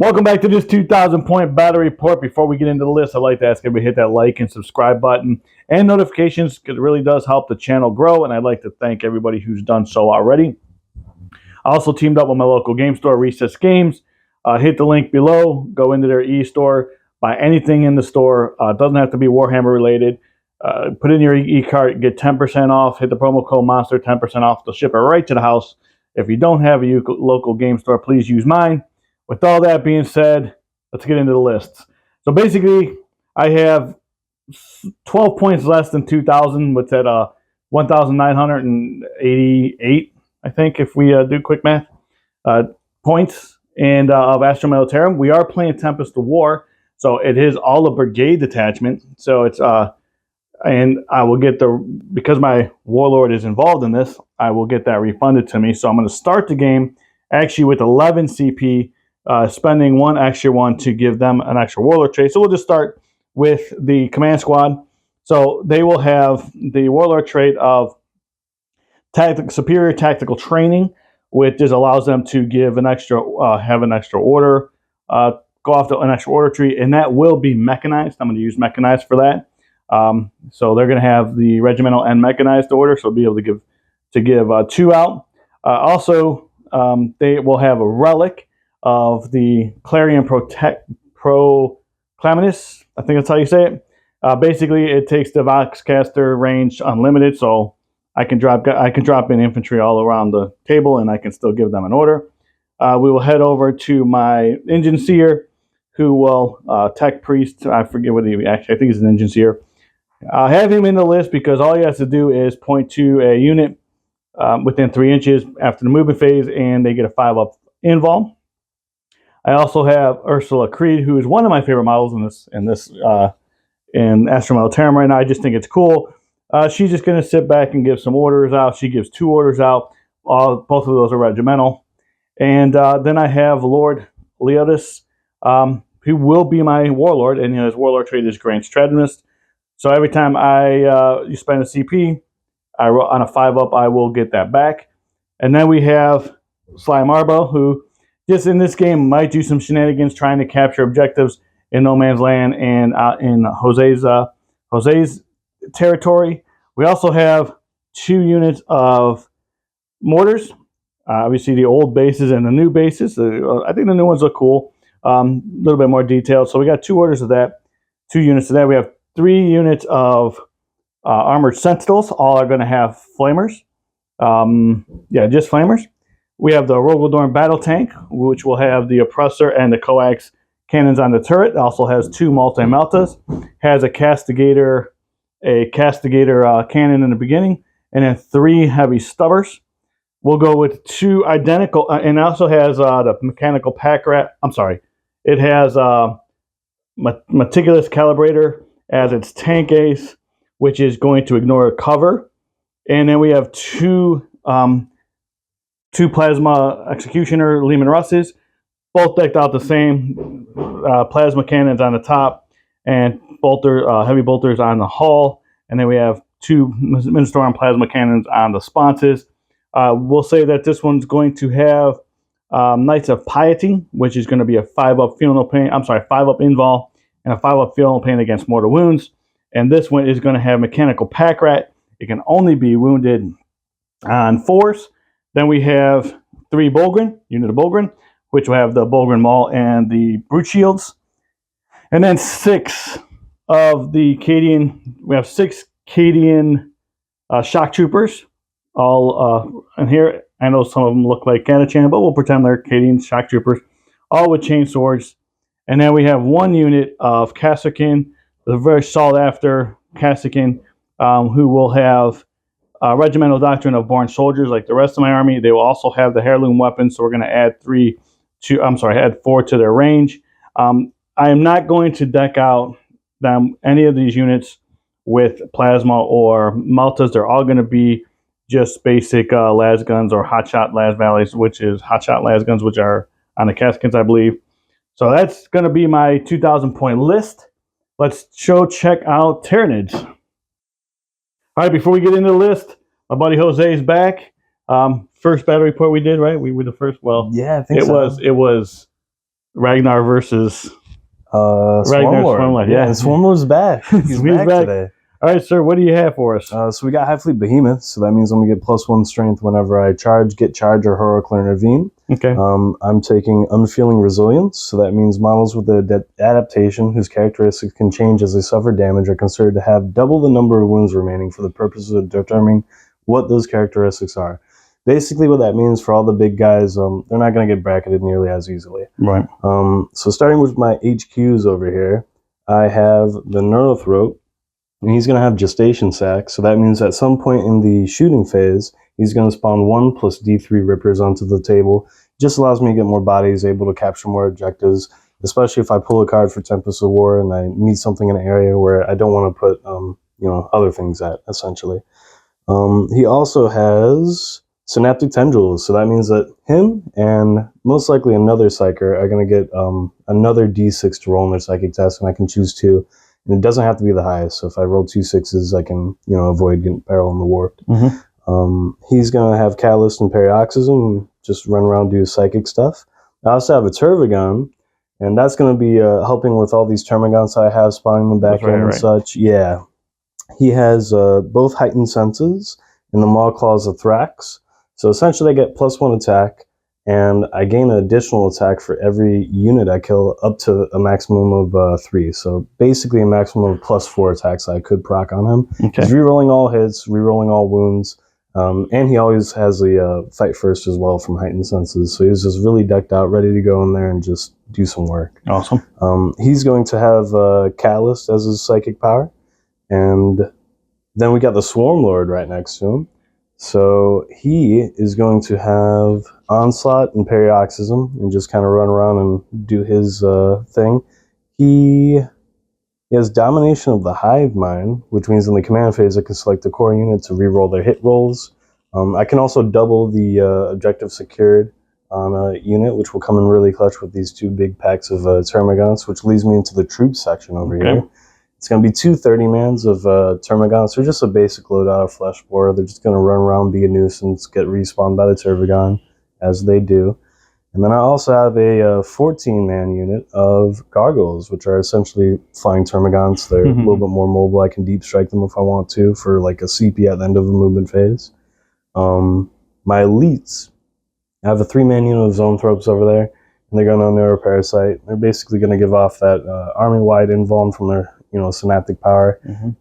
Welcome back to this 2,000 point battle report. Before we get into the list, I'd like to ask everybody to hit that like and subscribe button and notifications because it really does help the channel grow, and I'd like to thank everybody who's done so already. I also teamed up with my local game store, Recess Games. Hit the link below, go into their e-store, buy anything in the store. It doesn't have to be Warhammer related. Put in your e-cart, get 10% off, hit the promo code Monster, 10% off. They'll ship it right to the house. If you don't have a local game store, please use mine. With all that being said, let's get into the lists. So basically, I have 12 points less than 2,000. What's that? 1,988, I think, if we do quick math. Points and of Astra Militarum. We are playing Tempest of War, so it is all a brigade detachment. So it's and I will get because my warlord is involved in this, I will get that refunded to me. So I'm going to start the game actually with 11 CP. Spending one extra one to give them an extra warlord trait. So we'll just start with the command squad. So they will have the warlord trait of superior tactical training, which just allows them to give an extra, have an extra order, go off to an extra order tree, and that will be mechanized. I'm going to use mechanized for that. So they're going to have the regimental and mechanized order, so be able to give two out. Also, they will have a relic of the Clarion Proclaminus. I think that's how you say it. Basically, it takes the Voxcaster range unlimited, so I can drop in infantry all around the table, and I can still give them an order. We will head over to my Engine Seer, who will Tech Priest. I forget what he actually. I think he's an Engine Seer. I have him in the list because all he has to do is point to a unit within 3 inches after the movement phase, and they get a 5-up invul. I also have Ursula Creed, who is one of my favorite models in Astra Militarum right now. I just think it's cool. She's just going to sit back and give some orders out. She gives 2 orders out. Both of those are regimental. And then I have Lord Leotis, who will be my warlord, and his warlord trait is Grand Strategist. So every time you spend a CP on a 5-up, I will get that back. And then we have Sly Marbo, who just in this game might do some shenanigans trying to capture objectives in no man's land and in Jose's territory. We also have 2 units of mortars. Obviously, the old bases and the new bases. I think the new ones look cool. A little bit more detailed. So we got 2 orders of that, 2 units of that. We have 3 units of armored sentinels. All are going to have flamers. Just flamers. We have the Rogaldorn battle tank, which will have the oppressor and the coax cannons on the turret. It also has 2 multi-meltas. Has a castigator cannon in the beginning, and then 3 heavy stubbers. We'll go with 2 identical, and it also has the mechanical pack rat. I'm sorry, it has meticulous calibrator as its tank ace, which is going to ignore cover, and then we have 2 plasma executioner Lehman Russes, both decked out the same. Plasma cannons on the top and heavy bolters on the hull, and then we have 2 Minstorm plasma cannons on the sponses. We'll say that this one's going to have Knights of Piety, which is going to be a 5-up funeral pain. I'm sorry, 5-up invul and a 5-up funeral pain against mortal wounds. And this one is going to have mechanical pack rat. It can only be wounded on 4s. Then we have 3 Bolgren, unit of Bolgren, which will have the Bolgren Maul and the Brute Shields. And then 6 of the Cadian. We have 6 Cadian shock troopers. All in here. I know some of them look like Kanachan, but we'll pretend they're Cadian shock troopers. All with chain swords. And then we have 1 unit of Kasserkin, the very sought after Kasserkin, who will have regimental doctrine of born soldiers like the rest of my army. They will also have the heirloom weapons, so we're going to add 4 to their range. I am not going to deck out any of these units with plasma or meltas. They're all going to be just basic las guns or hotshot las valleys, which is hotshot las guns, which are on the Caskins, I believe. So that's going to be my 2,000 point list. Let's check out Tyranids. All right, before we get into the list, my buddy Jose is back. First battle report we did, right? We were the first. Well, yeah, I think so. It was Ragnar versus Ragnar Swarmlord. Yeah, and Swarmlord's back. He's back today. All right, sir, what do you have for us? So we got High Fleet Behemoth, so that means I'm going to get +1 strength whenever I charge, get charge, or heroic intervene. Okay. I'm taking Unfeeling Resilience, so that means models with the adaptation whose characteristics can change as they suffer damage are considered to have double the number of wounds remaining for the purposes of determining what those characteristics are. Basically, what that means for all the big guys, they're not going to get bracketed nearly as easily. Right. So starting with my HQs over here, I have the Neurothroat, and he's going to have Gestation Sac, so that means at some point in the shooting phase, he's going to spawn 1 plus D3 Rippers onto the table. Just allows me to get more bodies, able to capture more objectives, especially if I pull a card for Tempest of War and I need something in an area where I don't want to put other things at, essentially. He also has Synaptic Tendrils, so that means that him and most likely another Psyker are going to get another D6 to roll in their Psychic test, and I can choose 2. And it doesn't have to be the highest, so if I roll 2 6s, I can avoid getting Peril in the Warped. He's going to have Catalyst and Paroxysm, and just run around do Psychic stuff. I also have a Tervigon, and that's going to be helping with all these Termagants I have, spawning them back in and such. Yeah. He has both Heightened Senses and the Maw Claws of Thrax. So essentially I get +1 attack, and I gain an additional attack for every unit I kill up to a maximum of 3. So basically a maximum of +4 attacks I could proc on him. Okay. He's rerolling all hits, rerolling all wounds, and he always has the Fight First as well from Heightened Senses. So he's just really decked out, ready to go in there and just do some work. Awesome. He's going to have Catalyst as his psychic power, and then we got the Swarm Lord right next to him. So he is going to have Onslaught and Paroxysm and just kind of run around and do his thing. He has Domination of the Hive Mind, which means in the command phase I can select the core unit to reroll their hit rolls. I can also double the objective secured on a unit, which will come in really clutch with these 2 big packs of Termagants, which leads me into the troops section over here. It's going to be 2 30-mans of Termagants. They're just a basic loadout of Flesh Boar. They're just going to run around, be a nuisance, get respawned by the Tervigon, as they do. And then I also have a 14-man unit of Gargoyles, which are essentially flying Termagants. They're a little bit more mobile. I can deep strike them if I want to for like a CP at the end of the movement phase. My Elites, I have a 3-man unit of Zoanthropes over there, and they're going to Neuroparasite. They're basically going to give off that army-wide invuln from their synaptic power,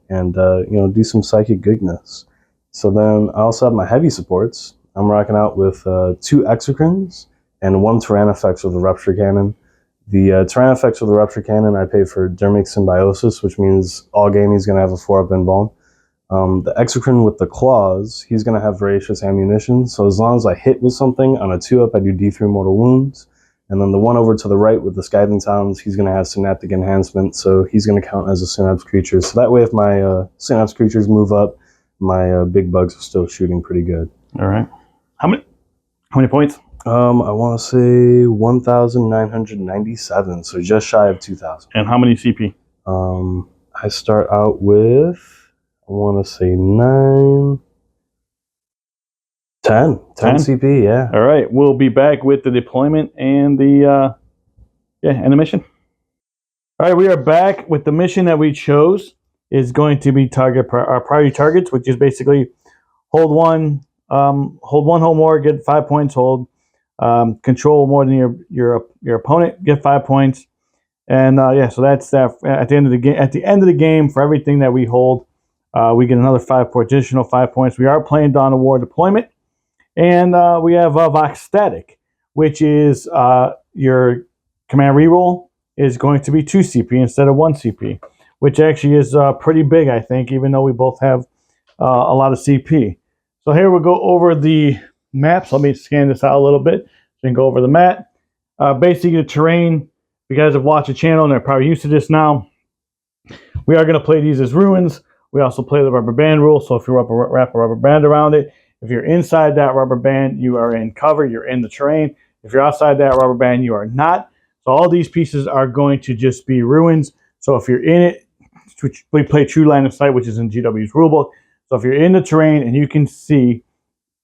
and do some psychic goodness. So then I also have my heavy supports. I'm rocking out with 2 Exocrines and 1 Tyrannifex with a Rupture Cannon. The Tyrannifex with a Rupture Cannon I pay for Dermic Symbiosis, which means all game he's going to have a 4-up invuln. The Exocrine with the Claws, he's going to have Voracious Ammunition, so as long as I hit with something on a 2-up, I do D3 Mortal Wounds. And then the one over to the right with the Scything Talons, he's going to have Synaptic Enhancement, so he's going to count as a Synapse creature. So that way, if my Synapse creatures move up, my big bugs are still shooting pretty good. All right. How many points? I want to say 1,997, so just shy of 2,000. And how many CP? I start out with, I want to say 10 CP, yeah. All right, we'll be back with the deployment and the mission. All right, we are back with the mission that we chose. Is going to be our priority targets, which is basically hold one home war, get 5 points. Hold control more than your opponent, get 5 points. And so that's that. At the end of the game, for everything that we hold, we get another additional 5 points. We are playing Dawn of War deployment. And we have Vox Static, which is your command reroll is going to be 2 CP instead of 1 CP, which actually is pretty big, I think, even though we both have a lot of CP. So here we'll go over the maps. Let me scan this out a little bit so we can go over the map. Basically, the terrain, if you guys have watched the channel and are probably used to this now, we are going to play these as ruins. We also play the rubber band rule, so if you wrap a rubber band around it, if you're inside that rubber band, you are in cover, you're in the terrain. If you're outside that rubber band, you are not. So all these pieces are going to just be ruins. So if you're in it, we play True Line of Sight, which is in GW's rulebook. So if you're in the terrain and you see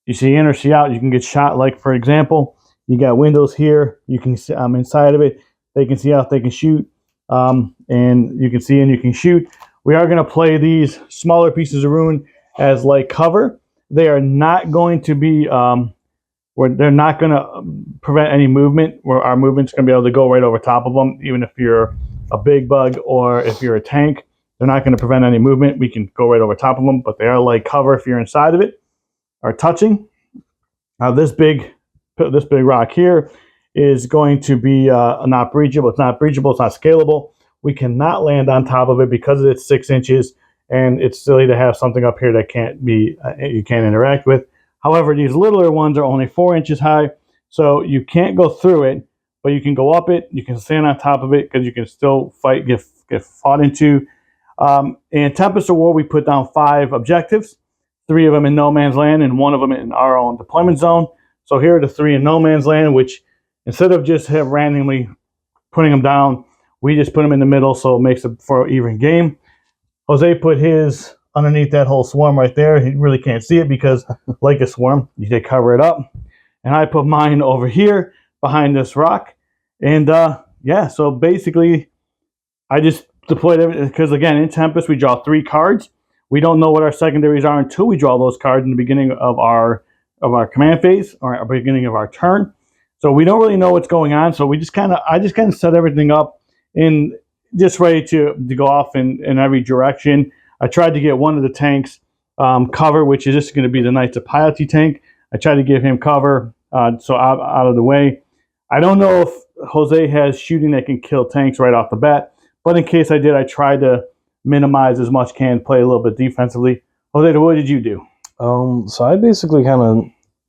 in or see out, you can get shot. Like, for example, you got windows here. You can see I'm inside of it. They can see out, they can shoot, and you can see and you can shoot. We are going to play these smaller pieces of ruin as light cover. They are not going to be, they're not going to prevent any movement, where our movement's going to be able to go right over top of them, even if you're a big bug or if you're a tank. They're not going to prevent any movement. We can go right over top of them, but they are light cover if you're inside of it or touching. This big rock here is going to be not breachable. It's not breachable. It's not scalable. We cannot land on top of it because it's 6 inches, and it's silly to have something up here that you can't interact with. However, these littler ones are only 4 inches high, so you can't go through it, but you can go up it. You can stand on top of it because you can still fight, get fought into. In Tempest of War, we put down 5 objectives, 3 of them in no man's land and 1 of them in our own deployment zone. So here are the 3 in no man's land, which instead of just randomly putting them down, we just put them in the middle, so it makes it for an even game. Jose put his underneath that whole swarm right there. He really can't see it because, like a swarm, you can cover it up. And I put mine over here behind this rock. And yeah, so basically, I just deployed everything because, again, in Tempest, we draw 3 cards. We don't know what our secondaries are until we draw those cards in the beginning of our command phase or our beginning of our turn. So we don't really know what's going on. So I just kind of set everything up in just ready to go off in every direction. I tried to get one of the tanks cover, which is just going to be the Knights of Piety tank. I tried to give him cover, so out of the way. I don't know if Jose has shooting that can kill tanks right off the bat, but in case I did, I tried to minimize as much can, play a little bit defensively. Jose, what did you do? So I basically kind of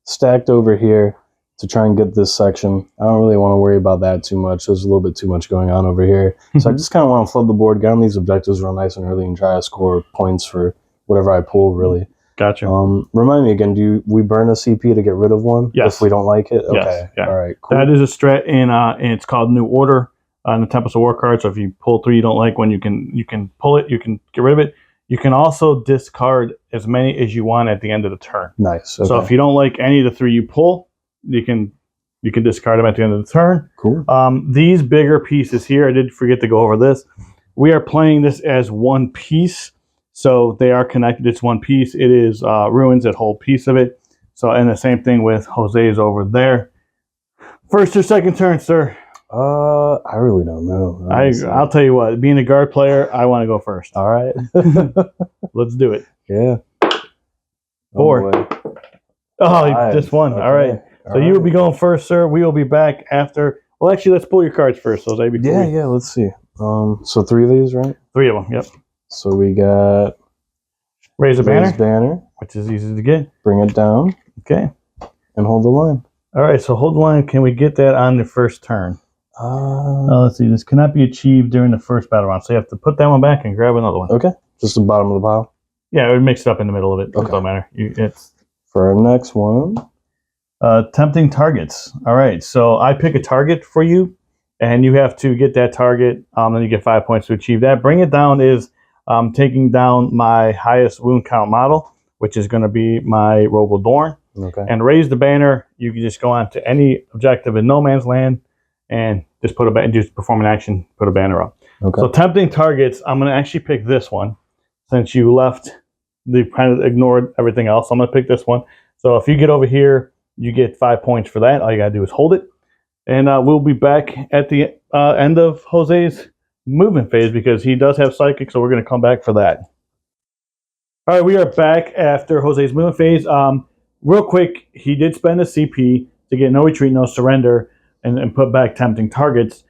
stacked over here to try and get this section. I don't really want to worry about that too much. There's a little bit too much going on over here. So I just kind of want to flood the board, get on these objectives real nice and early, and try to score points for whatever I pull, really. Gotcha. Remind me again, do we burn a CP to get rid of one? Yes. If we don't like it? Okay. Yes. Yeah. All right, cool. That is a strat, and it's called New Order on the Tempest of War card. So if you pull 3 you don't like one, you can pull it, you can get rid of it. You can also discard as many as you want at the end of the turn. Nice. Okay. So if you don't like any of the 3 you pull, you can discard them at the end of the turn. Cool. These bigger pieces here, I did forget to go over this. We are playing this as one piece, so they are connected. It's one piece. It is ruins that hold piece of it. So, and the same thing with Jose's over there. First or second turn, sir? I really don't know. I'll tell you what. Being a guard player, I want to go first. All right. Let's do it. Yeah. 4. Oh, just 1. Okay. All right. So you will be going first, sir. We will be back after. Well, actually, let's pull your cards first, Jose. Yeah. Let's see. So 3 of these, right? 3 of them. Yep. So we got Raise a banner, which is easy to get. bring it down, Okay. and hold the line. All right. So hold the line. Can we get that on the first turn? Let's see. This cannot be achieved during the first battle round. So you have to put that one back and grab another one. Okay. Just the bottom of the pile. Yeah, it would mix it up in the middle of it. Okay. It doesn't matter. It's For our next one. tempting targets. All right. So I pick a target for you, and you have to get that target. Then you get 5 points to achieve that. Bring it down is taking down my highest wound count model, which is going to be my Robo Dorn. Okay. And raise the banner. You can just go on to any objective in no man's land and just just perform an action, put a banner up. Okay. So tempting targets, I'm going to actually pick this one since you left. You kind of ignored everything else. I'm going to pick this one. So if you get over here, you get 5 points for that. All you got to do is hold it. And we'll be back at the end of Jose's movement phase because he does have psychic, so we're going to come back for that. All right, we are back after Jose's movement phase. Real quick, he did spend a CP to get no retreat, no surrender, and put back tempting targets.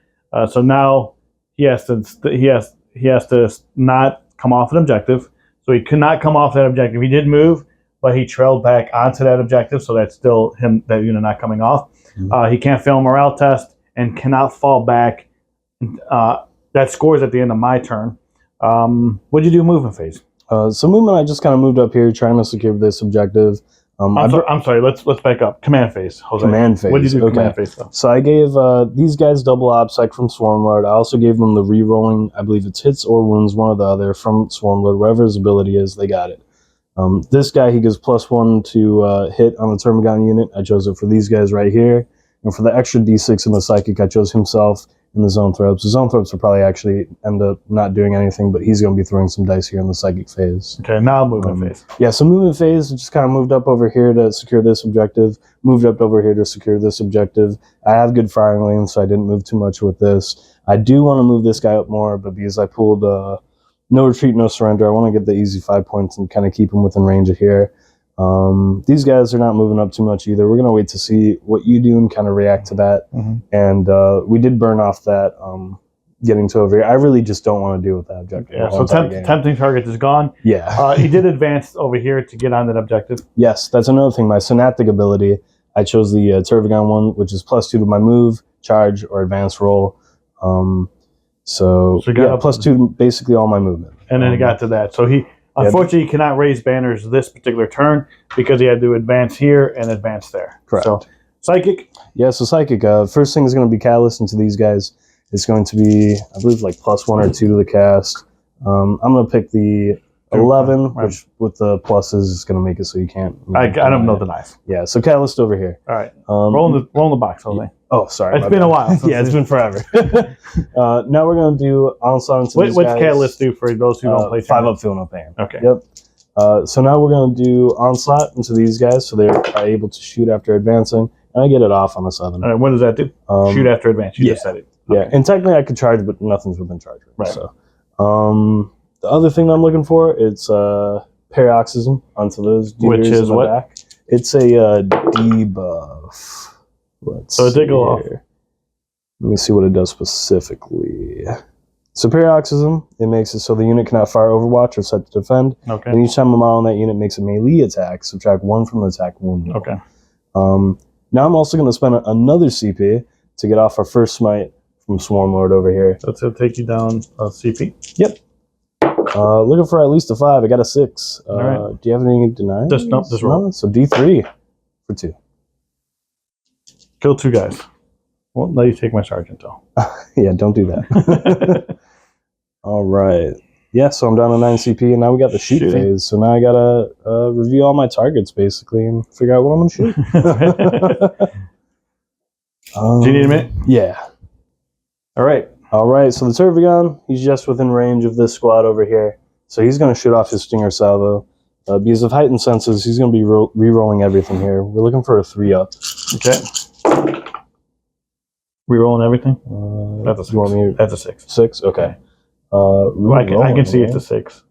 So now he has to not come off an objective. So he could not come off that objective. He did move, but he trailed back onto that objective, so that's still him, that unit not coming off. Mm-hmm. He can't fail a morale test and cannot fall back. That scores at the end of my turn. What did you do movement phase? So movement, I just kind of moved up here trying to secure this objective. I'm sorry. Let's back up. Command phase. Jose. Command phase. What did you do? Okay. Command phase. Though? So I gave these guys double OBSEC from Swarmlord. I also gave them the re-rolling. I believe it's hits or wounds, one or the other, from Swarmlord. Whatever his ability is, they got it. This guy, he gives +1 to hit on the Termagon unit. I chose it for these guys right here. And for the extra d6 in the psychic, I chose himself in the Zoanthropes. The Zoanthropes will probably actually end up not doing anything, but he's going to be throwing some dice here in the psychic phase. Okay, now movement phase. Yeah, so movement phase, just kind of moved up over here to secure this objective, moved up over here to secure this objective. I have good firing lanes, so I didn't move too much with this. I do want to move this guy up more, but because I pulled no retreat, no surrender, I want to get the easy 5 points and kind of keep him within range of here. These guys are not moving up too much either. We're going to wait to see what you do and kind of react to that. And we did burn off that getting to over here. I really just don't want to deal with that objective. Yeah, so tempting target is gone. Yeah. He did advance over here to get on that objective. Yes, that's another thing. My synaptic ability, I chose the Turvagon one, which is +2 to my move, charge, or advance roll. So yeah, +2 basically all my movement. And then he got to that. So he, unfortunately, he cannot raise banners this particular turn because he had to advance here and advance there. Correct. So Psychic. Yeah, so Psychic. First thing is going to be Callous into these guys. It's going to be, I believe, like +1 or 2 to the cast. I'm going to pick the 11, which with the pluses is going to make it so you can't. I don't know the knife. Yeah, so Callous over here. All right. Roll in the box, Jose. Oh, sorry. It's been a while. Yeah, it's been forever. Now we're going to do Onslaught into these guys. What's Catalyst do for those who don't play 5 up, feel no pain. Okay. Yep. So now we're going to do Onslaught into these guys so they're able to shoot after advancing. And I get it off on a 7. All right, what does that do? Shoot after advance. You just said it. Yeah, Okay. and technically I could charge, but nothing's within charge. Right. So, the other thing that I'm looking for, it's Paroxysm onto those. Which is what? Back. It's a debuff. So it did go off. Let me see what it does specifically. So Paroxysm, it makes it so the unit cannot fire Overwatch or set to defend. Okay. And each time a model on that unit makes a melee attack, subtract 1 from the attack wound. Okay. Now I'm also going to spend another CP to get off our first smite from Swarmlord over here. So it's going to take you down CP? Yep. Looking for at least a 5. I got a 6. All right. Do you have any denies? Just roll. No? So D3 for 2. Kill 2 guys. Won't let you take my sergeant though. Yeah, don't do that. All right. Yeah, so I'm down to 9 CP, and now we got the shoot phase. So now I got to review all my targets, basically, and figure out what I'm going to shoot. Do you need a minute? Yeah. All right. All right, so the Turvagon, he's just within range of this squad over here. So he's going to shoot off his Stinger Salvo. Because of heightened senses, he's going to be re-rolling everything here. We're looking for a 3-up. Okay. Re-rolling everything? That's a 6. You want me That's a 6. 6? Okay. I can see it's a 6.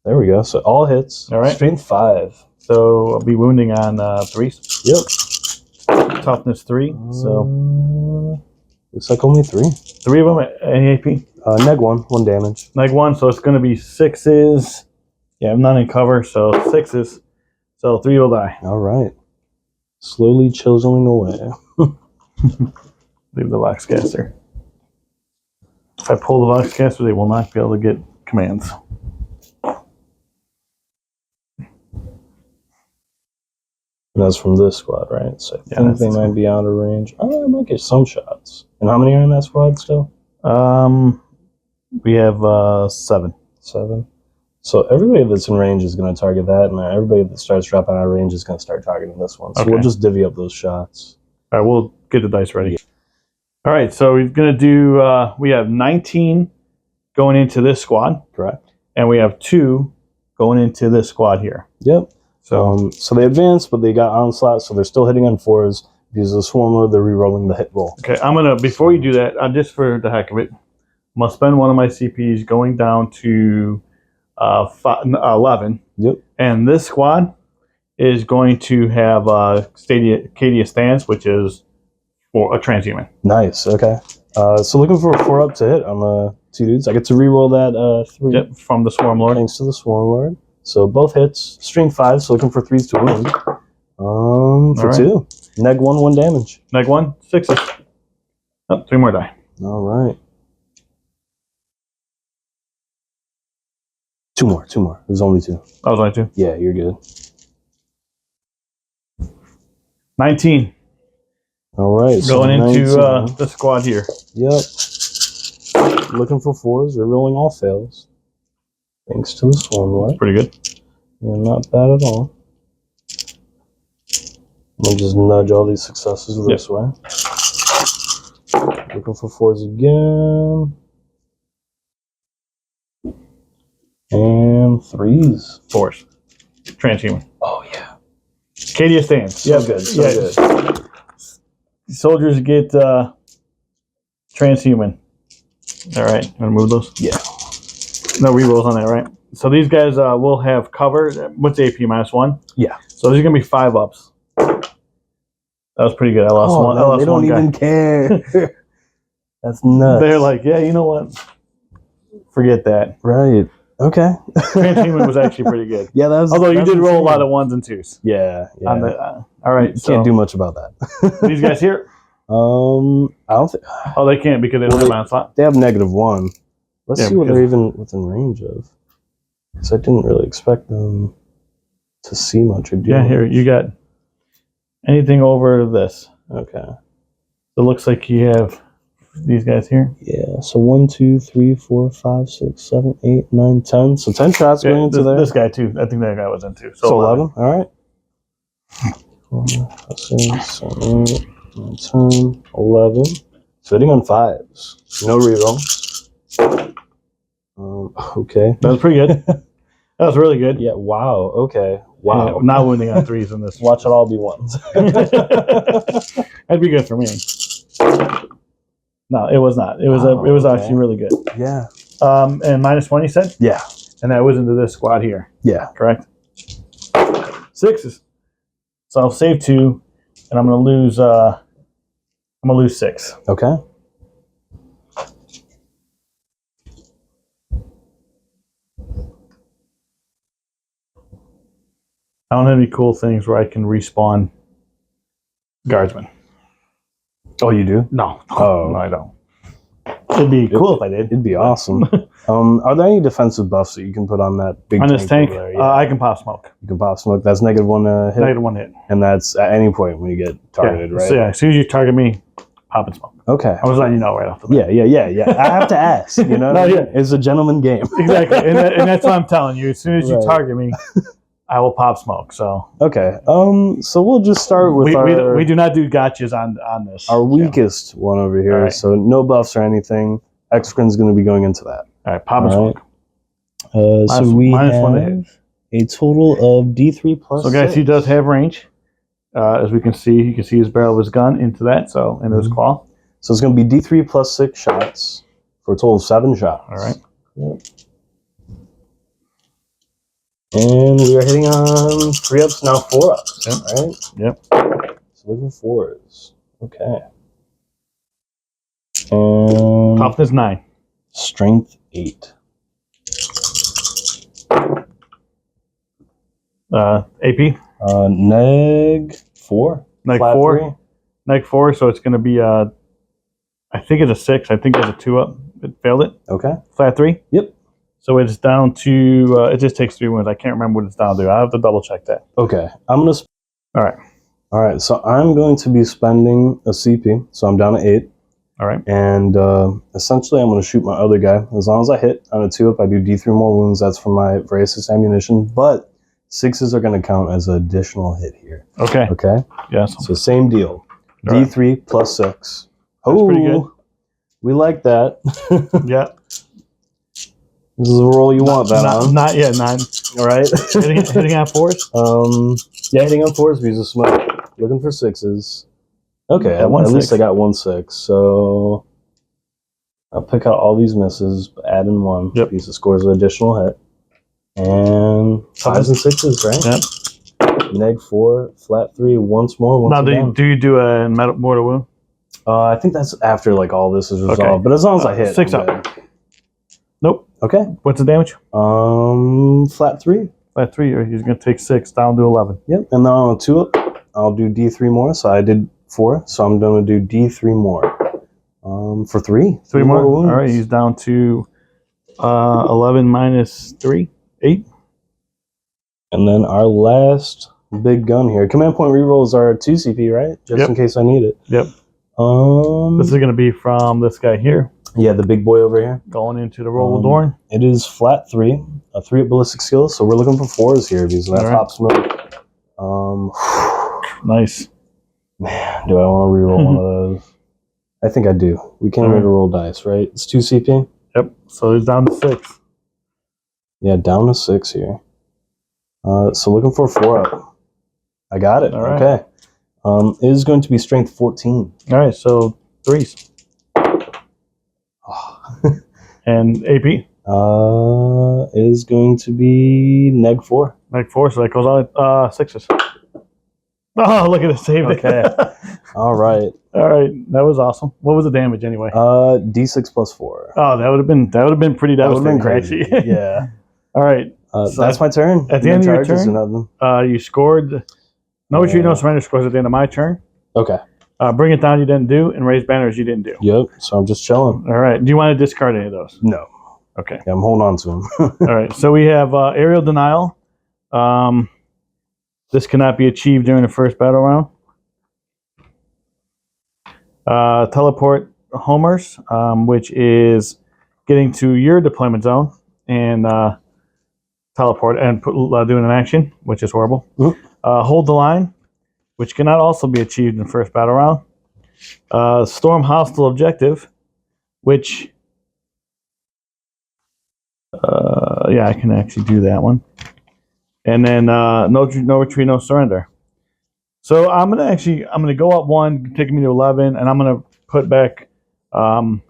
There we go. So all hits. All right. Strength 5. So I'll be wounding on 3s. Yep. Toughness 3. So looks like only 3. 3 of them at any AP? Neg 1 damage. Neg 1, so it's going to be 6s. Yeah, I'm not in cover, so 6s. So 3 will die. All right. Slowly chiseling away. Leave the Loxcaster. If I pull the Loxcaster, they will not be able to get commands. That's from this squad, right? So I think they might be out of range. Oh, I might get some shots. And how many are in that squad still? We have 7. 7. So everybody that's in range is going to target that, and everybody that starts dropping out of range is going to start targeting this one. So we'll just divvy up those shots. All right, we'll get the dice ready. All right, so we're going to do, we have 19 going into this squad. Correct. And we have 2 going into this squad here. Yep. So they advanced, but they got Onslaught, so they're still hitting on 4s. Because of Swarmlord, they're re-rolling the hit roll. Okay, I'm going to, before you do that, just for the heck of it, I'm going to spend one of my CPs going down to 11. Yep. And this squad is going to have Cadia Stance, which is for a transhuman. Nice, okay. So looking for a 4-up to hit on the 2 dudes. I get to re-roll that 3. Yep, from the Swarmlord. Thanks to the Swarmlord. So both hits. Strength 5, so looking for 3s to wound. For 2. Neg 1 damage. Neg 1, 6s. Oh, 3 more die. All right. 2 more. There's only 2. That was only 2. Yeah, you're good. 19. All right. Going into the squad here. Yep. Looking for 4s. We're rolling all fails. Thanks to the Swarmlord. Pretty good. Yeah, not bad at all. I'll just nudge all these successes this way. Looking for 4s again. And 3s. 4s. Transhuman. Oh, yeah. Cadia stands. So good. So good. Soldiers get transhuman. All right. I'm going to move those? Yeah. No rerolls on that, right? So these guys will have cover. What's AP? -1? Yeah. So these are going to be 5-ups. That was pretty good. I lost one. Man, I lost they don't even care. That's nuts. They're like, yeah, you know what? Forget that. Right. Okay. Transhuman was actually pretty good. Yeah, that was. Although you did roll a lot of 1s and 2s. Yeah. Yeah. On the, all right. You can't do much about that. These guys here. I don't think. Oh, they can't because they don't have onslaught. They have -1. Let's see what because they're even within range of. Because I didn't really expect them to see much or do. Yeah, here you got anything over this. Okay. It looks like you have these guys here. Yeah. So 1, 2, 3, 4, 5, 6, 7, 8, 9, 10. So 10 shots going into there. This guy too. I think that guy was in too. So 11. All right. 4, 5, 6, 7, 8, 9, 10, 11. So hitting on 5s. No rerolls. Okay. That was pretty good. That was really good. Yeah. Wow. Okay. Wow. Yeah, not wounding on 3s in this. Watch it all be 1s. That'd be good for me. No, it was not. It was it was actually really good. Yeah. And -1 you said? Yeah. And that was into this squad here. Yeah. Correct? 6s. So I'll save 2 and I'm gonna lose 6. Okay. I don't have any cool things where I can respawn guardsmen. Oh, you do? No. Oh. No, I don't. It'd be cool if I did. It'd be awesome. Are there any defensive buffs that you can put on that big on this tank? over there? Yeah. I can pop smoke. You can pop smoke. That's -1 hit. -1 hit. And that's at any point when you get targeted, right? So yeah, as soon as you target me, pop and smoke. Okay. I was letting you know right off the bat. Yeah. I have to ask, you know? No, yeah. It's a gentleman game. Exactly. And that's what I'm telling you. As soon as you Right. target me, I will pop smoke. So Okay. So we'll just start with we do not do gotchas on this. our weakest one over here. Right. So no buffs or anything. Excrin's going to be going into that. All right, pop and All right. smoke. So we -1 to have hit. a total of D3 plus So guys, 6. he does have range. As we can see, you can see his barrel of his gun into that. So into his claw. So it's going to be D3 plus 6 shots for a total of 7 shots. All right. Yep. And we are hitting on 3-ups, now 4-ups. Yep. Right? Yep. So looking for 4s. Okay. And Toughness 9. strength 8. AP. Neg 4. Neg Flat 4. 3. Neg 4. So it's going to be I think it's a 6. I think it's a 2-up. It failed it. Okay. Flat 3. Yep. So it's down to it just takes 3 wounds. I can't remember what it's down to. I have to double check that. Okay. I'm going to. All right. All right. So I'm going to be spending a CP. So I'm down to 8. All right. And essentially, I'm going to shoot my other guy. As long as I hit on a 2-up, I do D3 more wounds. That's for my Voracious ammunition. But 6s are going to count as an additional hit here. Okay. Okay? Yes. So same deal. All right. D3 plus 6. That's pretty good. We like that. Yeah. This is a roll you want that on. Not yet. 9. All right? hitting on 4s? Yeah, hitting on 4s because of smoke. Looking for 6s. Okay, At least I got 1 6. So I'll pick out all these misses, add in 1. Yep. Piece of scores an additional hit. And 5s and 6s, right? Yep. Neg 4, flat 3, once more. Now, do you do a mortal wound? I think that's after like all this is resolved. Okay. But as long as I hit, 6 I'm up. good. Nope. Okay. What's the damage? Flat 3. Flat 3. Or he's going to take 6 down to 11. Yep. And then on a 2-up, I'll do D3 more. So I did 4, so I'm going to do D3 more. For 3. 3 more. wounds. All right, he's down to 11 minus 3, 8. And then our last big gun here. Command point rerolls are 2 CP, right? Just Yep. in case I need it. Yep. Um, This is going to be from this guy here, yeah, the big boy over here. going into the roll of Dorn. It is flat 3, a 3 ballistic skill. So we're looking for 4s here because of that All right. pop smoke. Nice. Man, do I want to reroll one of those? I think I do. We can't Alright. roll dice, right? It's 2 CP? Yep. So he's down to 6. Yeah, down to 6 here. So looking for a 4-up. I got it. All right. Okay. It is going to be strength 14. All right, so 3s. And AP? Is going to be neg 4. Neg 4, so that goes on 6s. Oh, look at it, saved Okay. it. All right. All right, that was awesome. What was the damage anyway? D6 plus 4. Oh, that would have been pretty That would devastating. have been crazy. Actually. Yeah. All right. So that's my turn. At the end of your turn, them. you scored. No retreat, no surrender scores at the end of my turn. Okay. Bring it down, you didn't do, and raise banners, you didn't do. Yep. So I'm just chilling. All right. Do you want to discard any of those? No. Okay. Yeah, I'm holding on to them. All right. So we have aerial denial. This cannot be achieved during the first battle round. Teleport homers, which is getting to your deployment zone and teleport and doing an action, which is horrible. Mm-hmm. Hold the line, which cannot also be achieved in the first battle round. Storm hostile objective, which yeah, I can actually do that one. And then no retreat, no surrender. So I'm gonna go up 1, taking me to 11, and I'm gonna put back. I'm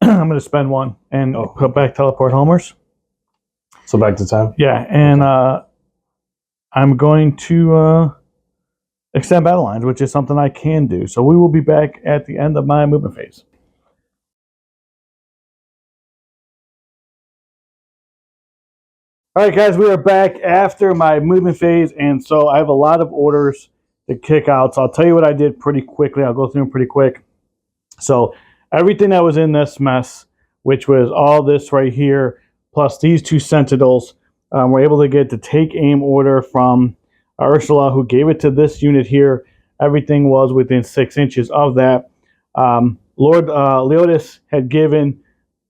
gonna spend 1 and put back teleport homers. So back to 10. Yeah, and I'm going to extend battle lines, which is something I can do. So we will be back at the end of my movement phase. All right, guys, we are back after my movement phase, and so I have a lot of orders to kick out. So I'll tell you what I did pretty quickly. I'll go through them pretty quick. So everything that was in this mess, which was all this right here, plus these 2 Sentinels, we're able to get the take aim order from Ursula, who gave it to this unit here. Everything was within 6 inches of that. Lord Leotis had given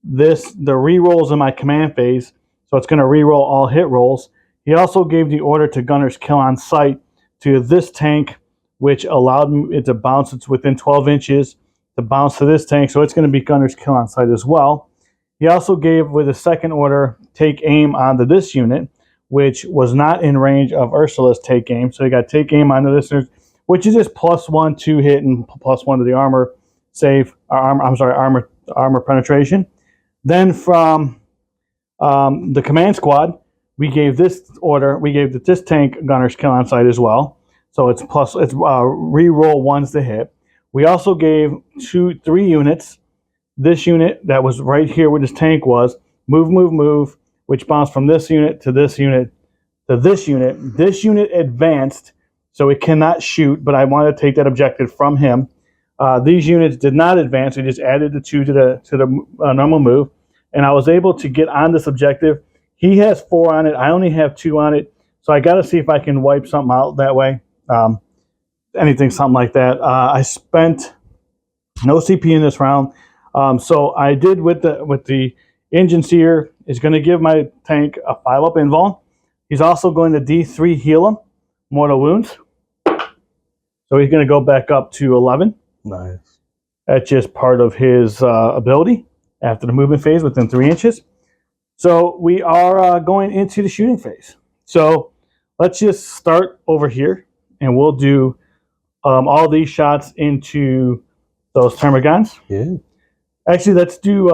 this the rerolls in my command phase, so it's going to reroll all hit rolls. He also gave the order to Gunner's Kill on sight to this tank, which allowed it to bounce. It's within 12 inches to bounce to this tank, so it's going to be Gunner's Kill on sight as well. He also gave, with a second order, take aim onto this unit, which was not in range of Ursula's take aim. So he got take aim onto this, which is just +1 to hit and +1 to the armor save. Armor penetration. Then from the command squad, we gave this order. We gave this tank Gunner's Kill on sight as well. So it's re-roll 1s to hit. We also gave 3 units. This unit that was right here where this tank was, move, which bounced from this unit to this unit to this unit. This unit advanced, so it cannot shoot, but I wanted to take that objective from him. These units did not advance. We just added the 2 to the normal move, and I was able to get on this objective. He has 4 on it. I only have 2 on it, so I got to see if I can wipe something out that way. Something like that. I spent no CP in this round. So I did with the engine seer is going to give my tank a 5-up invuln. He's also going to D3 heal him, mortal wounds. So he's going to go back up to 11. Nice. That's just part of his ability after the movement phase within 3 inches. So we are going into the shooting phase. So let's just start over here, and we'll do all these shots into those termagants. Yeah. Actually, let's do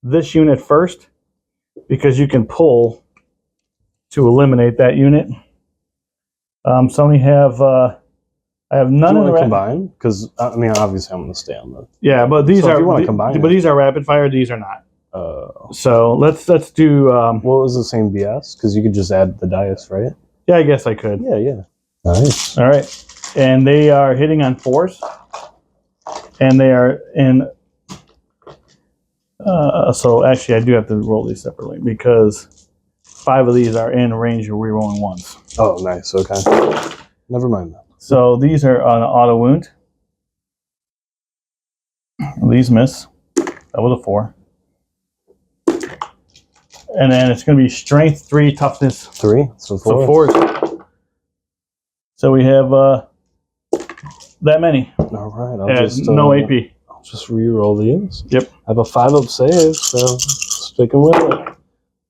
this unit first, because you can pull to eliminate that unit. So we have I have none in the combine, because I mean obviously I'm going to stay on the. Yeah, but these are. If you want to combine, but these are rapid fire. These are not. Oh. So let's do. Well, it was the same BS because you could just add the dice, right? Yeah, I guess I could. Yeah. Nice. All right, and they are hitting on 4s, and they are in. So actually, I do have to roll these separately because 5 of these are in range of rerolling 1s. Oh, nice. Okay. Never mind that. So these are on auto wound. These miss. That was a 4. And then it's going to be strength 3, toughness 3. So 4. So 4s. So we have that many. All right, No AP. I'll just re-roll these. Yep. I have a 5-up save, so sticking with it.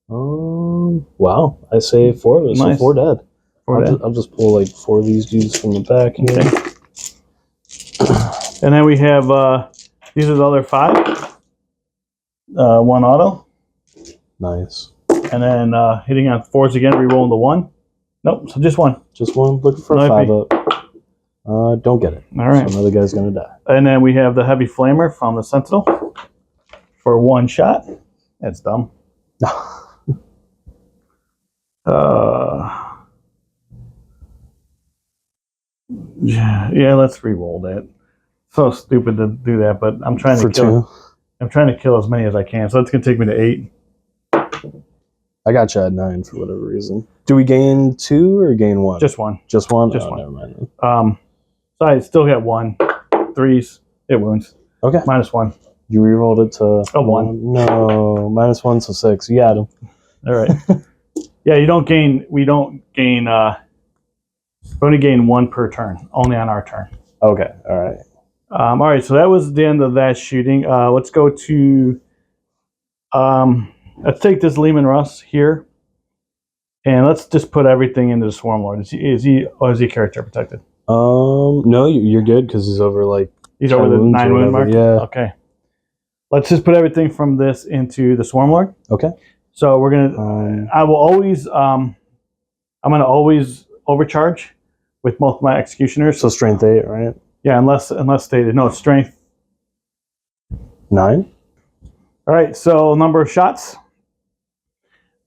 Wow, I saved 4 of it, Nice. so 4 dead. 4 dead. I'll just pull like 4 of these dudes from the back here. Okay. And then we have these are the other 5. 1 auto. Nice. And then hitting on 4s again, re-rolling the 1. Nope, so just 1. Just 1, looking for No a 5-up. Don't get it. All right. So another guy's gonna die. And then we have the heavy flamer from the Sentinel for 1 shot. That's dumb. Yeah, let's re-roll that. So stupid to do that, but I'm trying to kill. 2. I'm trying to kill as many as I can, so that's gonna take me to 8. I got you at 9 for whatever reason. Do we gain 2 or gain 1? Just 1. Just 1? Just 1. Never mind then. So I still get 1. 3s. It wounds. Okay. -1. You re-rolled it to a 1. No, -1, so 6. You got him. All right. Yeah, you don't gain. We don't gain. We only gain 1 per turn, only on our turn. Okay. All right. All right. So that was the end of that shooting. Let's go to. Let's take this Lehman Russ here, and let's just put everything into the Swarm Lord. Is he character protected? No, you're good because he's over like. He's over the 9 wound mark. Yeah. Okay. Let's just put everything from this into the Swarm Lord. Okay. So we're gonna. I will always. I'm gonna always overcharge with both my executioners. So strength 8, right? Yeah, unless stated. No, it's strength 9. All right. So number of shots.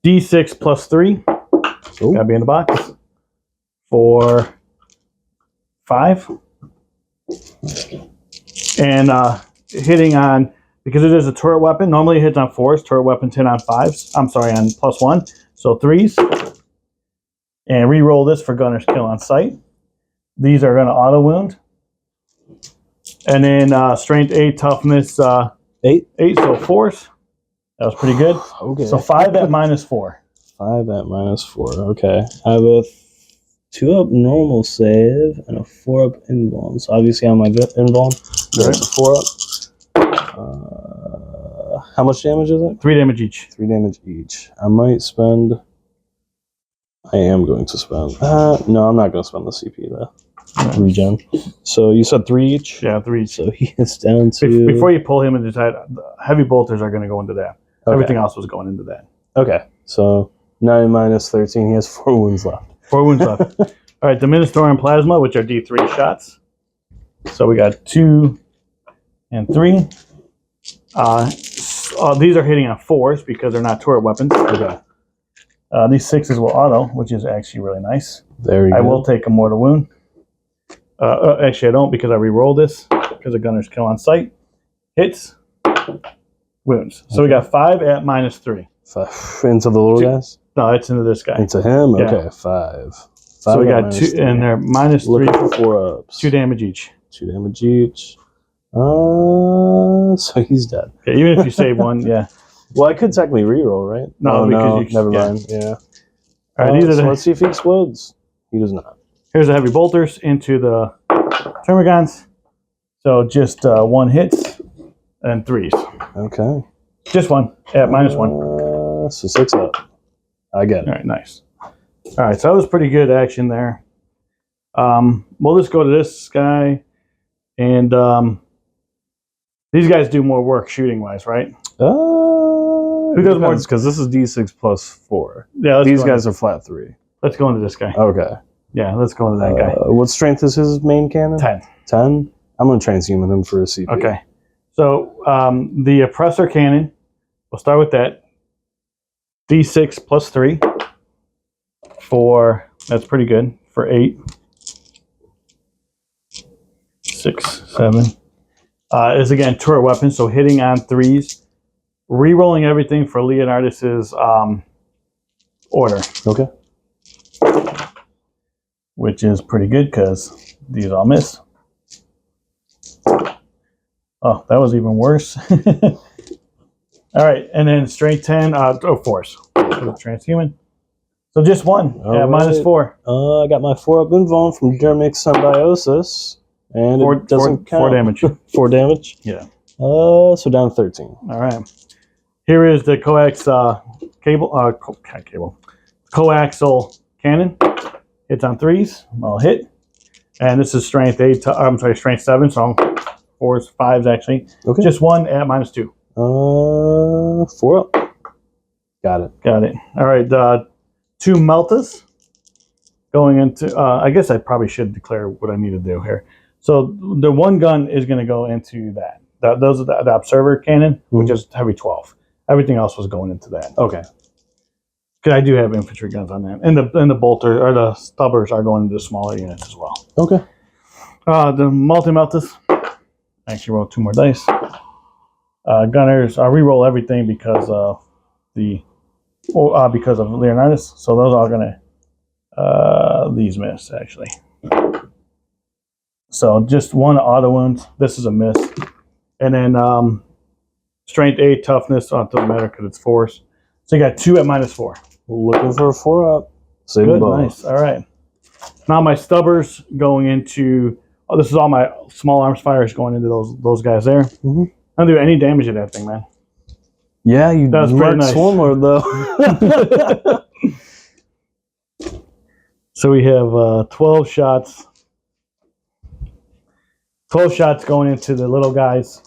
D6 plus 3. Ooh. Gotta be in the box. For 5. And hitting on, because it is a turret weapon, normally it hits on 4s. Turret weapons hit on 5s. I'm sorry, on +1. So 3s. And re-roll this for gunner's kill on sight. These are going to auto wound. And then strength 8, toughness 8. 8, so 4s. That was pretty good. Okay. So 5 at -4. 5 at -4. Okay. I have a 2-up normal save and a 4-up invuln. So obviously on my invuln, there's a 4-up. How much damage is it? 3 damage each. 3 damage each. I might spend. I am going to spend. No, I'm not going to spend the CP though. Regen. So you said 3 each? Yeah, 3 each. So he is down to. Before you pull him and decide, heavy bolters are going to go into that. Okay. Everything else was going into that. Okay. So 9 minus 13. He has 4 wounds left. 4 wounds left. All right, the Ministor and Plasma, which are D3 shots. So we got 2 and 3. These are hitting on 4s because they're not turret weapons. Okay. These 6s will auto, which is actually really nice. There you go. I will take a mortal wound. Actually, I don't because I re-roll this because of gunner's kill on sight. Hits, wounds. So we got 5 at -3. 5 into the little guys? No, it's into this guy. Into him? Yeah. Okay, 5. So we got 2, and they're -3. Looking for 4-ups. 2 damage each. 2 damage each. So he's dead. Yeah, even if you save 1, yeah. Well, I could technically reroll, right? No, because you never mind. Yeah. All right, these are so the. let's see if he explodes. He does not. Here's the heavy bolters into the Termagants. So just 1 hits and 3s. Okay. Just 1 at -1. So 6 up. I get it. All right, nice. All right, so that was pretty good action there. We'll just go to this guy, and these guys do more work shooting wise, right? Who does more? Because this is D6 plus 4. Yeah, These guys are flat 3. Let's go into this guy. Okay. Yeah, let's go into that guy. What strength is his main cannon? 10. 10? I'm going to transhuman him for a CP. Okay. So the oppressor cannon, we'll start with that. D6 plus 3 for, that's pretty good, for 8. 6, 7. Is again turret weapon, so hitting on 3s. Re-rolling everything for Leonardus's order. Okay. Which is pretty good because these all miss. Oh, that was even worse. All right, and then strength 10, force. Transhuman. So just one at -4. I got my 4-up invuln from Dermic Symbiosis, and it doesn't count. 4 damage. 4 damage? Yeah. So down 13. All right. Here is the coaxial cannon. Hits on 3s. I'll hit. And this is strength 8. I'm sorry, strength 7. So 4s, 5s actually. Okay. Just one at -2. 4 up. Got it. Got it. All right. 2 Meltas going into. I guess I probably should declare what I need to do here. So the one gun is going to go into that. Those are the observer cannon, which is heavy 12. Everything else was going into that. Okay. Because I do have infantry guns on that, and the bolter or the stubbers are going into the smaller units as well. Okay. The multi-meltas. Actually, roll 2 more dice. Gunners. I re-roll everything because of because of Leonidas. So those are gonna these miss actually. So just 1 auto wounds. This is a miss, and then strength 8, toughness. Oh, it doesn't matter because it's 4s. So you got 2 at -4. Looking for a 4-up. Good, nice. All right. Now my stubbers going into. Oh, this is all my small arms fires going into those guys there. I don't do any damage to that thing, man. Yeah, you that was pretty nice. Swarm Lord, though. So we have 12 shots. 12 shots going into the little guys.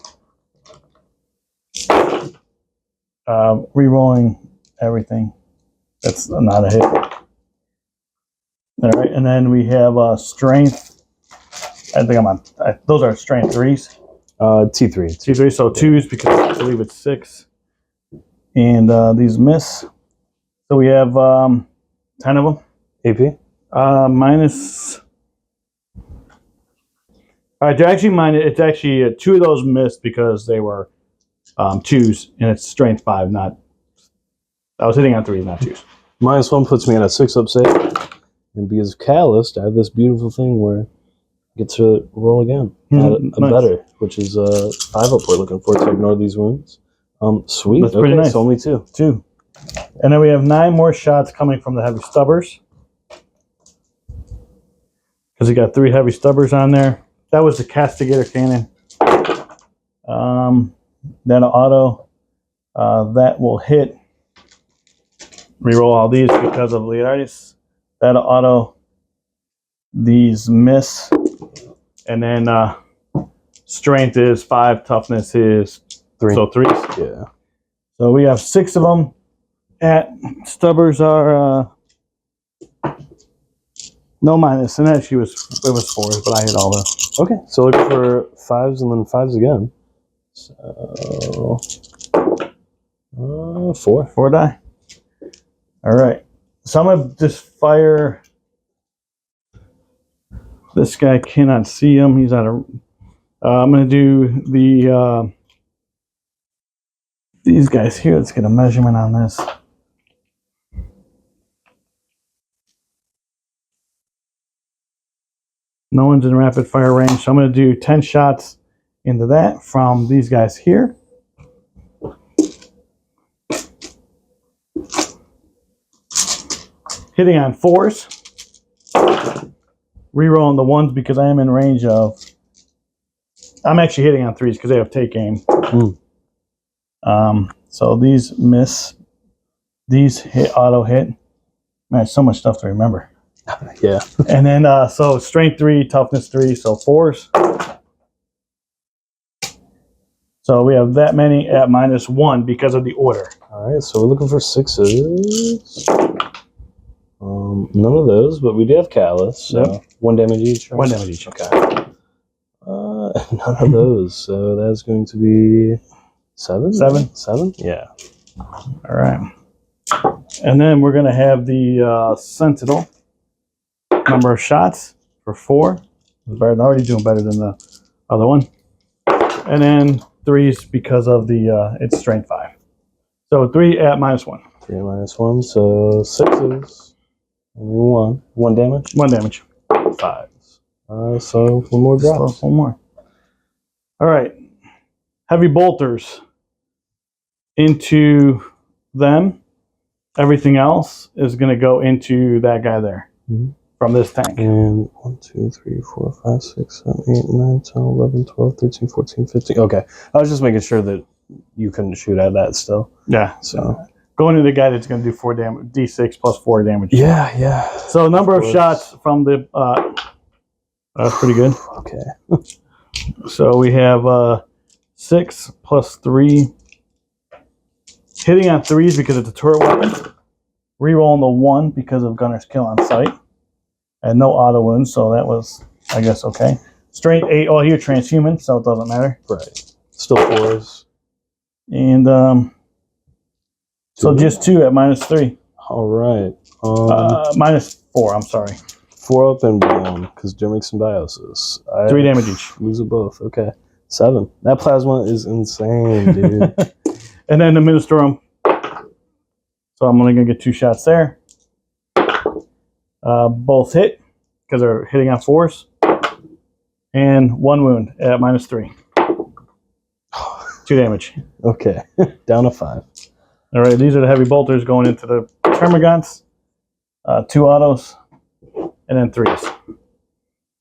Re-rolling everything. That's not a hit. All right, and then we have strength. I think I'm on. Those are strength 3s. T3. T3, so 2s because I believe it's 6. And these miss. So we have 10 of them. AP? Minus. All right, it's actually 2 of those missed because they were 2s, and it's strength 5, not. I was hitting on 3s, not 2s. -1 puts me at a 6-up save. And because of Calloused, I have this beautiful thing where I get to roll again. Nice. Better, which is 5-up we're looking for to ignore these wounds. Sweet. That's pretty nice. So only 2. 2. And then we have 9 more shots coming from the heavy stubbers. Because we got 3 heavy stubbers on there. That was the castigator cannon. Then an auto. That will hit. Reroll all these because of Leonidas. That auto. These miss. And then strength is 5, toughness is 3. So 3s. Yeah. So we have 6 of them. At stubbers are no minus, and actually it was 4s, but I hit all those. Okay, so looking for 5s and then 5s again. So 4 die. All right. So I'm gonna just fire. This guy cannot see him. He's out of. I'm gonna do the these guys here. Let's get a measurement on this. No one's in rapid fire range, so I'm going to do 10 shots into that from these guys here. Hitting on 4s. Rerolling the 1s because I am in range of. I'm actually hitting on 3s because they have take aim. So these miss. These hit auto hit. Man, so much stuff to remember. Yeah. And then, so strength 3, toughness 3, so 4s. So we have that many at -1 because of the order. All right, so we're looking for 6s. None of those, but we do have Callus. So Yep. 1 damage each. Right? 1 damage each. Okay. None of those, so that's going to be 7? 7? 7? Yeah. All right. And then we're going to have the Sentinel. Number of shots for 4. Already doing better than the other one. And then 3s because of the it's strength 5. So 3 at -1. 3 at -1, so 6s. Only 1 damage. 1 damage. 5s. So 1 more drops. So 1 more. All right. Heavy bolters into them. everything else is going to go into that guy there from this tank. And 1, 2, 3, 4, 5, 6, 7, 8, 9, 10, 11, 12, 13, 14, 15. Okay. I was just making sure that you couldn't shoot at that still. Yeah. So going to the guy that's going to do 4 damage, D6 plus 4 damage. yeah, yeah. So number of shots from the that's pretty good. Okay. So we have 6 plus 3. Hitting on 3s because it's a turret weapon. Rerolling the 1 because of Gunner's Kill on sight. And no auto wounds, so that was, I guess, okay. Strength 8. Oh, here transhuman, so it doesn't matter. Right. Still 4s. And so just 2 at -3. All right. -4. I'm sorry. 4 up and down because during symbiosis. 3 damage each. Lose it both. Okay. 7. That plasma is insane, dude. And then the Ministorum. So I'm only going to get 2 shots there. Both hit because they're hitting on 4s. And 1 wound at -3. 2 damage. Okay. Down to 5. All right, these are the heavy bolters going into the Termagants. 2 autos. And then 3s.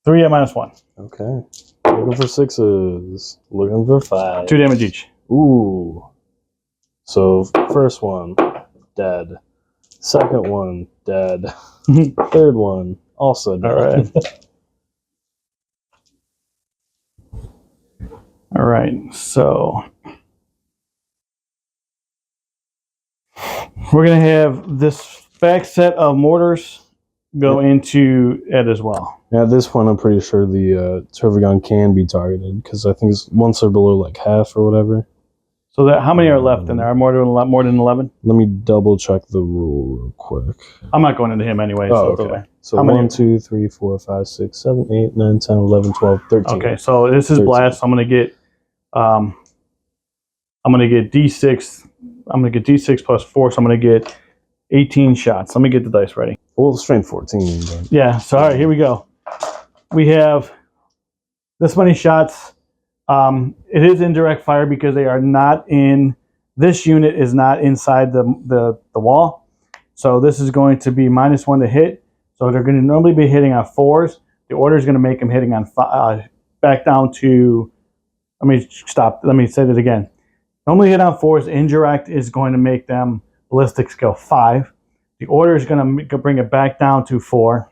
3 at -1. Okay. Looking for 6s. Looking for 5. 2 damage each. Ooh. So first one, dead. Second one, dead. Third one, also dead. All right. All right, so we're going to have this back set of mortars go into it as well. Now, at this point, I'm pretty sure the Turvagon can be targeted because I think it's, once they're below like half or whatever. So that, how many are left in there? Are more than 11? Let me double check the rule real quick. I'm not going into him anyway. Oh, so okay. So how 1, many? 2, 3, 4, 5, 6, 7, 8, 9, 10, 11, 12, 13. Okay, so this is 13. blast. I'm going to get D6. I'm going to get D6 plus 4, so I'm going to get 18 shots. Let me get the dice ready. Well, strength 14. But... Yeah, so all right, here we go. We have this many shots. It is indirect fire because they are not in, this unit is not inside the wall. So this is going to be -1 to hit. So they're going to normally be hitting on 4s. The order is going to make them hitting on back down to, let me stop, let me say that again. Normally hit on 4s, indirect is going to make them ballistic skill 5. The order is going to bring it back down to 4.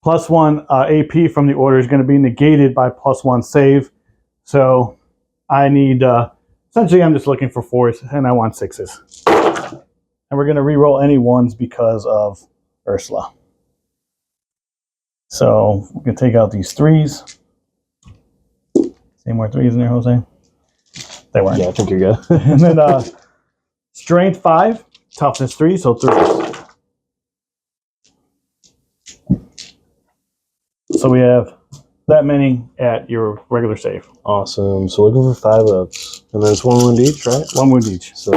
+1 AP from the order is going to be negated by +1 save. So I need, essentially I'm just looking for 4s and I want 6s. And we're going to re-roll any 1s because of Ursula. So we can take out these 3s. Any more 3s in there, Jose? They weren't. Yeah, I think you're good. And then strength 5, toughness 3, so 3s. So we have that many at your regular save. Awesome. So looking for 5 ups. And there's 1 wound each, right? 1 wound each. So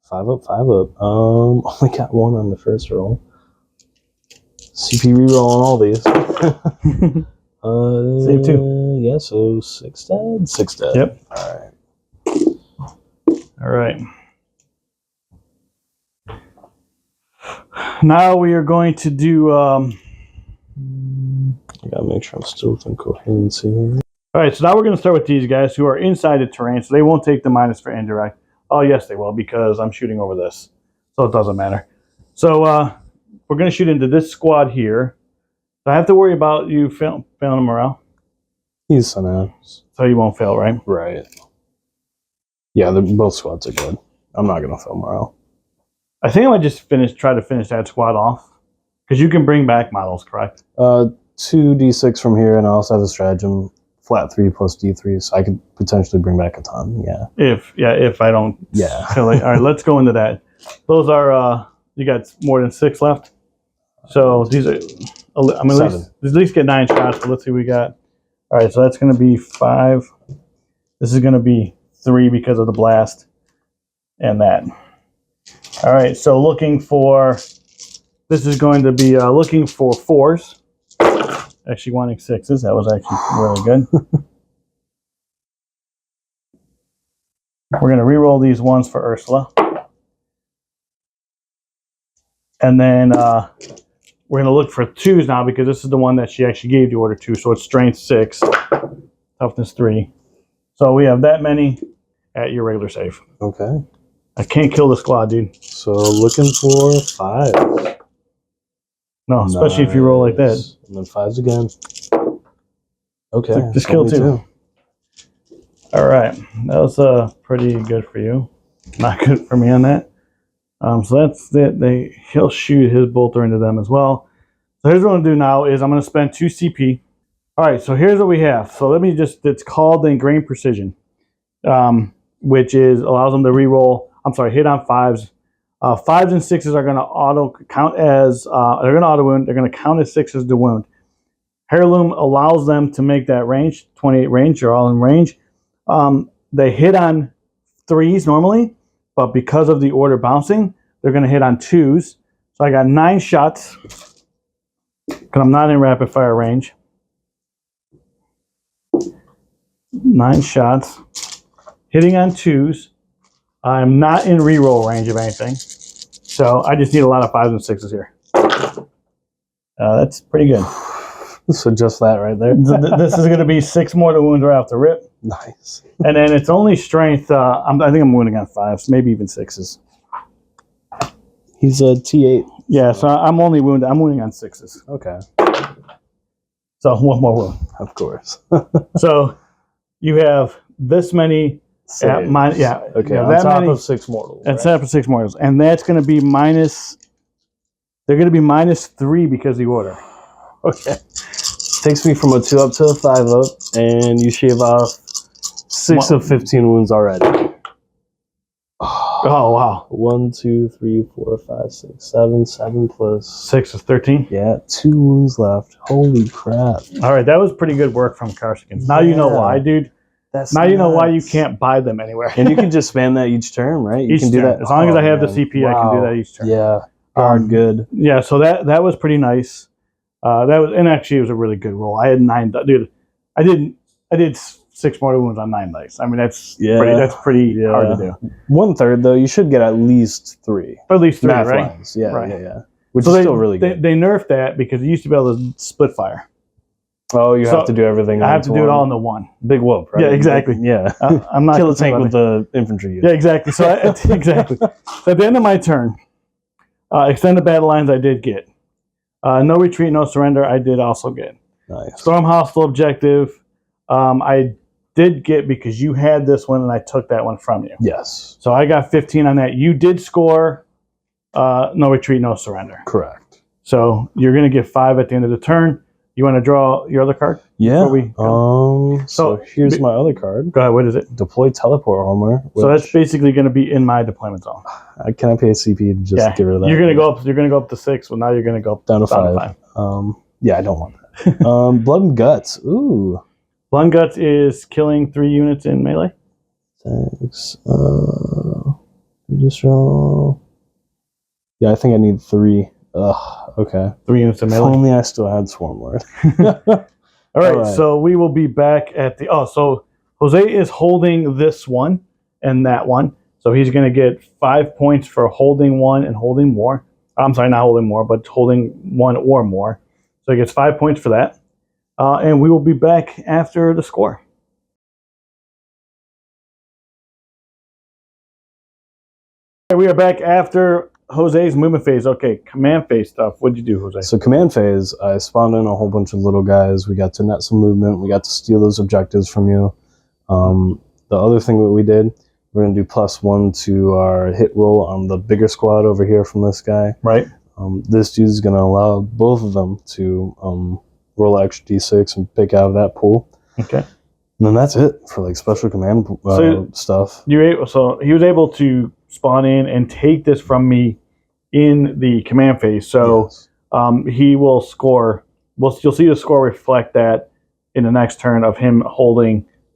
5 up, 5 up. Only got 1 on the first roll. CP reroll on all these. Save 2. Yeah, so 6 dead. 6 dead. Yep. Alright. All right. Now we are going to do I gotta make sure I'm still within coherency here. all right, so now we're going to start with these guys who are inside the terrain, so they won't take the minus for indirect. Oh, yes, they will, because I'm shooting over this, so it doesn't matter. So we're going to shoot into this squad here. So I have to worry about you failing morale. He's synapse. So you won't fail, right? Right. Yeah, both squads are good. I'm not gonna fail morale. I think I might just try to finish that squad off, because you can bring back models, correct? 2 D6 from here, and I also have a stratagem, flat 3 plus D3, so I could potentially bring back a ton. Yeah. If I don't. Yeah. All right, let's go into that. Those are you got more than 6 left. So these are, I mean, at least get 9 shots. But let's see what we got. All right, so that's going to be 5. This is going to be 3 because of the blast, and that. All right, so looking for. This is going to be looking for 4s. Actually wanting 6s. That was actually really good. We're going to re-roll these 1s for Ursula. And then we're going to look for 2s now because this is the one that she actually gave the order to. So it's strength 6, toughness 3. So we have that many at your regular save. Okay. I can't kill the squad, dude. So looking for 5. No, especially if you roll like that. And then 5s again. Okay. Just kill 2. All right. That was pretty good for you. Not good for me on that. So that's it. He'll shoot his bolter into them as well. So here's what I'm going to do now is I'm going to spend 2 CP. All right, so here's what we have. So let me just, it's called the Ingrained Precision, which allows them to reroll, hit on 5s. 5s and 6s are going to auto count as, they're going to auto wound. They're going to count as 6s to wound. Heirloom allows them to make that range, 28 range. You're all in range. They hit on 3s normally, but because of the order bouncing, they're going to hit on 2s. So I got 9 shots because I'm not in rapid fire range. 9 shots, hitting on 2s. I'm not in reroll range of anything, so I just need a lot of 5s and 6s here. That's pretty good. So just that right there. This is going to be 6 mortal wounds right off the rip. Nice. And then it's only strength. I think I'm wounding on 5s, maybe even 6s. He's a T8. Yeah, so I'm only wounded. I'm wounding on 6s. Okay. So 1 more wound. Of course. So you have this many. Okay, Yeah, on that top many, of 6 mortals. That's top of 6 mortals. And that's going to be minus. They're going to be -3 because of the order. Okay. Takes me from a 2 up to a 5 up, and you shave off 6 of 15 wounds already. Oh, wow. 1, 2, 3, 4, 5, 6, 7. 7 plus 6 is 13. Yeah, 2 wounds left. Holy crap. All right, that was pretty good work from Karsikins. Now you know why, dude. That's now nuts. you know why you can't buy them anywhere. And you can just spam that each turn, right? You can do that. As long as I have the CP, I can do that each turn. Yeah. Good. Yeah, so that was pretty nice. And actually it was a really good roll. I had 9, dude. I did 6 mortal wounds on 9 dice. I mean, that's pretty hard to do. 1/3 though, you should get at least 3. At least 3, Math right? lines. Yeah, right. yeah. Which is still really good. They nerfed that because you used to be able to split fire. Oh, you have to do everything. I have to do it all in the one. Big whoop, right? Yeah, exactly. Yeah. I'm not kill a tank with the infantry unit. Yeah, exactly. So exactly. So at the end of my turn, extended battle lines I did get. No retreat, no surrender, I did also get. Nice. Storm hostile objective, I did get because you had this one and I took that one from you. Yes. So I got 15 on that. You did score no retreat, no surrender. Correct. So you're going to get 5 at the end of the turn. You want to draw your other card? Yeah. So here's my other card. Go ahead. What is it? Deploy teleport armor. So that's basically going to be in my deployment zone. Can I pay a CP to just get rid of that? You're going to go up. You're going to go up to 6. Well, now you're going to go down to 5. Yeah, I don't want that. Blood and guts. Ooh. Blood and guts is killing 3 units in melee. Thanks. Just roll. Yeah, I think I need 3. Ugh, okay. 3 units in melee. If only I still had Swarmlord. All right, so we will be back at the... Oh, so Jose is holding this one and that one. So he's going to get 5 points for holding one and holding more. I'm sorry, not holding more, but holding 1 or more. So he gets 5 points for that. And we will be back after the score. We are back after Jose's movement phase. Okay, command phase stuff. What did you do, Jose? So command phase, I spawned in a whole bunch of little guys. We got to net some movement. We got to steal those objectives from you. The other thing that we did, we're going to do +1 to our hit roll on the bigger squad over here from this guy. Right. This dude is going to allow both of them to roll an extra d6 and pick out of that pool. Okay. And then that's it for like special command stuff. So he was able to spawn in and take this from me in the command phase. So yes. He will score. You'll see the score reflect that in the next turn of him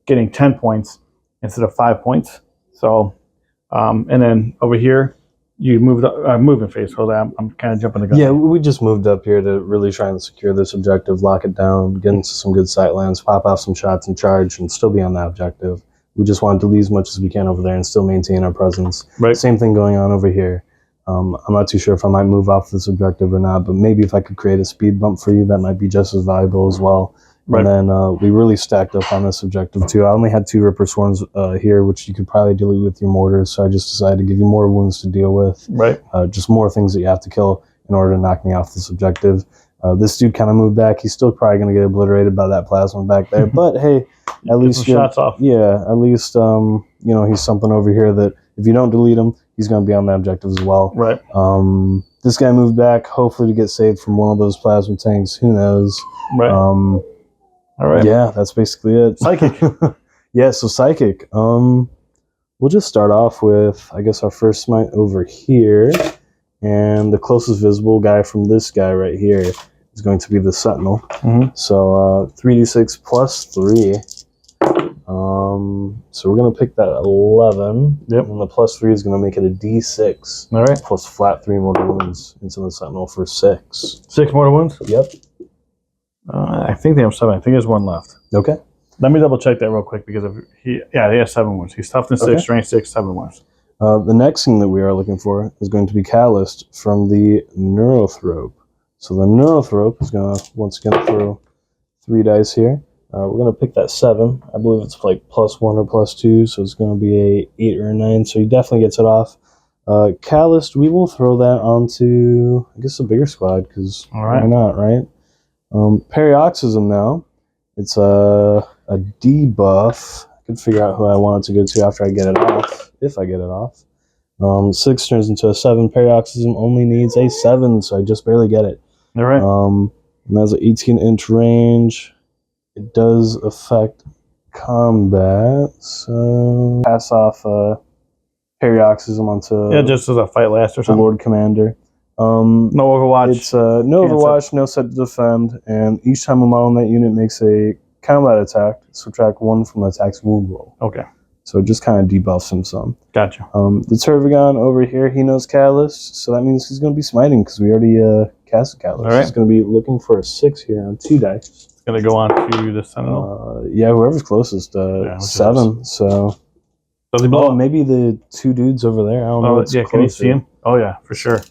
getting 10 points instead of 5 points. So, and then over here, you moved up, moving phase. Hold on, I'm kind of jumping the gun. Yeah, we just moved up here to really try and secure this objective, lock it down, get into some good sight lines, pop off some shots and charge, and still be on that objective. We just wanted to leave as much as we can over there and still maintain our presence. Right. Same thing going on over here. I'm not too sure if I might move off this objective or not, but maybe if I could create a speed bump for you, that might be just as valuable as well. Right. And then we really stacked up on this objective too. I only had 2 Ripper Swarms here, which you could probably dilute with your mortars, so I just decided to give you more wounds to deal with. Right. Just more things that you have to kill in order to knock me off this objective. This dude kind of moved back. He's still probably going to get obliterated by that plasma back there, but hey, at least shots off. Yeah, at least he's something over here that if you don't delete him, he's going to be on that objective as well. Right. This guy moved back, hopefully to get saved from one of those plasma tanks. Who knows? Right. All right. Yeah, that's basically it. Psychic. Yeah, so Psychic. We'll just start off with, I guess, our first smite over here. And the closest visible guy from this guy right here is going to be the Sentinel. Mm-hmm. So 3d6 plus 3. So we're going to pick that 11. Yep. And the plus 3 is going to make it a d6. All right. Plus flat 3 mortal wounds into the Sentinel for 6. 6 mortal wounds? Yep. I think they have 7. I think there's 1 left. Okay. Let me double check that real quick because he has 7 wounds. He's toughness 6, strength 6, 7 wounds. The next thing that we are looking for is going to be Calloused from the Neurothrope. So the Neurothrope is going to once again throw 3 dice here. We're going to pick that 7. I believe it's like +1 or +2, so it's going to be a 8 or a 9. So he definitely gets it off. Calloused, we will throw that onto, I guess, a bigger squad because why not, right? Paroxysm now. It's a debuff. I can figure out who I want it to go to after I get it off, if I get it off. 6 turns into a 7. Paroxysm only needs a 7, so I just barely get it. All right. And that's an 18-inch range. It does affect combat, so pass off Paroxysm onto just as a fight last or the something. Lord Commander. No Overwatch. It's no Overwatch, no set to defend, and each time a model in that unit makes a combat attack, subtract 1 from the attack's wound roll. Okay. So it just kind of debuffs him some. Gotcha. The Tervigon over here, he knows Callous, so that means he's going to be smiting because we already casted Callous. All right. He's going to be looking for a 6 here on 2 dice. It's going to go on to the Sentinel. Yeah, whoever's closest, 7. So does he blow up? Maybe the 2 dudes over there. I don't know. Yeah, can you see him? Oh, yeah, for sure.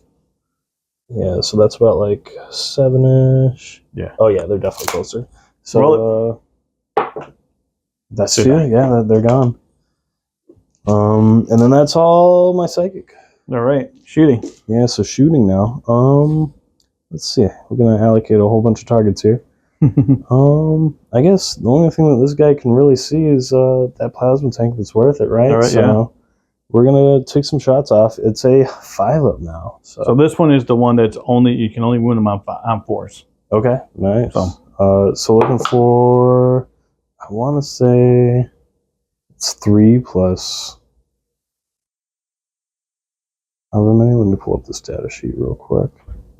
Yeah, so that's about like 7-ish. Yeah. Oh, yeah, they're definitely closer. So that's 2. Yeah, they're gone. And then that's all my Psychic. All right, shooting. Yeah, so shooting now. Let's see. We're gonna allocate a whole bunch of targets here. I guess the only thing that this guy can really see is that plasma tank that's worth it, right? All right, so we're gonna take some shots off. It's a 5-up now. So this one is the one that's you can only wound them on 4s. Okay, nice. So looking for, I want to say it's 3 plus however many. Let me pull up the status sheet real quick.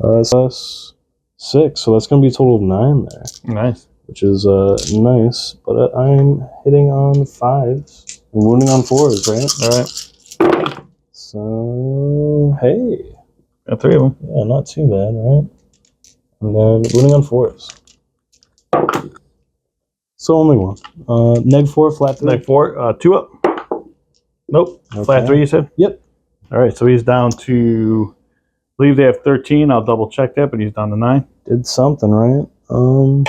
It's plus 6, so that's going to be a total of 9 there. Nice. Which is nice, but I'm hitting on 5s and wounding on 4s, right? All right. So, hey. Got 3 of them. Yeah, not too bad, right? And then wounding on 4s. So only 1. Neg 4, flat 3. Neg 4, 2 up. Nope. Okay. Flat 3, you said? Yep. All right, so he's down to, I believe they have 13. I'll double check that, but he's down to 9. Did something, right? So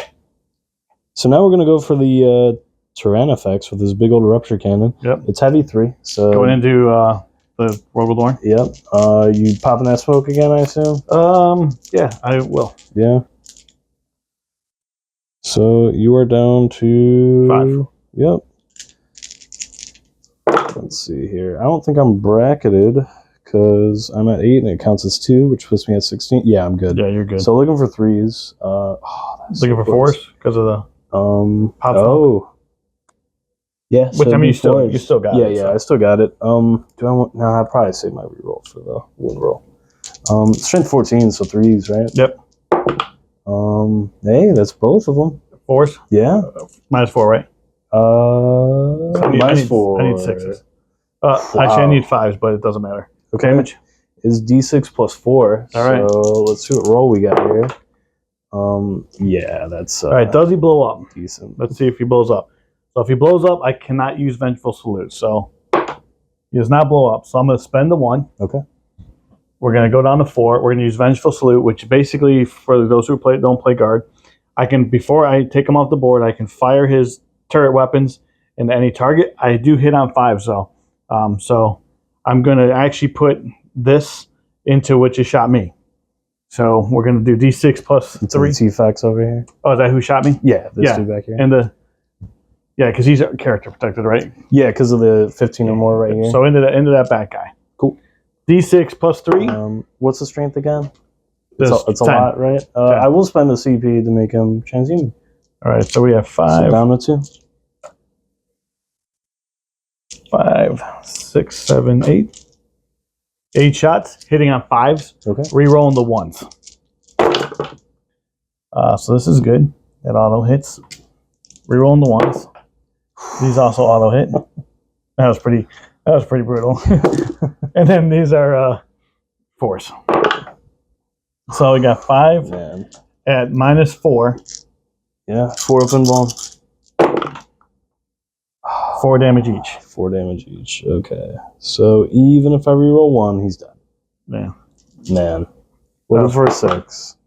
now we're going to go for the Tyrannifex with this big old Rupture Cannon. Yep. It's heavy 3. So going into the Rogaldorn. Yep. You popping that smoke again, I assume? Yeah, I will. Yeah. So you are down to 5. Yep. Let's see here. I don't think I'm bracketed because I'm at 8 and it counts as 2, which puts me at 16. Yeah, I'm good. Yeah, you're good. So looking for 3s. Looking for 4s because of the pop. Oh. Yeah. Which I mean, you still got it. Yeah, I still got it. Do I want? No, I'd probably save my reroll for the wound roll. Strength 14, so 3s, right? Yep. Hey, that's both of them. 4s? Yeah. -4, right? -4. I need 6s. Actually, I need 5s, but it doesn't matter. Okay. Damage is D6 plus 4. All right. So let's see what roll we got here. Yeah, that's all right. Does he blow up? Decent. Let's see if he blows up. So if he blows up, I cannot use Vengeful Salute. So he does not blow up. So I'm going to spend the 1. Okay. We're going to go down to 4. We're going to use Vengeful Salute, which basically, for those who don't play guard, I can, before I take him off the board, I can fire his turret weapons into any target. I do hit on 5, so I'm going to actually put this into what just shot me. So we're going to do D6 plus 3. T-Fax over here. Oh, is that who shot me? Yeah, this dude back here. And because he's character protected, right? Yeah, because of the 15 or more right here. So into that back guy. Cool. D6 plus 3. What's the strength again? It's a lot, right? I will spend a CP to make him transhuman. All right, so we have 5. So down to 2. 5, 6, 7, 8. 8 shots, hitting on 5s. Okay. Rerolling the 1s. So this is good. That auto hits. Rerolling the 1s. These also auto hit. That was pretty brutal. And then these are 4s. So we got 5 at -4. Yeah, 4 open ball. 4 damage each. 4 damage each. Okay. So even if I reroll 1, he's dead. Yeah. Man. Looking for a 6.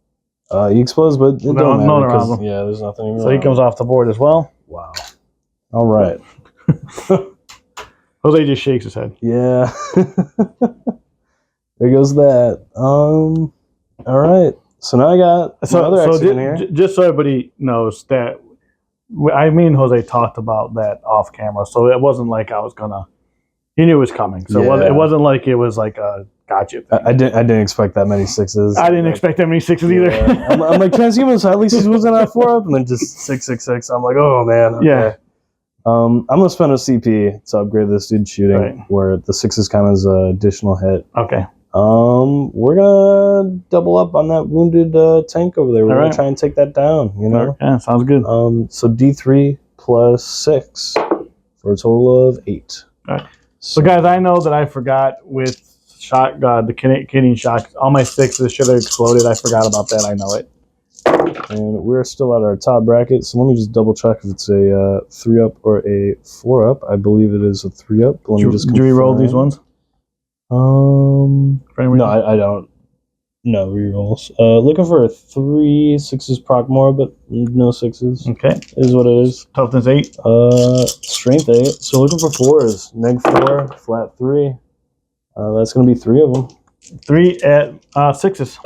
He explodes, but it don't matter. Around him. Yeah, there's nothing. So he comes off the board as well. Wow. All right. Jose just shakes his head. Yeah. There goes that. All right. So now I got another exit in here. Just so everybody knows that me and Jose talked about that off camera, so it wasn't like I was gonna. He knew it was coming, so it wasn't like it was like a gotcha thing. I didn't expect that many 6s. I didn't expect that many 6s either. I'm like transhumans, so at least he wasn't at 4 up, and then just 6, 6, 6. I'm like, oh man. Okay. Yeah. I'm gonna spend a CP to upgrade this dude's shooting, where the 6 is kind of an additional hit. Okay. We're gonna double up on that wounded tank over there. We're gonna try and take that down. You know. Yeah, sounds good. So D3 plus 6 for a total of 8. All right. So guys, I know that I forgot with the Canadian shock. All my 6s should have exploded. I forgot about that. I know it. And we're still at our top bracket, so let me just double check if it's a 3 up or a 4 up. I believe it is a 3 up. Let me just. Do you re-roll these ones? No, I don't. No rerolls. Looking for a 3 6s proc more, but no 6s. Okay, is what it is. Toughness 8. Strength 8. So looking for 4s. -4, flat 3. That's gonna be 3 of them. 3 at 6s.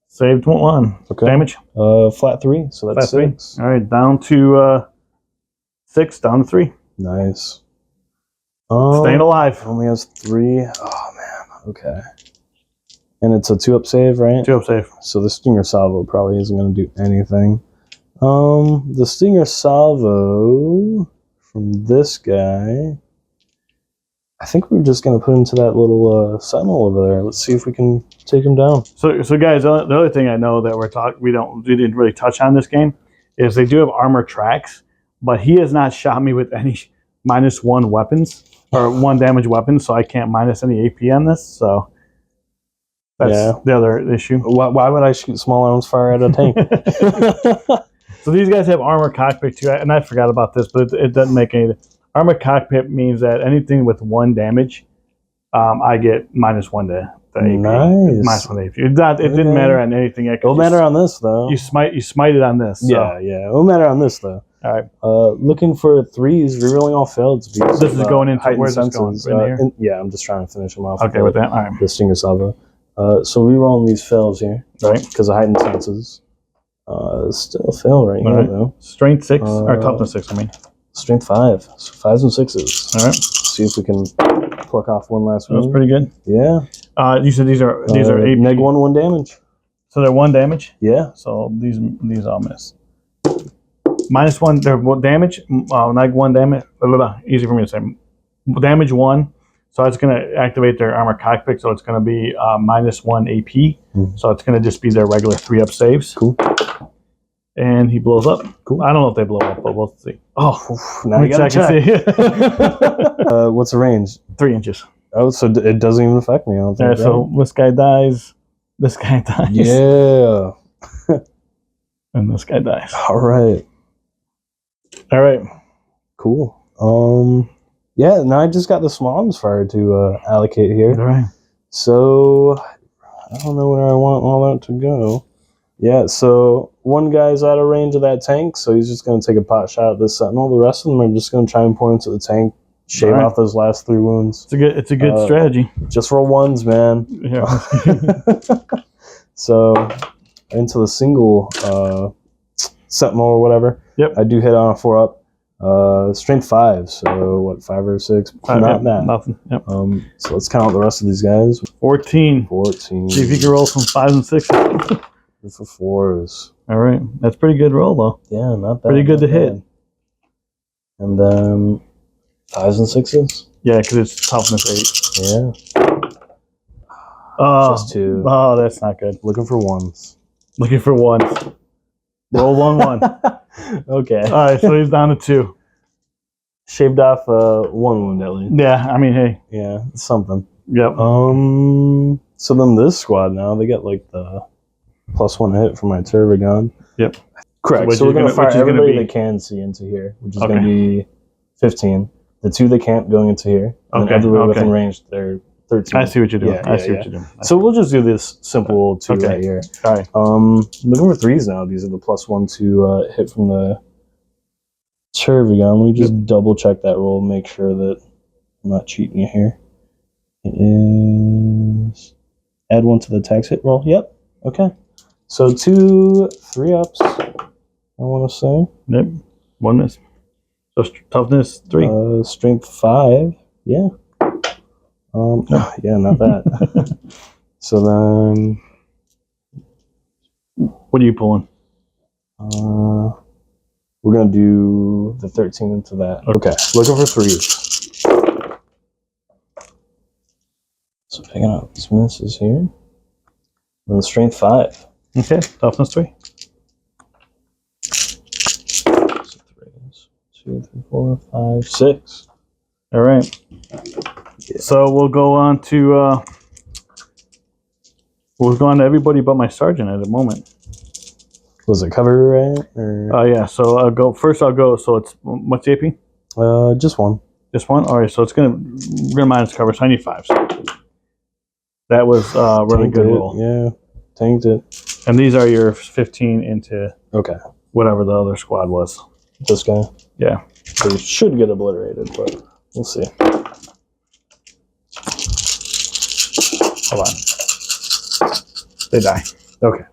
Saved 1. Okay. Damage. Flat 3. So that's 6. 3. All right, down to 6. Down to 3. Nice. Staying alive. Only has 3. Oh man. Okay. And it's a 2 up save, right? 2 up save. So the Stinger Salvo probably isn't going to do anything. The Stinger Salvo from this guy, I think we're just going to put into that little Sentinel over there. Let's see if we can take him down. So guys, the other thing I know that we didn't really touch on this game is they do have armor tracks, but he has not shot me with any -1 weapons or 1 damage weapons, so I can't minus any AP on this. So that's the other issue. Why would I shoot small arms fire at a tank? So these guys have armor cockpit too, and I forgot about this, but it doesn't make any. Armor cockpit means that anything with 1 damage, I get -1 to AP. Nice. -1 AP. It didn't matter on anything. It'll matter on this though. You smite it on this. So. Yeah. It'll matter on this though. All right. Looking for 3s, rerolling all failed. This is going into where's this going? In here? I'm just trying to finish them off. Okay, with that. All right. The Stinger Salvo. So rerolling these fails here, right? Because of heightened senses. Still a fail right here though. Strength 6 or toughness 6. I mean. Strength 5. So 5s and 6s. All right. See if we can pluck off one last one. That's pretty good. Yeah. You said these are AP. -1 damage. So they're 1 damage. Yeah. So these all miss. -1. They're damage. -1 damage. Easy for me to say. Damage 1. So it's going to activate their armor cockpit. So it's going to be -1 AP. So it's going to just be their regular 3 up saves. Cool. And he blows up. Cool. I don't know if they blow up, but we'll see. Oh, now you gotta check. See. What's the range? 3 inches. Oh, so it doesn't even affect me. I don't think. So this guy dies. This guy dies. Yeah. And this guy dies. All right. All right. Cool. Yeah. Now I just got the small arms fire to allocate here. All right. So I don't know where I want all that to go. Yeah, so one guy's out of range of that tank, so he's just going to take a pot shot at this sentinel. The rest of them are just going to try and pour into the tank, shave off those last 3 wounds. It's a good strategy. Just roll ones, man. Yeah. So into the single sentinel or whatever. Yep. I do hit on a 4-up. Strength 5, so what, 5 or 6? Not that. Nothing. Yep. So let's count out the rest of these guys. 14. 14. See if you can roll some 5s and 6s. For 4s. All right. That's pretty good roll, though. Yeah, not bad. Pretty good to hit. And then 5s and 6s? Yeah, because it's toughness 8. Yeah. Just 2. Oh, that's not good. Looking for 1s. Looking for 1. Roll 1, 1. Okay. All right, so he's down to 2. Shaved off 1 wound at least. Yeah, I mean, hey. Yeah, it's something. Yep. So then this squad now, they get like the +1 hit from my Turbigon. Yep. Correct. So we're going to fire everybody they can see into here, which is going to be 15. The 2 they can't going into here. And everybody within range, they're 13. I see what you're doing. Yeah, I see what you're doing. So we'll just do this simple 2 right here. All right. Looking for 3s now. These are the +1 to hit from the Turbigon. Let me just double check that roll, make sure that I'm not cheating you here. It is add 1 to the tax hit roll. Yep. Okay. So 2 3-ups. I want to say. Yep. 1 miss. So toughness 3. Strength 5. Yeah. Yeah, not bad. So then, what are you pulling? we're gonna do the 13 into that. Okay. Looking for 3s. So picking up these misses here. And strength 5. Okay. Toughness 3. So 3s. 2, 3, 4, 5, 6. All right. Yeah. So we'll go on to everybody but my sergeant at the moment. Was it cover right? Or Yeah. So I'll go first. So it's what's the AP? just 1. Just 1. All right. So it's we're gonna minus cover. So I need 5s. That was really Tanked good it. roll. Yeah, tanked it. And these are your 15 into whatever the other squad was. This guy. Yeah. So he should get obliterated, but we'll see. Hold on. They die. Okay.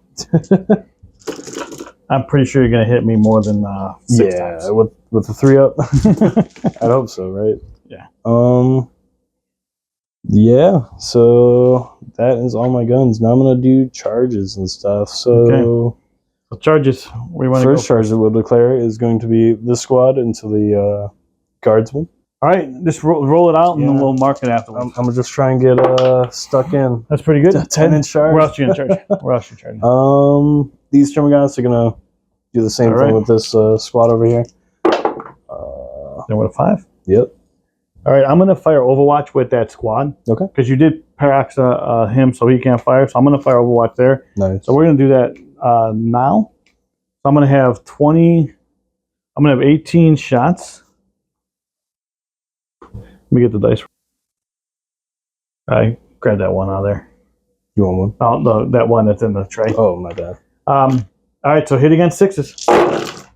I'm pretty sure you're gonna hit me more than 6 times. with the 3-up. I'd hope so, right? Yeah. Yeah. So that is all my guns. Now I'm gonna do charges and stuff. So So charges. We want to first charge that we'll declare is going to be this squad into the guardsman. All right, just roll it out and then we'll mark it afterwards. I'm gonna just try and get stuck in. That's pretty good. 10 in charge. Where else are you in charge? Where else are you in charge? These Termagants are gonna do the same thing with this squad over here. Then with a 5? Yep. All right, I'm gonna fire Overwatch with that squad. Okay. Because you did Paraxa him, so he can't fire. So I'm gonna fire Overwatch there. Nice. So we're gonna do that now. So I'm gonna have 20. I'm gonna have 18 shots. Let me get the dice. I grab that one out of there. You want one? Oh, no, that one that's in the tray. Oh, my bad. All right, so hit against 6s.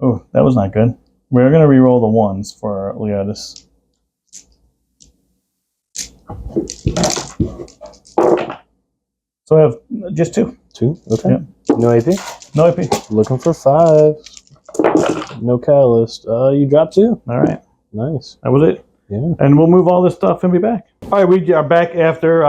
Oh, that was not good. We're gonna re-roll the 1s for Leotis. So I have just 2. 2? Okay. Yep. No AP? No AP. Looking for 5. No catalyst. You dropped 2. All right. Nice. That was it. Yeah. And we'll move all this stuff and be back. All right, we are back after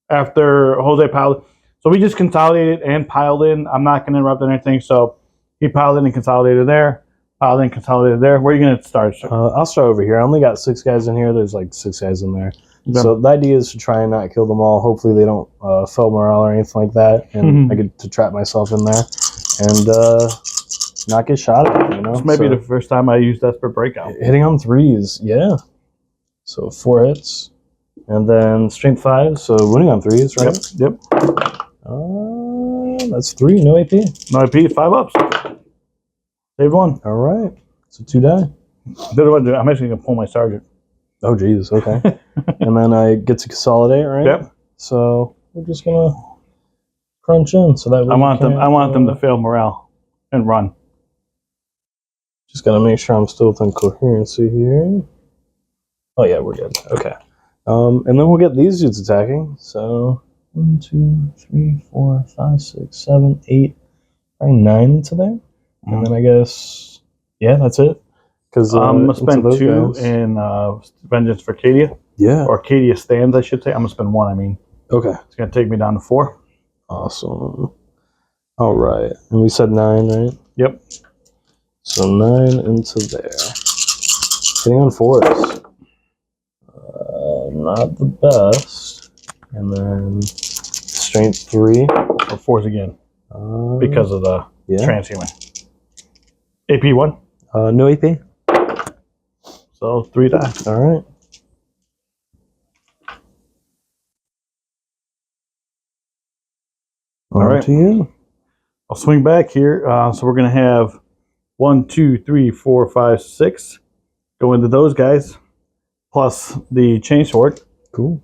Jose piled. So we just consolidated and piled in. I'm not going to interrupt anything. So he piled in and consolidated there. Piled in, consolidated there. Where are you going to start? I'll start over here. I only got 6 guys in here. There's like 6 guys in there. Okay. So the idea is to try and not kill them all. Hopefully they don't fail morale or anything like that. And I get to trap myself in there and not get shot at, you know? This may be the first time I use Desperate Breakout. Hitting on 3s, yeah. So 4 hits. And then strength 5, so winning on 3s, right? Yep. That's 3, no AP. No AP, 5 ups. Save 1. All right. So 2 die. I'm actually going to pull my sergeant. Oh, geez. Okay. And then I get to consolidate, right? Yep. So we're just gonna crunch in. So that way I want them to fail morale and run. Just gotta make sure I'm still within coherency here. Oh yeah, we're good. Okay. And then we'll get these dudes attacking. So 1, 2, 3, 4, 5, 6, 7, 8, probably 9 into there. And then I guess that's it. Because I'm gonna spend 2 in Vengeance for Cadia. Yeah. Or Cadia stands, I should say. I'm gonna spend 1. I mean. Okay. It's gonna take me down to 4. Awesome. All right, and we said 9, right? Yep. So 9 into there. Hitting on 4s. Not the best. And then strength 3. Or 4s again. Because of the transhuman. AP 1. No AP. So 3 die. All right. All right. To you. I'll swing back here. So we're gonna have 1, 2, 3, 4, 5, 6 go into those guys, plus the chainsword. Cool.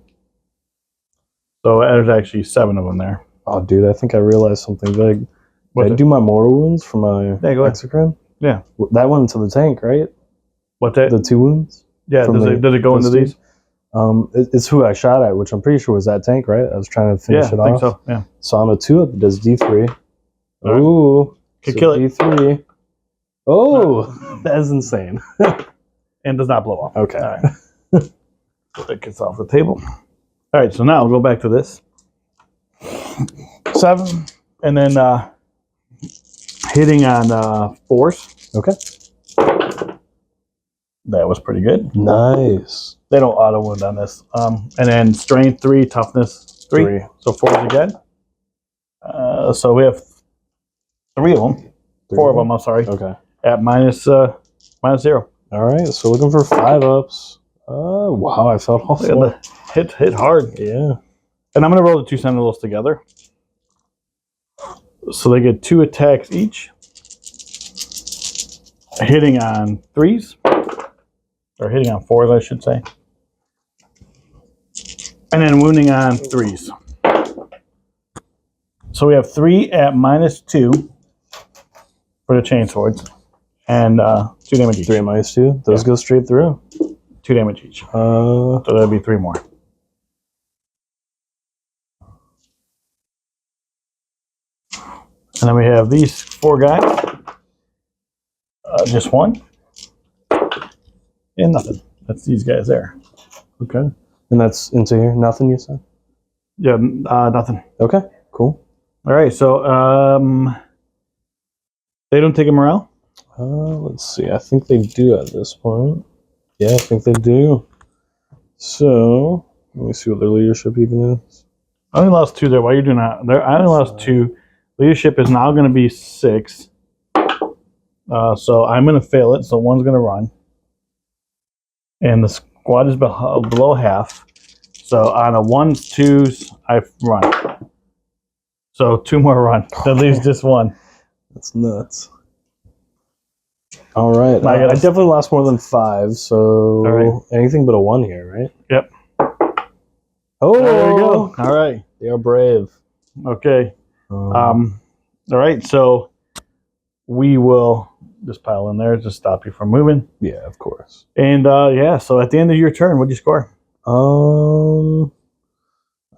So there's actually 7 of them there. Oh, dude, I think I realized something big. Did I do my mortal wounds for my exocrine? Yeah. That went into the tank, right? What's that? The 2 wounds? Yeah, does it go into these? It's who I shot at, which I'm pretty sure was that tank, right? I was trying to finish it off. I think so, yeah. So on a 2-up, it does D3. Right. Ooh. Could kill it. D3. Oh, that is insane. And does not blow off. Okay. All right. So that gets off the table. All right, so now we'll go back to this. 7, and then hitting on 4s. Okay. That was pretty good. Nice. They don't auto wound on this. And then strength 3, toughness 3. So 4s again. So we have 3 of them. 4 of them, I'm sorry. Okay. At minus 0. All right, so looking for 5-ups. Wow, I felt all Look at the hit hard. Yeah. And I'm going to roll the 2 sentinels together. So they get 2 attacks each. Hitting on 3s. Or hitting on 4s, I should say. And then wounding on 3s. So we have 3 at minus 2 for the chainswords. And 2 damage each. 3 at minus 2. Those go straight through. 2 damage each. So that'd be 3 more. And then we have these 4 guys. Just 1. And nothing. That's these guys there. Okay. And that's into here? Nothing, you said? Yeah, nothing. Okay, cool. All right, so they don't take a morale? Let's see. I think they do at this point. Yeah, I think they do. So, let me see what their leadership even is. I only lost 2 there. Why are you doing that? I only lost 2. Leadership is now going to be 6. So I'm going to fail it. So 1's going to run. And the squad is below half. So on a 1s, 2s, I run. So 2 more run. That leaves just 1. That's nuts. All right. I definitely lost more than 5, so anything but a 1 here, right? Yep. Oh, there we go. All right. They are brave. Okay. All right. So we will just pile in there to stop you from moving. Yeah, of course. And so at the end of your turn, what'd you score? I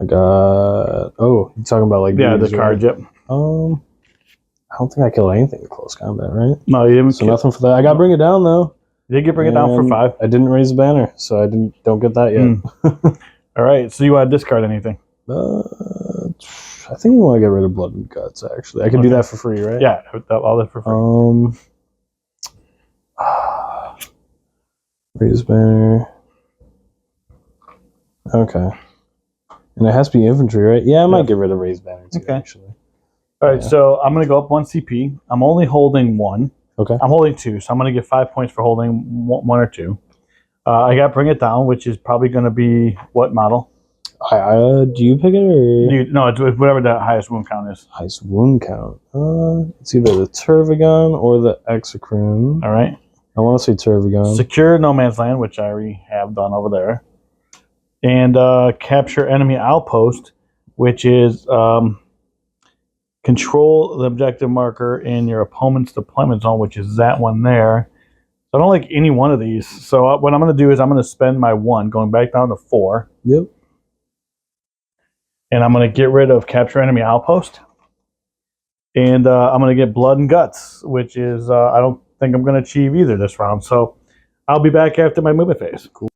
got. Oh, you're talking about like the cards. Yep. I don't think I killed anything in close combat, right? No, you didn't. So nothing for that. I got to bring it down though. Did you bring it down for 5? I didn't raise a banner, so I don't get that yet. All right. So you want to discard anything? I think we want to get rid of blood and guts. Actually, I can do that for free, right? Yeah, all that for free. Raise banner. Okay. And it has to be infantry, right? Yeah, I might get rid of raised banner too, actually. All right, so I'm going to go up 1 CP. I'm only holding 1. Okay. I'm holding 2, so I'm going to get 5 points for holding 1 or 2. I got Bring It Down, which is probably going to be what model? Do you pick it or? No, it's whatever the highest wound count is. Highest wound count. It's either the Turvagon or the Exocrine. All right. I want to see Turvagon. Secure no man's land, which I already have done over there. And capture enemy outpost, which is control the objective marker in your opponent's deployment zone, which is that one there. So I don't like any one of these. So what I'm going to do is I'm going to spend my 1, going back down to 4. Yep. And I'm going to get rid of capture enemy outpost. And I'm going to get blood and guts, which is I don't think I'm going to achieve either this round. So I'll be back after my movement phase. Cool.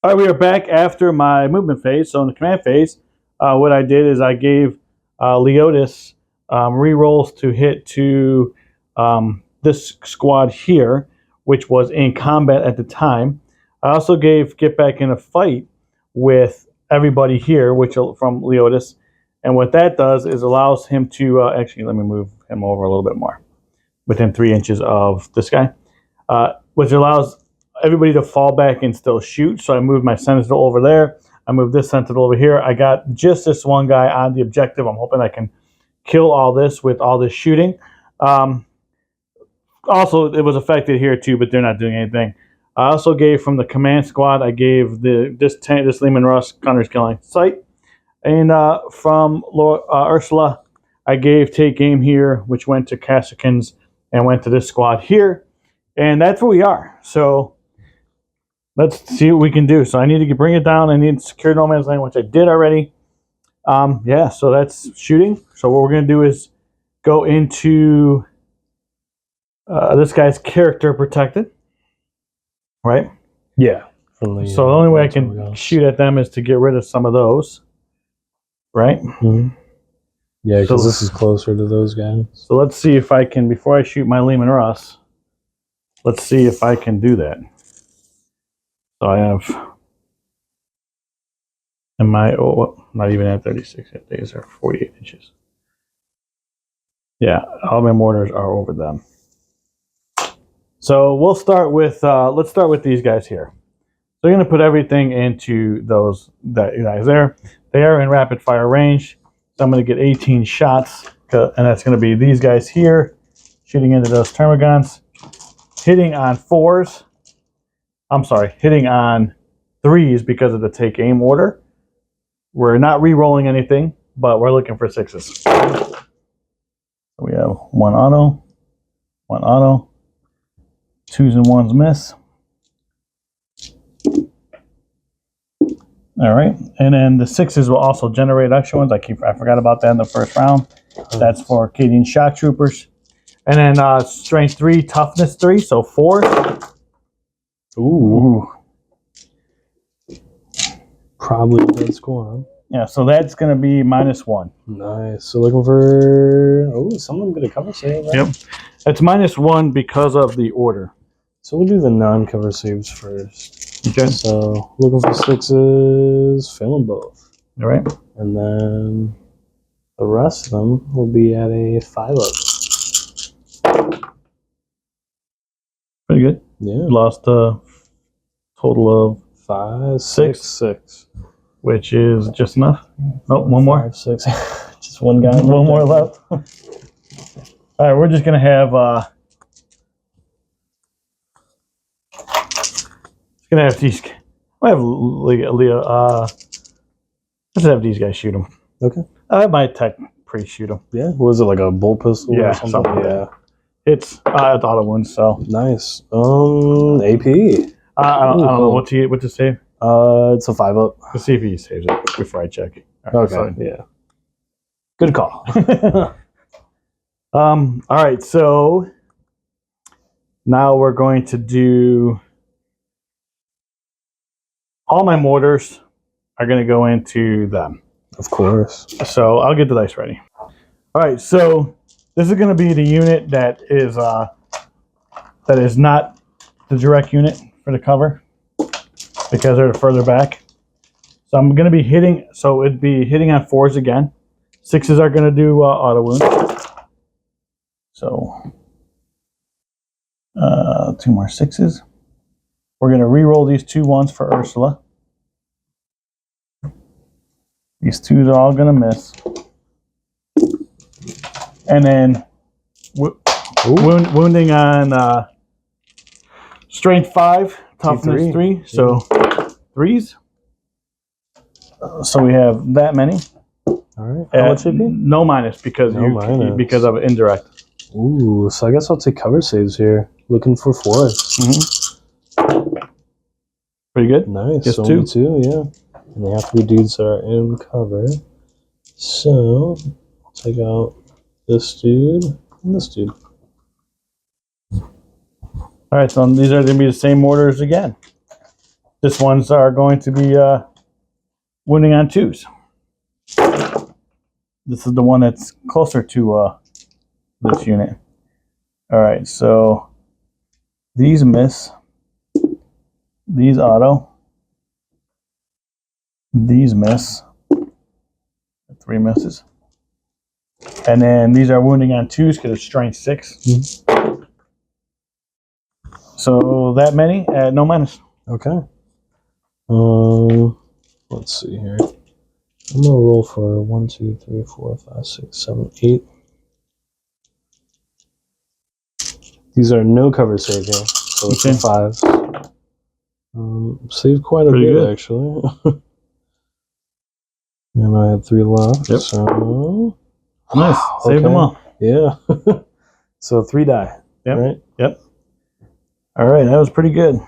All right, we are back after my movement phase. So in the command phase, what I did is I gave Leotis rerolls to hit to this squad here, which was in combat at the time. I also gave get back in a fight with everybody here, which from Leotis. And what that does is allows him to, actually, let me move him over a little bit more, within 3 inches of this guy, which allows everybody to fall back and still shoot. So I moved my sentinel over there. I moved this sentinel over here. I got just this one guy on the objective. I'm hoping I can kill all this with all this shooting. Also, it was affected here too, but they're not doing anything. I also gave from the command squad, I gave this Leman Russ Gunner's Killing Sight. And from Ursula, I gave Take Aim here, which went to Cassicans and went to this squad here. And that's where we are. So let's see what we can do. So I need to bring it down. I need to secure no man's land, which I did already. Yeah, so that's shooting. So what we're going to do is go into this guy's character protected. Right? Yeah. So the only way I can shoot at them is to get rid of some of those. Right? Mm-hmm. Yeah, because this is closer to those guys. So let's see if I can, before I shoot my Leman Russ, let's see if I can do that. So I have, not even at 36, these are 48 inches. Yeah, all my mortars are over them. So we'll start with, let's start with these guys here. So you're going to put everything into those guys there. They are in rapid fire range. So I'm going to get 18 shots, and that's going to be these guys here, shooting into those termagants, hitting on 4s. I'm sorry, hitting on 3s because of the take aim order. We're not re-rolling anything, but we're looking for 6s. So we have 1 auto, 2s and 1s miss. All right, and then the 6s will also generate extra ones. I forgot about that in the first round. That's for Acadian shock troopers. And then strength 3, toughness 3, so 4. Ooh. Probably a dead score, huh? Yeah, so that's going to be -1. Nice. So looking for someone going to cover save, right? Yep. It's -1 because of the order. So we'll do the non-cover saves first. Okay. So looking for 6s, failing both. All right. And then the rest of them will be at a 5-up. Pretty good. Yeah. Lost a total of 5, 6, 6. which is just enough. Nope, one more. 5, 6. Just one guy. One more left. All right, we're just gonna have these. I have Leo. Let's have these guys shoot them. Okay. I have my tech pre-shoot them. Yeah. Was it like a bolt pistol? Yeah, or something? yeah. It's auto wounds, so nice. AP. I don't know what to save. It's a 5-up. Let's see if he saves it before I check. Right, okay. Yeah. Good call. All right, so now we're going to do. All my mortars are going to go into them. Of course. So I'll get the dice ready. All right, so this is going to be the unit that is not the direct unit for the cover because they're further back. So I'm going to be hitting. So it'd be hitting on 4s again. 6s are going to do auto wounds. So 2 more 6s. We're going to re-roll these 2 1s for Ursula. These 2s are all going to miss. And then wounding on strength 5, toughness T3. 3. So 3s. So we have that many. All right. How much AP? No minus because because of indirect. Ooh, so I guess I'll take cover saves here. Looking for 4s. Pretty good. Nice. Just only 2. 2, yeah. And they have to be dudes that are in cover. So I'll take out this dude and this dude. All right, so these are going to be the same orders again. This ones are going to be wounding on 2s. This is the one that's closer to this unit. All right, so these miss. These auto. These miss. 3 misses. And then these are wounding on 2s because it's strength 6. So that many at no minus. Okay. Let's see here. I'm gonna roll for 1, 2, 3, 4, 5, 6, 7, 8. These are no cover save here, so it's 5s. Saved quite a bit good. actually. And I had 3 left. Yep. So nice. Saved them all. Yeah. So 3 die. Yep. Right. Yep. All right, that was pretty good.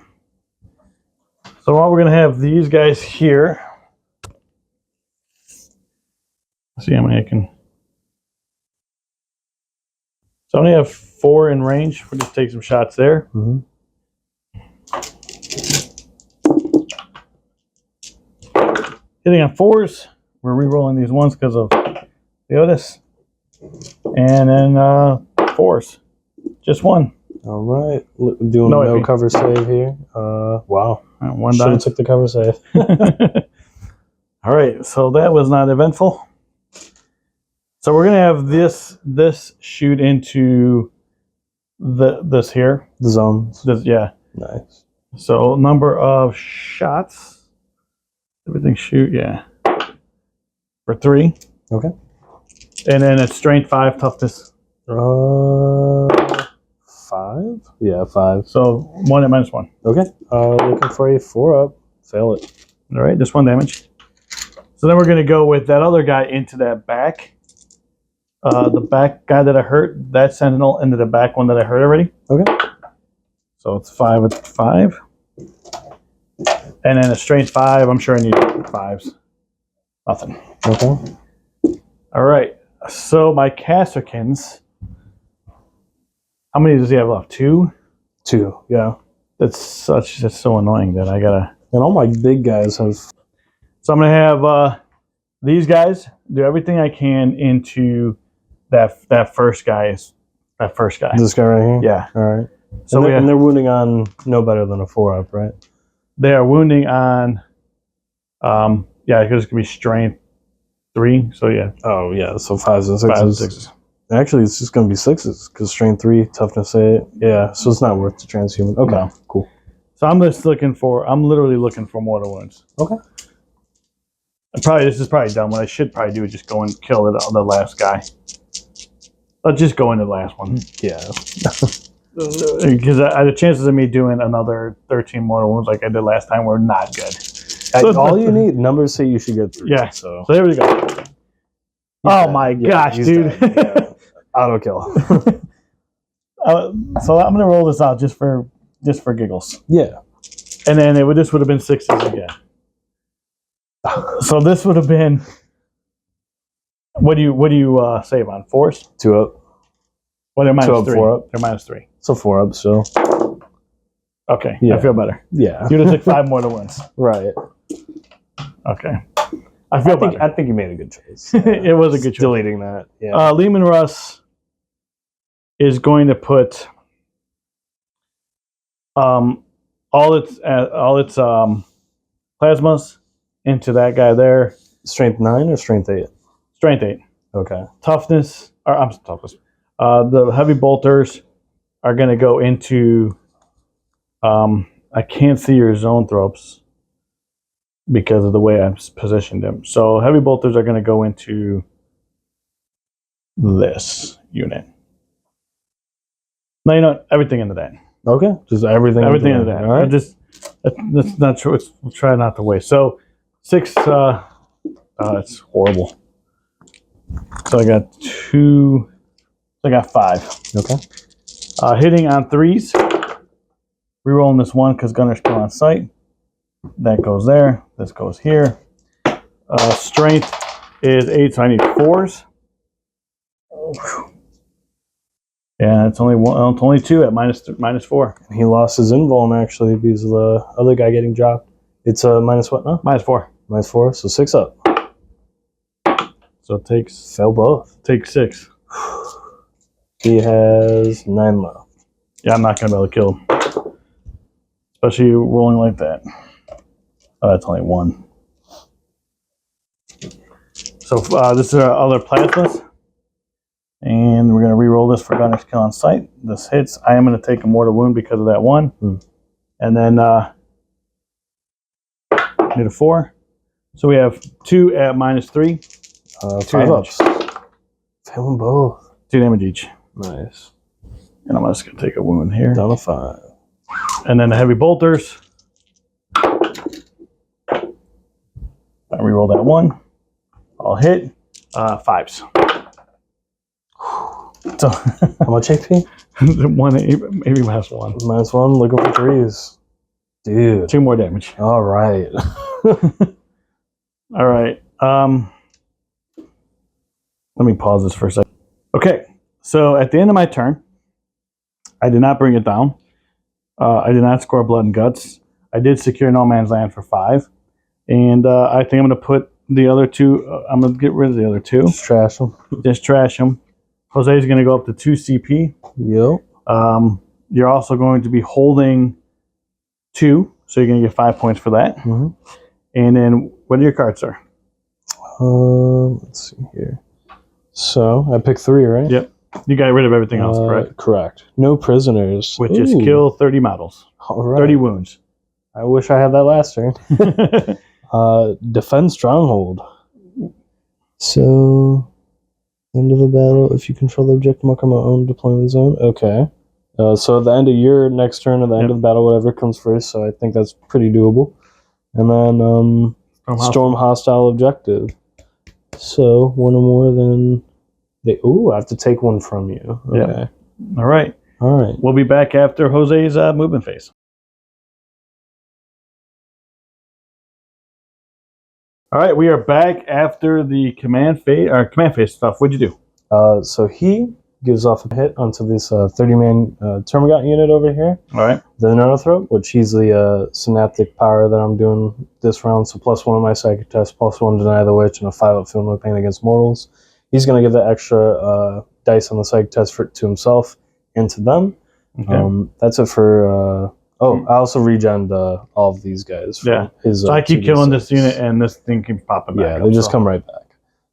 So while we're gonna have these guys here, let's see how many I can. So I only have 4 in range. We'll just take some shots there. Hitting on 4s. We're re-rolling these ones because of the Otis. And then 4s. Just 1. All right. Doing no cover save here. Wow. One Should die. have took the cover save. All right, so that was not eventful. So we're gonna have this shoot into this here. The zones. Yeah. Nice. So number of shots. Everything shoot, yeah. For 3. Okay. And then it's strength 5, toughness. 5? Yeah, 5. So 1 at -1. Okay. Looking for a 4-up. Fail it. All right, just 1 damage. So then we're going to go with that other guy into that back. The back guy that I hurt, that sentinel into the back one that I hurt already. Okay. So it's 5 with 5. And then a strength 5, I'm sure I need 5s. Nothing. Okay. All right. So my Casterkins, how many does he have left? 2? 2. Yeah. That's so annoying that I gotta. And all my big guys have. So I'm gonna have these guys do everything I can into that first guy. This guy right here. Yeah. All right. So and they're wounding on no better than a 4-up, right? They are wounding on. Yeah, because it could be strength 3. So yeah. Oh yeah. So 5s and 6s. 5s and 6s. Actually, it's just going to be 6s because strength 3, toughness 8. Yeah, so it's not worth the transhuman. Okay, No. Cool. So I'm literally looking for mortal wounds. Okay. This is probably dumb. What I should probably do is just go and kill the last guy. Let's just go into the last one. Yeah. Because the chances of me doing another 13 mortal wounds like I did last time were not good. All you need, numbers say you should get 3. Yeah. So there we go. Oh my gosh, dude. Yeah. Auto kill. So I'm gonna roll this out just for giggles. Yeah. And then this would have been 6s again. So this would have been. What do you save on 4s? 2-up. Well, they're minus 3. 4-up. They're -3. So 4-up still. Okay, Yeah. I feel better. Yeah. You'd have took 5 more to wins. Right. Okay. I feel better. I think you made a good choice. It was a good choice. Deleting that. Yeah. Lehman Russ is going to put all its plasmas into that guy there. Strength 9 or strength 8? Strength 8. Okay. Toughness. Toughness. The heavy bolters are going to go into. I can't see your zone tropes because of the way I've positioned them. So heavy bolters are going to go into this unit. No, you know what? Everything into that. Okay, just everything. Everything into that. All right. That's not true. We'll try not to waste. So 6. It's horrible. So I got 2. I got 5. Okay. Hitting on 3s. Rerolling this 1 because gunner's still on site. That goes there. This goes here. Strength is 8, so I need 4s. Yeah, it's only 2 at -4. He lost his invuln actually because of the other guy getting dropped. It's minus what now? -4. -4, so 6 up. So it takes Fail both. 6. He has 9 left. Yeah, I'm not gonna be able to kill him, especially rolling like that. Oh, that's only 1. So this is our other plasmas. And we're going to re-roll this for gunner's kill on sight. This hits. I am going to take a mortal wound because of that 1. And then need a 4. So we have 2 at -3. 5 ups. Failing both. 2 damage each. Nice. And I'm just going to take a wound here. Down to 5. And then the heavy bolters. I re-roll that 1. I'll hit 5s. So how much AP? 1, maybe -1. -1, looking for 3s. Dude. 2 more damage. All right. All right. Let me pause this for a second. Okay. So at the end of my turn, I did not bring it down. I did not score blood and guts. I did secure no man's land for 5. And I think I'm going to put the other 2. I'm going to get rid of the other 2. Just trash them. Just trash them. Jose's going to go up to 2 CP. Yep. You're also going to be holding 2, so you're going to get 5 points for that. And then, what are your cards, sir? Let's see here. So, I picked 3, right? Yep. You got rid of everything else, correct? Correct. No prisoners. Which is kill 30 models. All right. 30 wounds. I wish I had that last turn. Defend stronghold. So... End of the battle, if you control the objective, mark on my own deployment zone. Okay. So at the end of your next turn, or the end of the battle, whatever comes first. So I think that's pretty doable. And then storm hostile objective. So 1 or more than they. Ooh, I have to take 1 from you. Okay. Yeah. All right. All right. We'll be back after Jose's movement phase. All right, we are back after the command phase stuff. What'd you do? So he gives off a hit onto this 30-man Termagant unit over here. All right. The Nanothrope, which he's the synaptic power that I'm doing this round. So +1 on my psychic test, +1 deny the witch, and a 5-up field no pain against mortals. He's going to give that extra dice on the psychic test to himself and to them. Okay. That's it for... I also regened all of these guys. Yeah. So I keep killing this unit, and this thing keeps popping back. Yeah, they just come right back.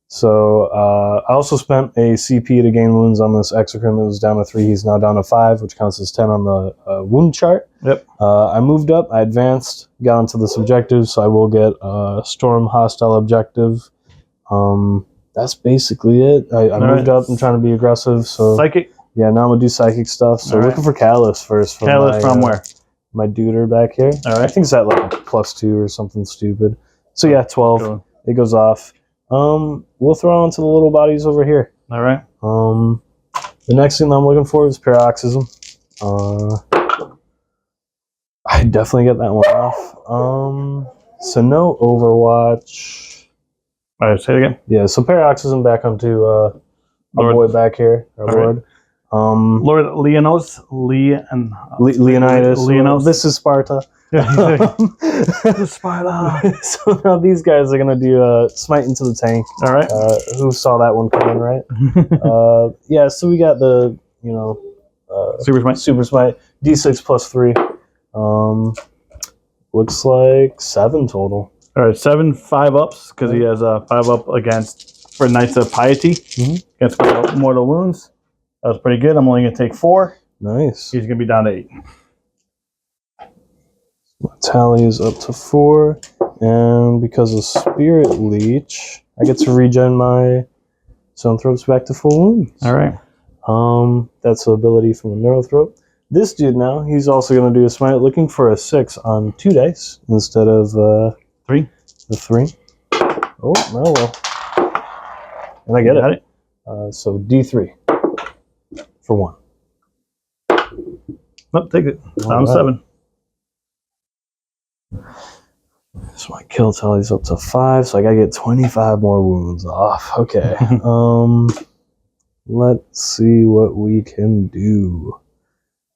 So I also spent a CP to gain wounds on this exocrine that was down to 3. He's now down to 5, which counts as 10 on the wound chart. Yep. I moved up. I advanced, got onto this objective, so I will get storm hostile objective. That's basically it. I moved up. I'm trying to be aggressive. So psychic. Yeah, now I'm gonna do psychic stuff. So looking for Callus first. Callus from where? My duder back here. All right. I think it's at like a +2 or something stupid. So yeah, 12. Cool. It goes off. We'll throw onto the little bodies over here. All right. The next thing that I'm looking for is paroxysm. I definitely get that one off. So no Overwatch. All right, say it again. Yeah, so paroxysm back onto our boy back here, our Lord. Right. Lord Leonidas. This is Sparta. This is Sparta. So now these guys are gonna do smite into the tank. All right. Who saw that one coming, right? Yeah. So we got the super smite D6 +3. Looks like 7 total. All right, 7 5-ups because he has a 5-up against for Knights of Piety against mortal wounds. That was pretty good. I'm only going to take 4. Nice. He's going to be down to 8. My tally is up to 4. And because of Spirit Leech, I get to regen my Zoanthropes back to full wounds. All right. That's the ability from the Neurothrope. This dude now, he's also going to do a smite, looking for a 6 on 2 dice instead of 3. The 3. Oh, no, well. And I get it. So D3 for 1. Nope, take it. Down 7. So my kill tally's up to 5, so I gotta get 25 more wounds off. Okay. Let's see what we can do.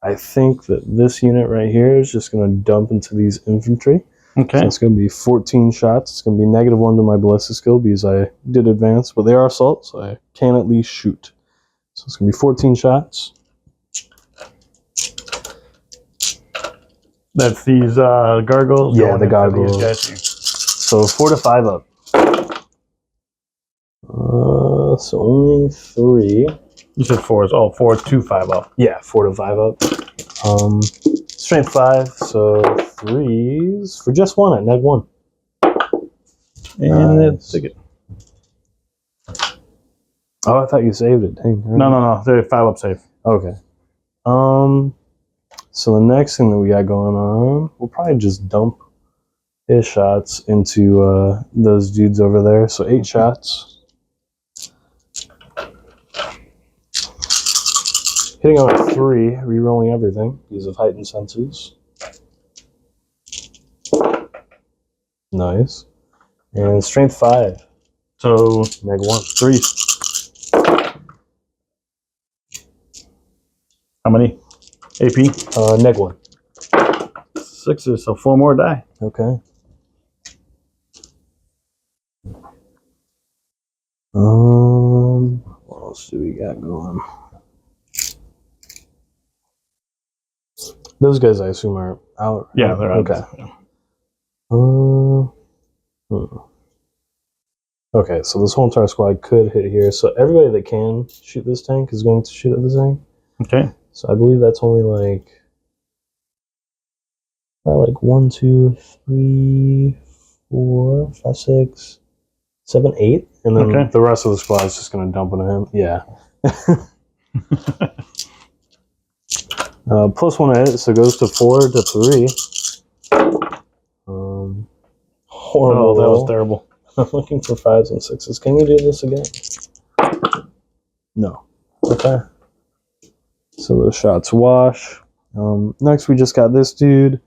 I think that this unit right here is just gonna dump into these infantry. Okay. So it's gonna be 14 shots. It's gonna be -1 to my ballistic skill because I did advance, but they are assault, so I can at least shoot. So it's gonna be 14 shots. That's these gargoyles? Yeah, the gargoyles. These guys here. So 4 to 5 up. So only 3. You said 4. Oh, 4 to 5 up. Yeah, 4 to 5 up. Strength 5, so 3s for just 1 at -1. And let's take it. Oh, I thought you saved it. Dang. No. They're 5 up safe. Okay. So the next thing that we got going on, we'll probably just dump his shots into those dudes over there. So 8 shots. Hitting on a 3, re-rolling everything because of heightened senses. Nice. And strength 5. So -1. 3. How many? AP? -1. 6s, so 4 more die. Okay. What else do we got going? Those guys, I assume, are out. Yeah, they're out. Okay. Okay, so this whole entire squad could hit here. So everybody that can shoot this tank is going to shoot at the tank. Okay. So I believe that's only like 1, 2, 3, 4, 5, 6, 7, 8, and then the rest of the squad is just going to dump into him. Yeah. +1 hit, so it goes to 4 to 3. Horrible. Oh, that was terrible. I'm looking for 5s and 6s. Can we do this again? No. Okay. So those shots wash. Next, we just got this dude.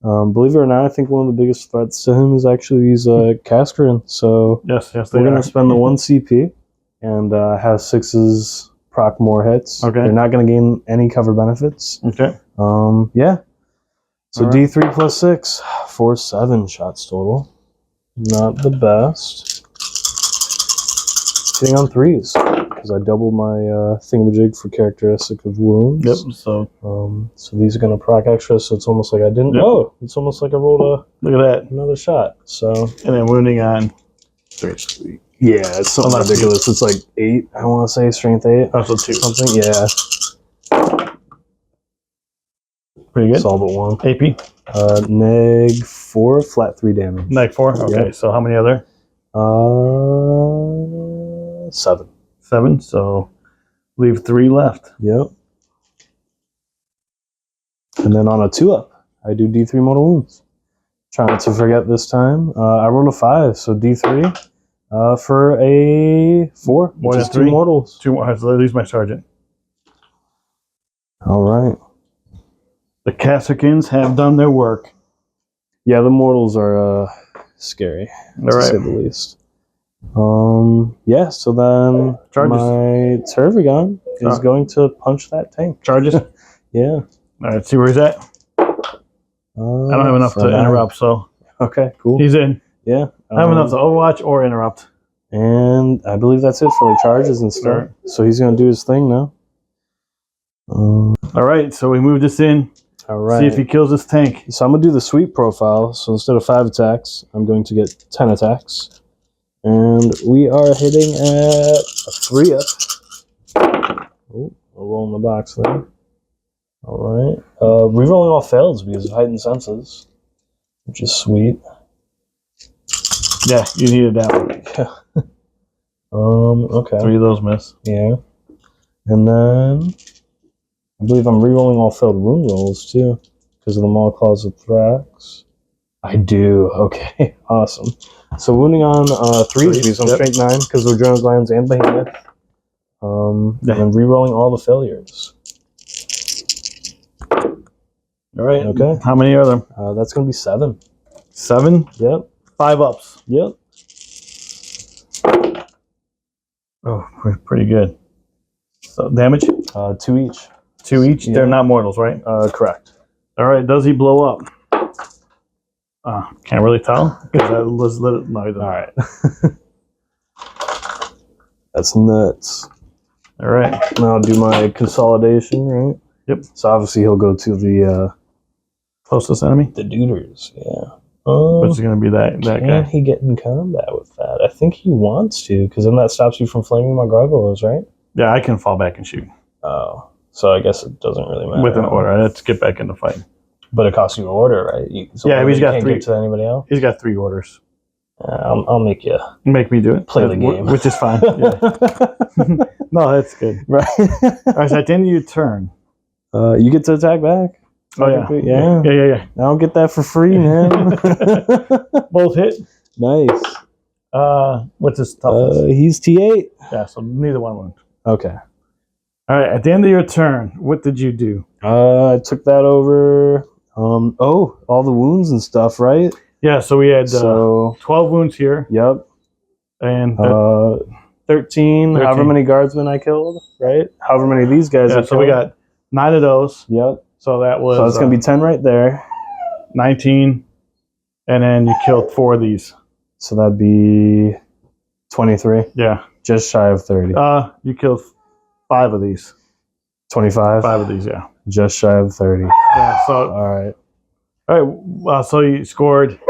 Believe it or not, I think one of the biggest threats to him is actually these Cascarin. So yes, we're going to spend the 1 CP and have 6s proc more hits. Okay. They're not going to gain any cover benefits. Okay. Yeah. So right. D3 + 6 for 7 shots total. Not the best. Hitting on 3s because I doubled my thingamajig for characteristic of wounds. Yep. So these are going to proc extra, so it's almost like I didn't. Yep. Oh, it's almost like I rolled look at that. another shot. So and then wounding on 3. yeah, it's something ridiculous. It's like 8. I want to say strength 8. Also 2. Something. Yeah. Pretty good. It's all but 1. AP? -4, flat 3 damage. -4? Okay, yep. So how many other? 7. 7, so leave 3 left. Yep. And then on a 2-up, I do D3 mortal wounds. Trying to forget this time. I rolled a 5, so D3 for a 4. More than 2 mortals. 2 more, so leaves my sergeant. All right. The Casicans have done their work. Yeah, the mortals are scary, to say the least. Yeah, so then Charges. my Tervigon is going to punch that tank. Charges? Yeah. All right, let's see where he's at. I don't have enough to interrupt, so. Okay, cool. He's in. Yeah. I have enough to overwatch or interrupt. And I believe that's it for the charges and stuff. Right. So he's going to do his thing now. All right, so we move this in. All right. See if he kills this tank. So I'm going to do the sweep profile. So instead of 5 attacks, I'm going to get 10 attacks. And we are hitting at a 3-up. Oh, a roll in the box there. All right. Rerolling all fails because of heightened senses, which is sweet. Yeah, you needed that one. Okay. 3 of those miss. Yeah. And then I believe I'm re-rolling all failed wound rolls too because of the Maw Claws of Thrax. I do. Okay, awesome. So wounding on 3 of these on strength 9 because they're Drones, Lions, and Behemoth. And then re-rolling all the failures. All right. Okay. How many are there? That's going to be 7. 7? Yep. 5 ups. Yep. Oh, pretty good. So damage? 2 each. 2 each? Yeah. They're not mortals, right? Correct. All right. Does he blow up? Can't really tell. No, he doesn't. All right. That's nuts. All right. Now I'll do my consolidation, right? Yep. So obviously he'll go to the Closest enemy? the duders, yeah. Which is going to be that guy. Can he get in combat with that? I think he wants to, because then that stops you from flaming my gargoyles, right? Yeah, I can fall back and shoot. Oh, so I guess it doesn't really matter. With an order. I have to get back in the fight. But it costs you an order, right? Yeah, he's got can't 3. give to anybody else. He's got 3 orders. I'll make you Make me do it. play the game, which is fine. Yeah. No, that's good. Right. All right, so at the end of your turn. You get to attack back. Oh yeah. Yeah. I don't get that for free, man. Both hit. Nice. What's his toughness? He's T8. Yeah, so neither one wound. Okay. All right, at the end of your turn, what did you do? I took that over. All the wounds and stuff, right? Yeah, so we had 12 wounds here. Yep. And 13, however many guardsmen I killed, right? However many of these guys I killed. So we got 9 of those. Yep. So that was... So that's going to be 10 right there. 19. And then you killed 4 of these. So that'd be 23. Yeah. Just shy of 30. You killed 5 of these. 25? 5 of these, yeah. Just shy of 30. Yeah, so... All right, so you scored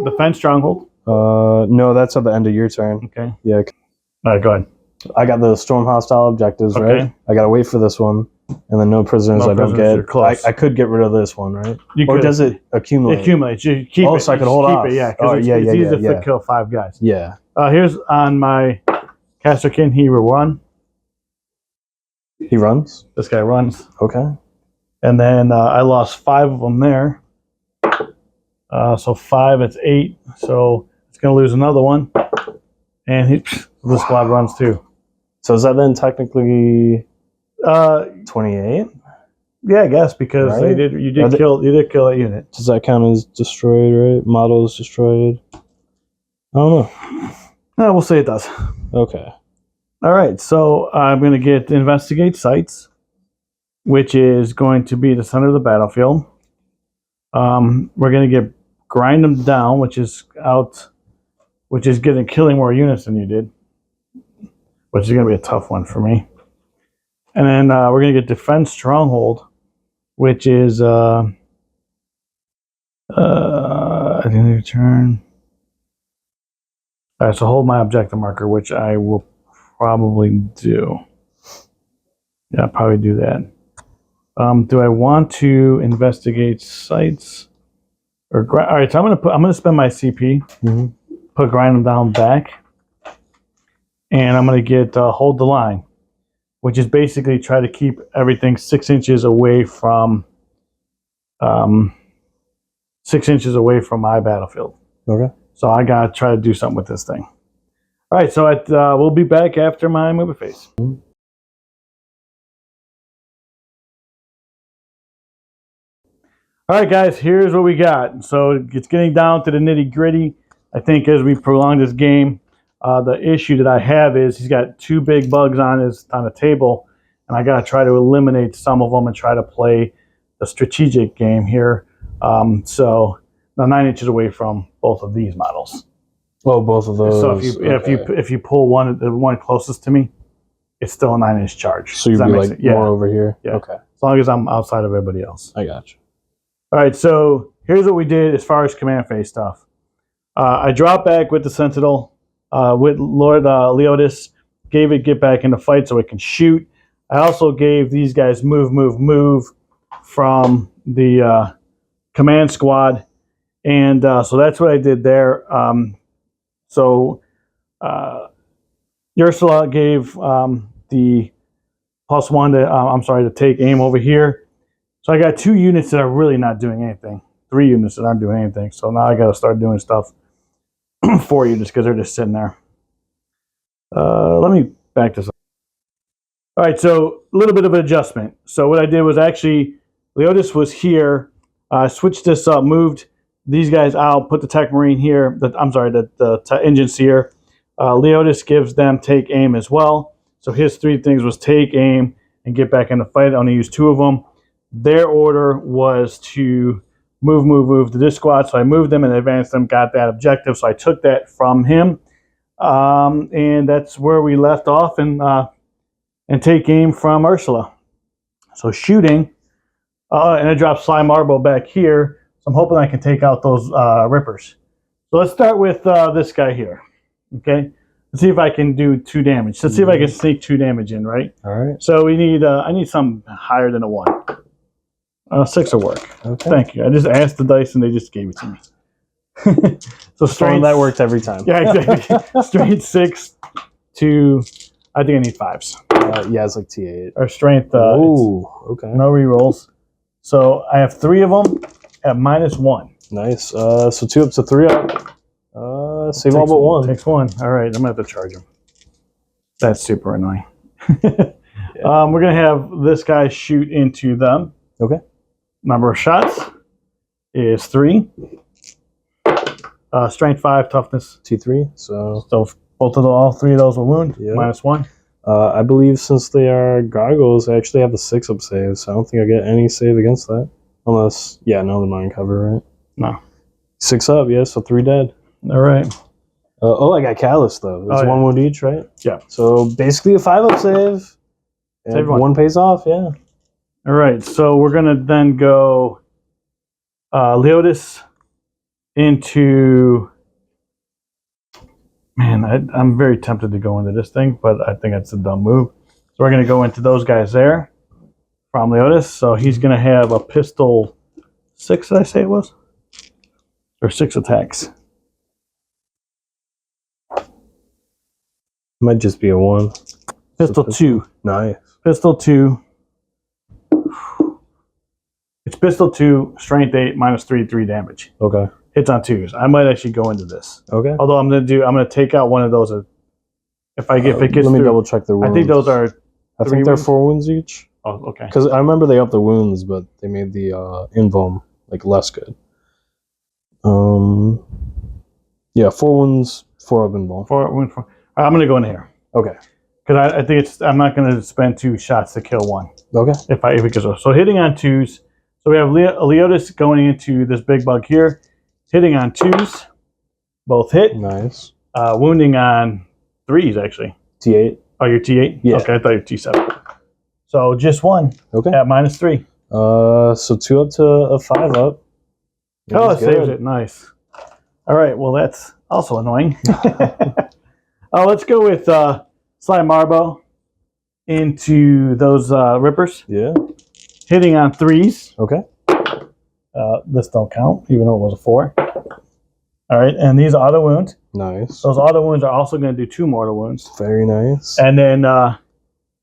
Defense Stronghold. No, that's at the end of your turn. Okay. Yeah. All right, go ahead. I got the Storm Hostile objectives, right? I got to wait for this one. And then no prisoners I don't get. I could get rid of this one, right? Or does it accumulate? It accumulates. You keep it. So I can hold off. It, yeah, because it's easy to kill 5 guys. Yeah. Here's on my Casterkin, he will run. He runs? This guy runs. Okay. And then I lost 5 of them there. So 5, it's 8. So it's going to lose another one. And the squad runs too. So is that then technically 28? Yeah, I guess, because right? you did kill a unit. Does that count as destroyed, right? Model is destroyed. I don't know. We'll say it does. Okay. All right, so I'm going to get Investigate Sites, which is going to be the center of the battlefield. We're going to get Grind Them Down, which is killing more units than you did, which is going to be a tough one for me. And then we're going to get Defense Stronghold, which is at the end of your turn. All right, so hold my objective marker, which I will probably do. Yeah, I'll probably do that. Do I want to investigate sites? All right, so I'm gonna spend my CP, put Grind Them Down back, and I'm gonna get Hold the Line, which is basically try to keep everything 6 inches away from 6 inches away from my battlefield. Okay. So I gotta try to do something with this thing. All right, so we'll be back after my movie phase. All right, guys, here's what we got. So it's getting down to the nitty gritty. I think as we prolong this game, the issue that I have is he's got 2 big bugs on the table, and I got to try to eliminate some of them and try to play the strategic game here. So now 9 inches away from both of these models. Oh, both of those. So if you pull the one closest to me, it's still a 9-inch charge. So you'd be like more over here. Yeah. Okay. As long as I'm outside of everybody else. I got you. All right, so here's what we did as far as command phase stuff. I dropped back with the Sentinel, with Lord Leotis, gave it get back in the fight so it can shoot. I also gave these guys move from the command squad, and so that's what I did there. So Ursula gave the +1 to, to take aim over here. So I got 2 units that are really not doing anything. 3 units that aren't doing anything. So now I got to start doing stuff. 4 units because they're just sitting there. Let me back this up. All right, so a little bit of an adjustment. So what I did was actually, Leotis was here. I switched this up, moved these guys out, put the Tech Marine here. The engines here. Leotis gives them take aim as well. So his 3 things was take aim and get back in the fight. I only used 2 of them. Their order was to move to this squad. So I moved them and advanced them, got that objective. So I took that from him. And that's where we left off and take aim from Ursula. So shooting, and I dropped Sly Marble back here. So I'm hoping I can take out those Rippers. So let's start with this guy here. Okay, let's see if I can do 2 damage. Let's see if I can sneak 2 damage in, right? All right. So we need, I need something higher than a 1. 6 will work. Okay. Thank you. I just asked the dice and they just gave it to me. So strength, that works every time. Yeah, exactly. Strength 6 to, I think I need 5s. Yeah, it's like T8. Or strength. Ooh, okay. No rerolls. So I have 3 of them at -1. Nice. So 2 up to 3 up. Save all but 1. Takes 1. All right, I'm gonna have to charge him. That's super annoying. Yeah. We're gonna have this guy shoot into them. Okay. Number of shots is 3. Strength 5, toughness T3. So all 3 of those will wound. Yeah. -1. I believe since they are gargoyles, I actually have the 6 up save, so I don't think I get any save against that. Unless, yeah, no, the mind cover, right? No. 6 up, yeah, so 3 dead. All right. I got Callus though. It's 1 wound each, right? Yeah. So basically a 5 up save. And Save 1 pays off, yeah. All right, so we're gonna then go Leotis into. Man, I'm very tempted to go into this thing, but I think that's a dumb move. So we're going to go into those guys there from Leotis. So he's going to have a pistol 6, did I say it was? Or 6 attacks. Might just be a 1. Pistol 2. Nice. Pistol 2. It's pistol 2, strength 8, -3, 3 damage. Okay. Hits on 2s. I might actually go into this. Okay. Although I'm gonna take out one of those if it gets let me through. double check the wounds. I think those are. I think they're 4 wounds each. Oh, okay. Because I remember they upped the wounds, but they made the invuln like less good. Yeah, 4 wounds, 4 of invuln. 4 wound. I'm gonna go in here. Okay. Because I think I'm not gonna spend 2 shots to kill 1. Okay. If it goes so hitting on 2s. So we have Leotis going into this big bug here, hitting on 2s, both hit. Nice. Wounding on 3s actually. T8. Oh, you're T8. Yeah. Okay, I thought you were T7. So just 1. Okay. At -3. So 2 up to a 5 up. Oh, it saves it. Nice. All right. Well, that's also annoying. Let's go with Sly Marbo into those Rippers. Yeah. Hitting on 3s. Okay. This don't count, even though it was a 4. All right. And these auto wounds. Nice. Those auto wounds are also going to do 2 mortal wounds. Very nice. And then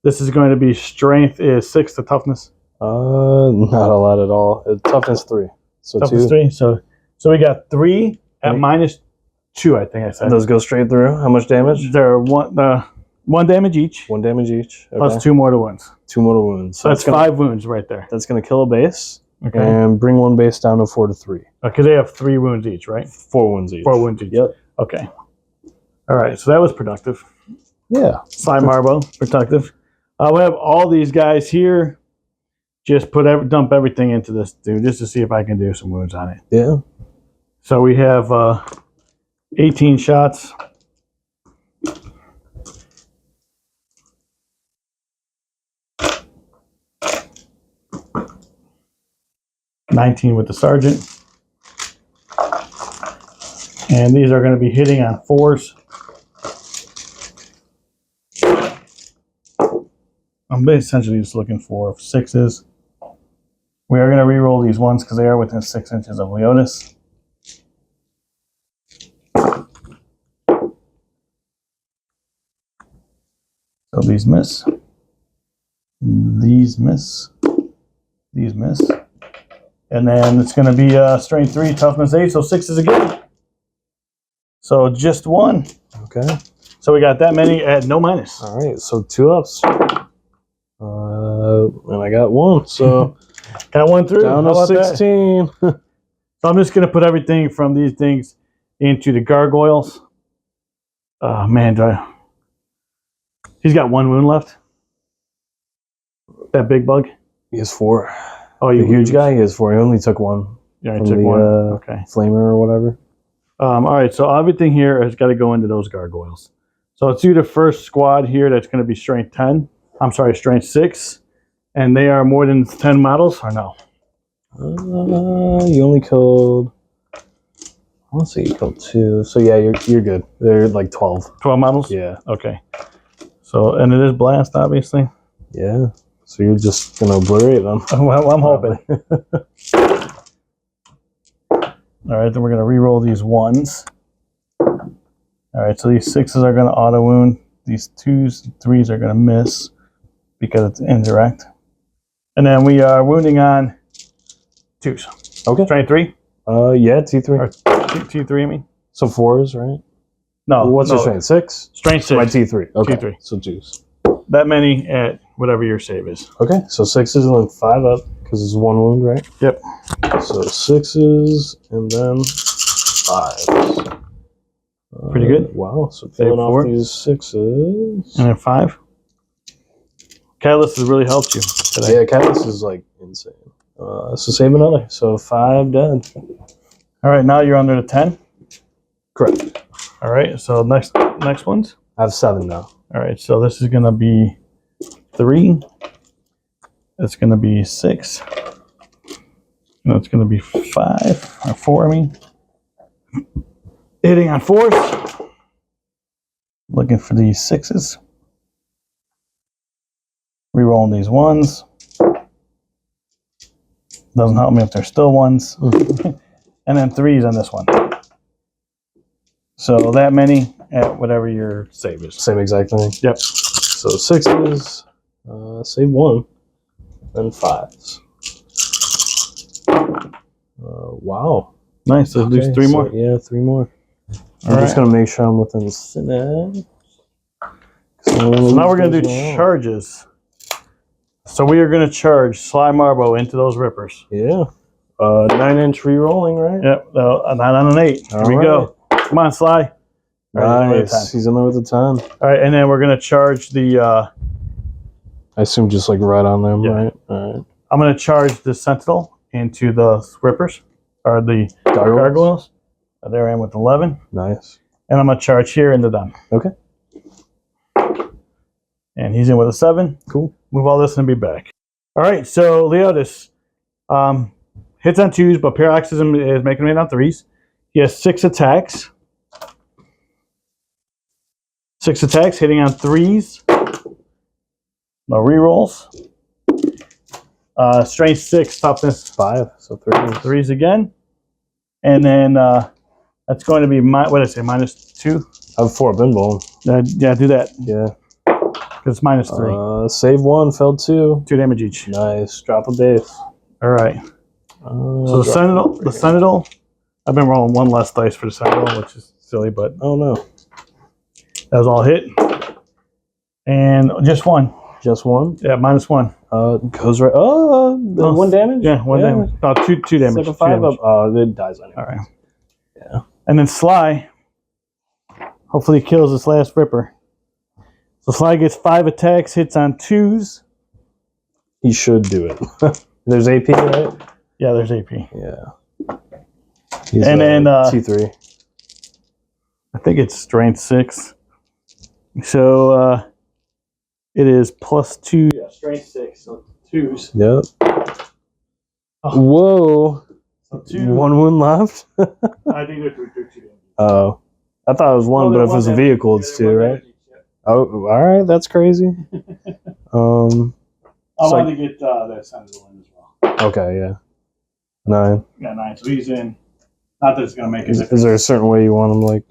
this is going to be strength is 6 to toughness. Not a lot at all. Toughness 3. So Toughness 2. 3. So we got 3 at -2, I think I said. Those go straight through. How much damage? They're 1 damage each. 1 damage each. Okay. Plus 2 mortal wounds. 2 mortal wounds. So that's 5 wounds right there. That's going to kill a base. Okay. And bring 1 base down to 4 to 3. Because they have 3 wounds each, right? 4 wounds each. 4 wounds each. Yep. Okay. All right. So that was productive. Yeah. Sly Marbo, productive. We have all these guys here. Just dump everything into this dude just to see if I can do some wounds on it. Yeah. So we have 18 shots. $19 with the sergeant. And these are going to be hitting on 4s. I'm essentially just looking for 6s. We are going to re-roll these ones because they are within 6 inches of Leotis. So these miss. These miss. These miss. And then it's going to be strength 3, toughness 8, so 6s again. So just 1. Okay. So we got that many at no minus. All right, so 2 ups. And I got 1, so got 1 through. down to 16. So I'm just going to put everything from these things into the gargoyles. Man, he's got 1 wound left. That big bug. He has 4. Oh, the huge guy. He has 4. He only took 1. Yeah, he took 1. Okay. Flamer or whatever. All right, so everything here has got to go into those gargoyles. So let's do the first squad here. That's going to be strength 10. I'm sorry, strength 6. And they are more than 10 models, or no? You only killed. I want to say you killed 2. So yeah, you're good. They're like 12. 12 models? Yeah. Okay. So, and it is blast, obviously. Yeah. So you're just going to obliterate them. Well, I'm hoping. All right, then we're going to re-roll these 1s. All right, so these 6s are going to auto wound. These 2s and 3s are going to miss because it's indirect. And then we are wounding on 2s. Okay. Strength 3? Yeah, T3. Or T3, I mean. So 4s, right? No. What's your strength? 6? Strength 6. My T3. Okay. T3. So 2s. That many at whatever your save is. Okay, so 6s and then 5 up because it's 1 wound, right? Yep. So 6s and then 5s. Pretty good. Wow, so filling off these 6s. And then 5. Catalyst has really helped you today. Yeah, Catalyst is like insane. So save another. So 5 dead. All right, now you're under the 10. Correct. All right, so next ones. I have 7 now. All right, so this is going to be 3. It's going to be 6. And it's going to be 5 or 4. I mean, hitting on 4s. Looking for these 6s. Rerolling these 1s. Doesn't help me if they're still 1s. And then 3s on this one. So that many at whatever your save is. Same exact thing. Yep. So 6s, save 1, and 5s. Wow. Nice. So there's 3 more. Yeah, 3 more. I'm just going to make sure I'm within the synapse. So now we're going to do charges. So we are going to charge Sly Marbo into those rippers. Yeah. 9-inch re-rolling, right? Yep. 9 on an 8. Here we go. Come on, Sly. Nice. He's in there with a 10. All right, and then we're going to charge the... I assume just like right on them, yeah. right? All right. I'm going to charge the Sentinel into the rippers, or the gargoyles. There I am with 11. Nice. And I'm going to charge here into them. Okay. And he's in with a 7. Cool. Move all this and be back. All right, so Leotis hits on 2s, but Paroxysm is making him hit on 3s. He has 6 attacks. 6 attacks, hitting on 3s. No rerolls. Strength 6, toughness 5, so 3s. 3s again. And then that's going to be, what did I say, -2? I have 4 bin ball. Yeah, do that. Yeah. Because it's -3. Save 1, fell 2. 2 damage each. Nice. Drop a base. All right. So the Sentinel, I've been rolling 1 less dice for the Sentinel, which is silly, but oh no. That was all hit. And just 1. Just 1? Yeah, -1. Goes right. Oh, 1 damage? Yeah, 1 damage. No, 2 damage. It's like a 5 up. Oh, it dies anyway. All right. Yeah. And then Sly, hopefully kills this last Ripper. So Sly gets 5 attacks, hits on 2s. He should do it. There's AP, right? Yeah, there's AP. Yeah. He's and then T3. I think it's strength 6. So it is +2. Yeah, strength 6. So 2s. Yep. Oh. Whoa. So 2. 1 wound left? I think they're 2 damage. Oh. I thought it was 1, but if it's a vehicle, it's 2, right? Oh, all right. That's crazy. I wanted to get that Sentinel in as well. Okay, yeah. 9. Yeah, 9. So he's in. Not that it's going to make a difference. Is there a certain way you want him, like...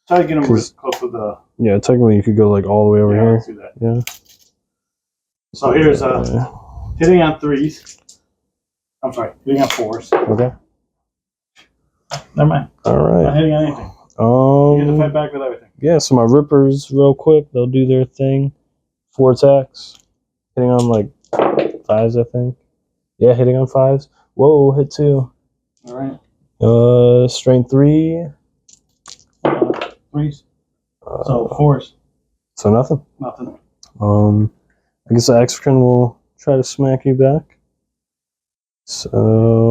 Try to get him close to the... Yeah, technically you could go, like, all the way over here. Let's do that. Yeah. So here's hitting on 3s. I'm sorry, hitting on 4s. Okay. Never mind. All right. Not hitting on anything. You get to fight back with everything. Yeah, so my Rippers, real quick, they'll do their thing. 4 attacks. Hitting on like 5s, I think. Yeah, hitting on 5s. Whoa, hit 2. All right. Strength 3. 3s. So 4s. So nothing. Nothing. I guess the Excrine will try to smack you back. So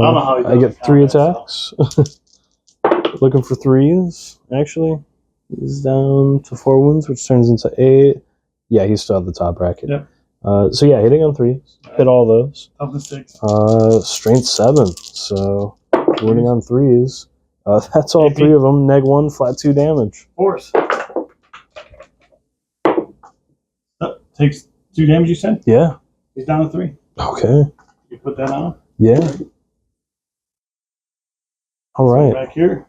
I don't know how he does I get 3 combat, attacks. Looking for 3s, actually. He's down to 4 wounds, which turns into 8. Yeah, he's still at the top bracket. Yep. So yeah, hitting on 3s. Hit all those. Up to 6. Strength 7. So winning on 3s. That's all AP. 3 of them. Neg 1, flat 2 damage. 4s. Takes 2 damage, you said? Yeah. He's down to 3. Okay. You put that on him? Yeah. All right. Back here.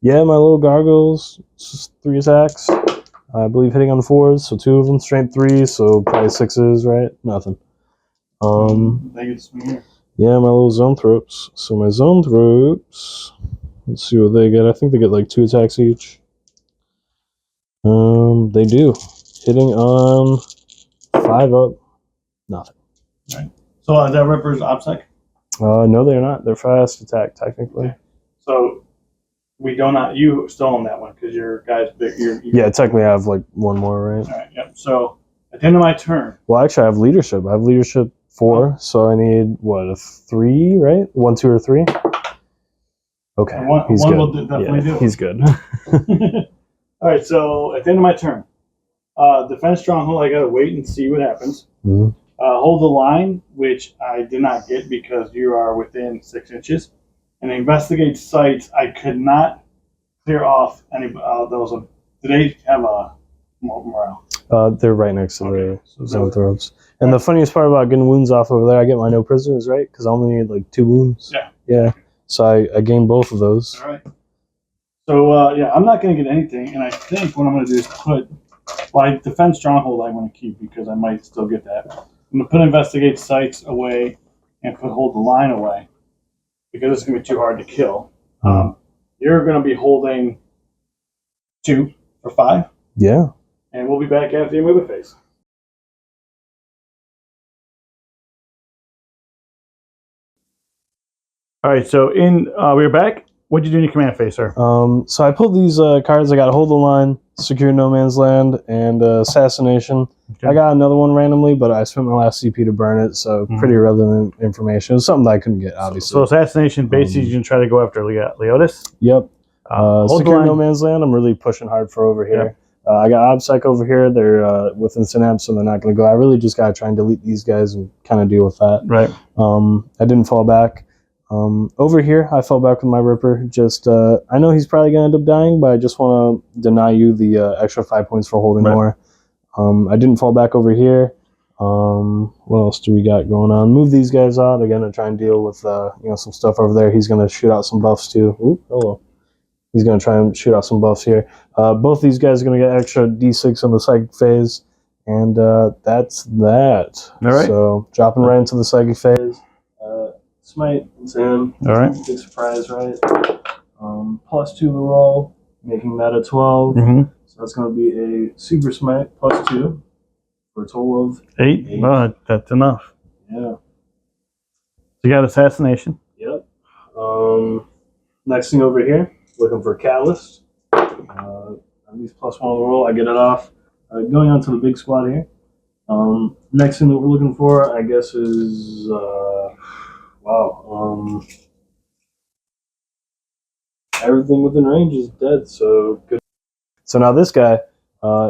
Yeah, my little gargoyles, just 3 attacks. I believe hitting on 4s, so 2 of them, strength 3, so probably 6s, right? Nothing. They get swing here. Yeah, my little Zoanthropes. So my Zoanthropes, let's see what they get. I think they get like 2 attacks each. They do. Hitting on 5 up, nothing. Right. So is that Ripper's OBSEC? No, they're not. They're fast attack, technically. Okay. So we do not. You still own that one because your guy's big. Yeah, technically I have like 1 more, right? All right. Yep. So at the end of my turn. Well, actually, I have leadership. I have leadership 4, so I need what, a 3, right? 1, 2, or 3. Okay, he's one good. will definitely do it. He's good. All right. So at the end of my turn, defense stronghold. I gotta wait and see what happens. Mm-hmm. Hold the line, which I did not get because you are within 6 inches. And investigate sites. I could not clear off any those. Do they have a morale? They're right next to the So Zoanthropes. And the funniest part about getting wounds off over there, I get my no prisoners, right? Because I only need like 2 wounds. Yeah. Yeah. So I gained both of those. All right. So yeah, I'm not going to get anything, and I think what I'm going to do is put my defense stronghold. I want to keep because I might still get that. I'm going to put investigate sites away and put hold the line away because it's going to be too hard to kill. You're going to be holding 2 for 5. Yeah. And we'll be back after you move a phase. All right, so we're back. What did you do in your command phase, sir? So I pulled these cards. I got Hold the Line, Secure No Man's Land, and Assassination. Okay. I got another one randomly, but I spent my last CP to burn it, so pretty irrelevant information. It was something that I couldn't get, obviously. So Assassination, basically, you can try to go after Leotis? Yep. Secure No Man's Land, I'm really pushing hard for over here. Yep. I got OBSEC over here. They're within Synapse, so they're not going to go. I really just got to try and delete these guys and kind of deal with that. Right. I didn't fall back. Over here, I fell back with my Ripper. Just, I know he's probably going to end up dying, but I just want to deny you the extra 5 points for holding more. I didn't fall back over here. What else do we got going on? Move these guys out. Again, to try and deal with some stuff over there. He's going to shoot out some buffs too. Ooh, hello. He's going to try and shoot out some buffs here. Both these guys are going to get extra D6 in the psychic phase. And that's that. All right. So dropping right into the psychic phase. Smite, it's him. All right. Big surprise, right? +2 to the roll, making that a 12. So that's going to be a super smite +2 for a total of 8. Well, that's enough. Yeah. So you got Assassination. Yep. Next thing over here, looking for Catalyst. At least +1 to the roll, I get it off. Going on to the big squad here. Next thing that we're looking for, I guess, is everything within range is dead, so good. So now this guy,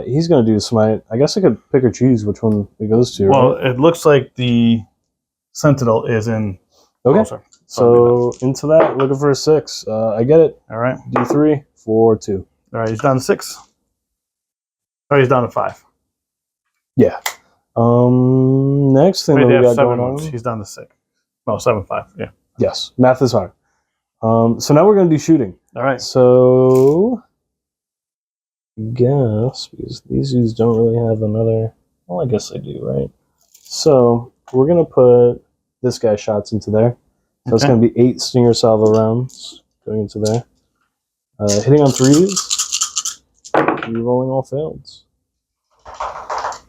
he's going to do smite. I guess I could pick or choose which one it goes to. Well, right? it looks like the Sentinel is in. Okay. So into that, looking for a 6. I get it. All right. D3 for 2. All right, he's down to 6. Oh, he's down to 5. Yeah. Next thing that we got going on. He's down to 6. No, 7-5. Yeah. Yes. Math is hard. So now we're going to do shooting. All right. So, guess because these dudes don't really have another Well, I guess I do, right? So we're gonna put this guy's shots into there. So it's gonna be 8 Stinger Salvo rounds going into there. Hitting on 3s, re-rolling all faileds.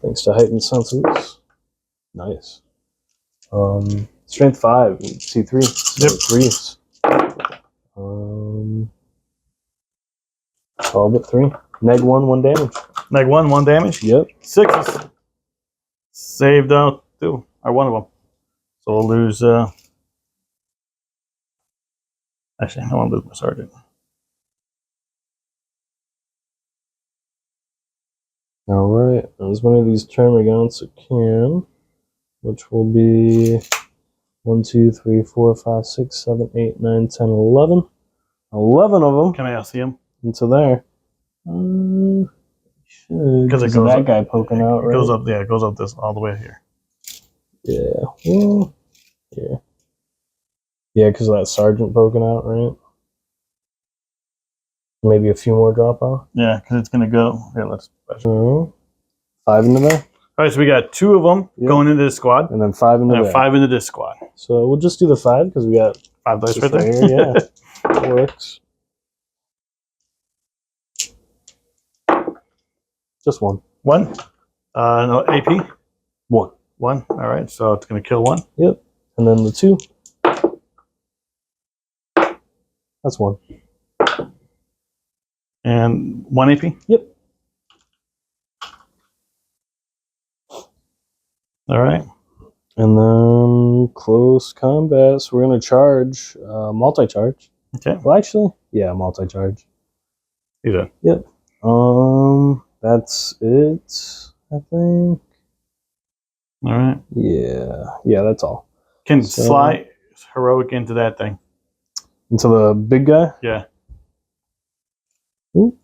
Thanks to heightened senses. Nice. Strength 5, C3. So 3s. 12 at 3. Neg 1, 1 damage. Neg 1, 1 damage. Yep. 6s. Saved out 2, or 1 of them. So we'll lose. Actually, I want to lose my sergeant. All right. There's one of these termagants can, which will be 1, 2, 3, 4, 5, 6, 7, 8, 9, 10, 11. 11 of them. Can I see him? Into there. Because it goes that guy poking out, right? It goes up, yeah, it goes up this all the way here. Yeah. Well, yeah. Yeah, because of that sergeant poking out, right? Maybe a few more drop off. Yeah, because it's gonna go. Yeah, let's. 5 into there. All right, so we got 2 of them going into this squad, and then 5 into there. 5 into this squad. So we'll just do the 5 because we got 5 dice right there. Here. Yeah, that works. Just 1. 1. No AP. 1. 1. All right, so it's gonna kill 1. Yep. And then the 2. That's 1. And 1 AP. Yep. All right. And then close combat. So we're gonna charge, multi-charge. Okay. Well, actually, yeah, multi-charge. Either. Yep. That's it, I think. All right. Yeah, that's all. Can slide heroic into that thing. Into the big guy? Yeah. Ooh.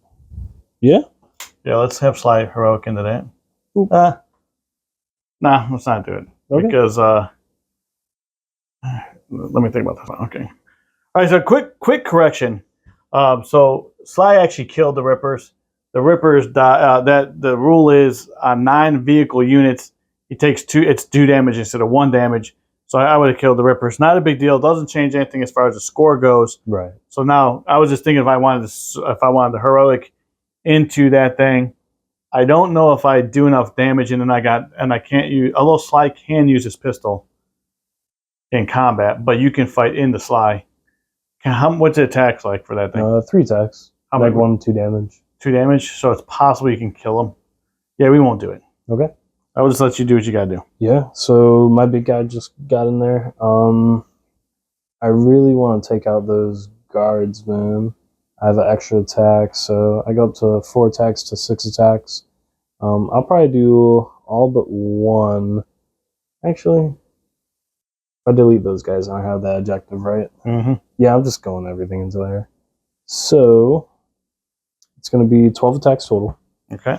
Yeah? Yeah, let's have slide heroic into that. Ooh. Nah, let's not do it. Okay. Because let me think about this one. Okay. All right, so quick correction. So Sly actually killed the Rippers. The Rippers that the rule is on 9 vehicle units, he takes 2. It's 2 damage instead of 1 damage. So I would have killed the Rippers. Not a big deal. Doesn't change anything as far as the score goes. Right. So now I was just thinking if I wanted the heroic into that thing. I don't know if I do enough damage, and I can't use. Although Sly can use his pistol in combat, but you can fight into Sly. What's the attacks like for that thing? 3 attacks. How like many? 1, 2 damage. 2 damage. So it's possible you can kill him. Yeah, we won't do it. Okay. I will just let you do what you gotta do. Yeah. So my big guy just got in there. I really want to take out those guards, man. I have an extra attack, so I go up to 4 attacks to 6 attacks. I'll probably do all but 1. Actually, if I delete those guys, I have that objective, right? Mm-hmm. Yeah, I'm just going everything into there. So it's going to be 12 attacks total. Okay.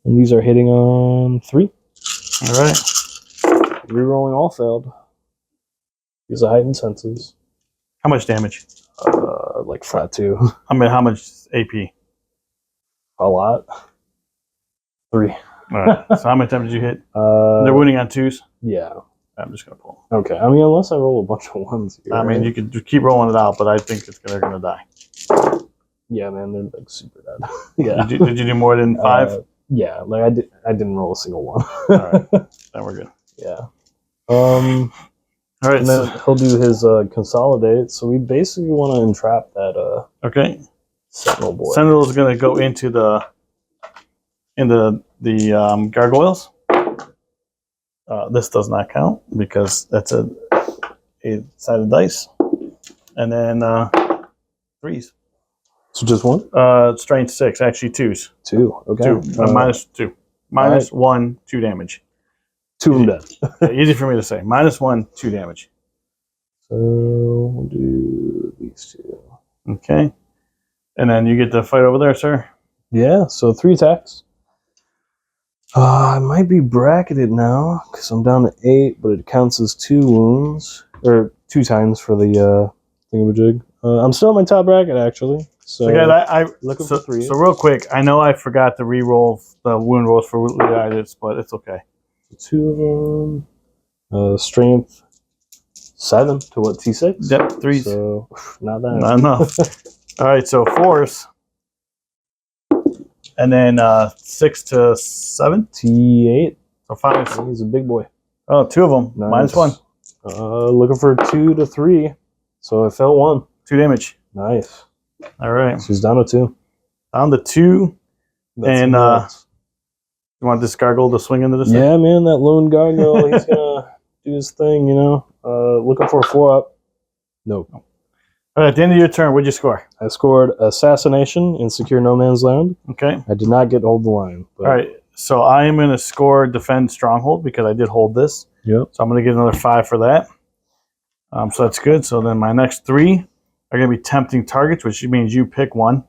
And these are hitting on 3. All right. Rerolling all failed. Use a heightened senses. How much damage? Like flat 2. I mean, how much AP? A lot. 3. All right. So how many times did you hit? They're They're wounding on 2s. Yeah. I'm just gonna pull. Okay. I mean, unless I roll a bunch of 1s here. I mean, you could just keep rolling it out, but I think they're gonna die. Yeah, man, they're like super dead. Yeah. Did you do more than 5? Yeah, like I didn't roll a single 1. All right. Then we're good. Yeah. All right. And then he'll do his consolidate. So we basically want to entrap that Okay. Sentinel boy. Sentinel is going to go into the gargoyles. This does not count because that's a 8-sided dice, and then 3s. So just 1? Strength 6, actually 2s. 2. Okay. 2. Minus 2. Minus 1, 2 damage. 2 of them dead. Yeah, easy for me to say. Minus 1, 2 damage. So we'll do these 2. Okay. And then you get to fight over there, sir. Yeah. So 3 attacks. I might be bracketed now because I'm down to 8, but it counts as 2 wounds or 2 times for the thingamajig. I'm still in my top bracket actually. So guys, looking for 3. So real quick, I know I forgot to re-roll the wound rolls for Leonidas, but it's okay. 2 of them. Strength 7 to what, T6? Yep, 3s. So not bad. Not enough. All right, so 4s. And then 6 to 7. T8. So 5s. He's a big boy. Oh, 2 of them. Nice. -1. Looking for 2 to 3. So I fell 1. 2 damage. Nice. All right. So he's down to 2. Down to 2. That's and you want this gargoyle to swing into this thing? Yeah, man, that lone gargoyle, he's gonna do his thing, you know. Looking for a 4-up. Nope. All right, at the end of your turn, what'd you score? I scored Assassination in Secure No Man's Land. Okay. I did not get Hold the Line. But... All right, so I am going to score Defend Stronghold because I did hold this. Yep. So I'm going to get another 5 for that. So that's good. So then my next 3 are going to be Tempting Targets, which means you pick one.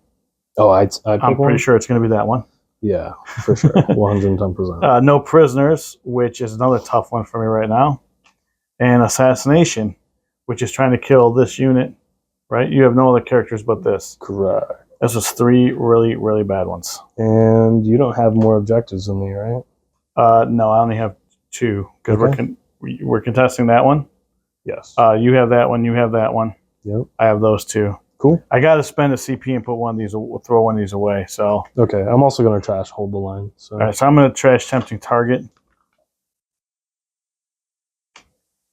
Oh, I pick I'm pretty sure it's going to be that one. Yeah, for sure. 110%. No Prisoners, which is another tough one for me right now. And Assassination, which is trying to kill this unit, right? You have no other characters but this. Correct. This was 3 really, really bad ones. And you don't have more objectives than me, right? No, I only have 2 because Okay. we're contesting that one. Yes. You have that one. You have that one. Yep. I have those 2. Cool. I got to spend a CP and put throw one of these away. So okay, I'm also going to trash Hold the Line. So. all right, so I'm going to trash Tempting Target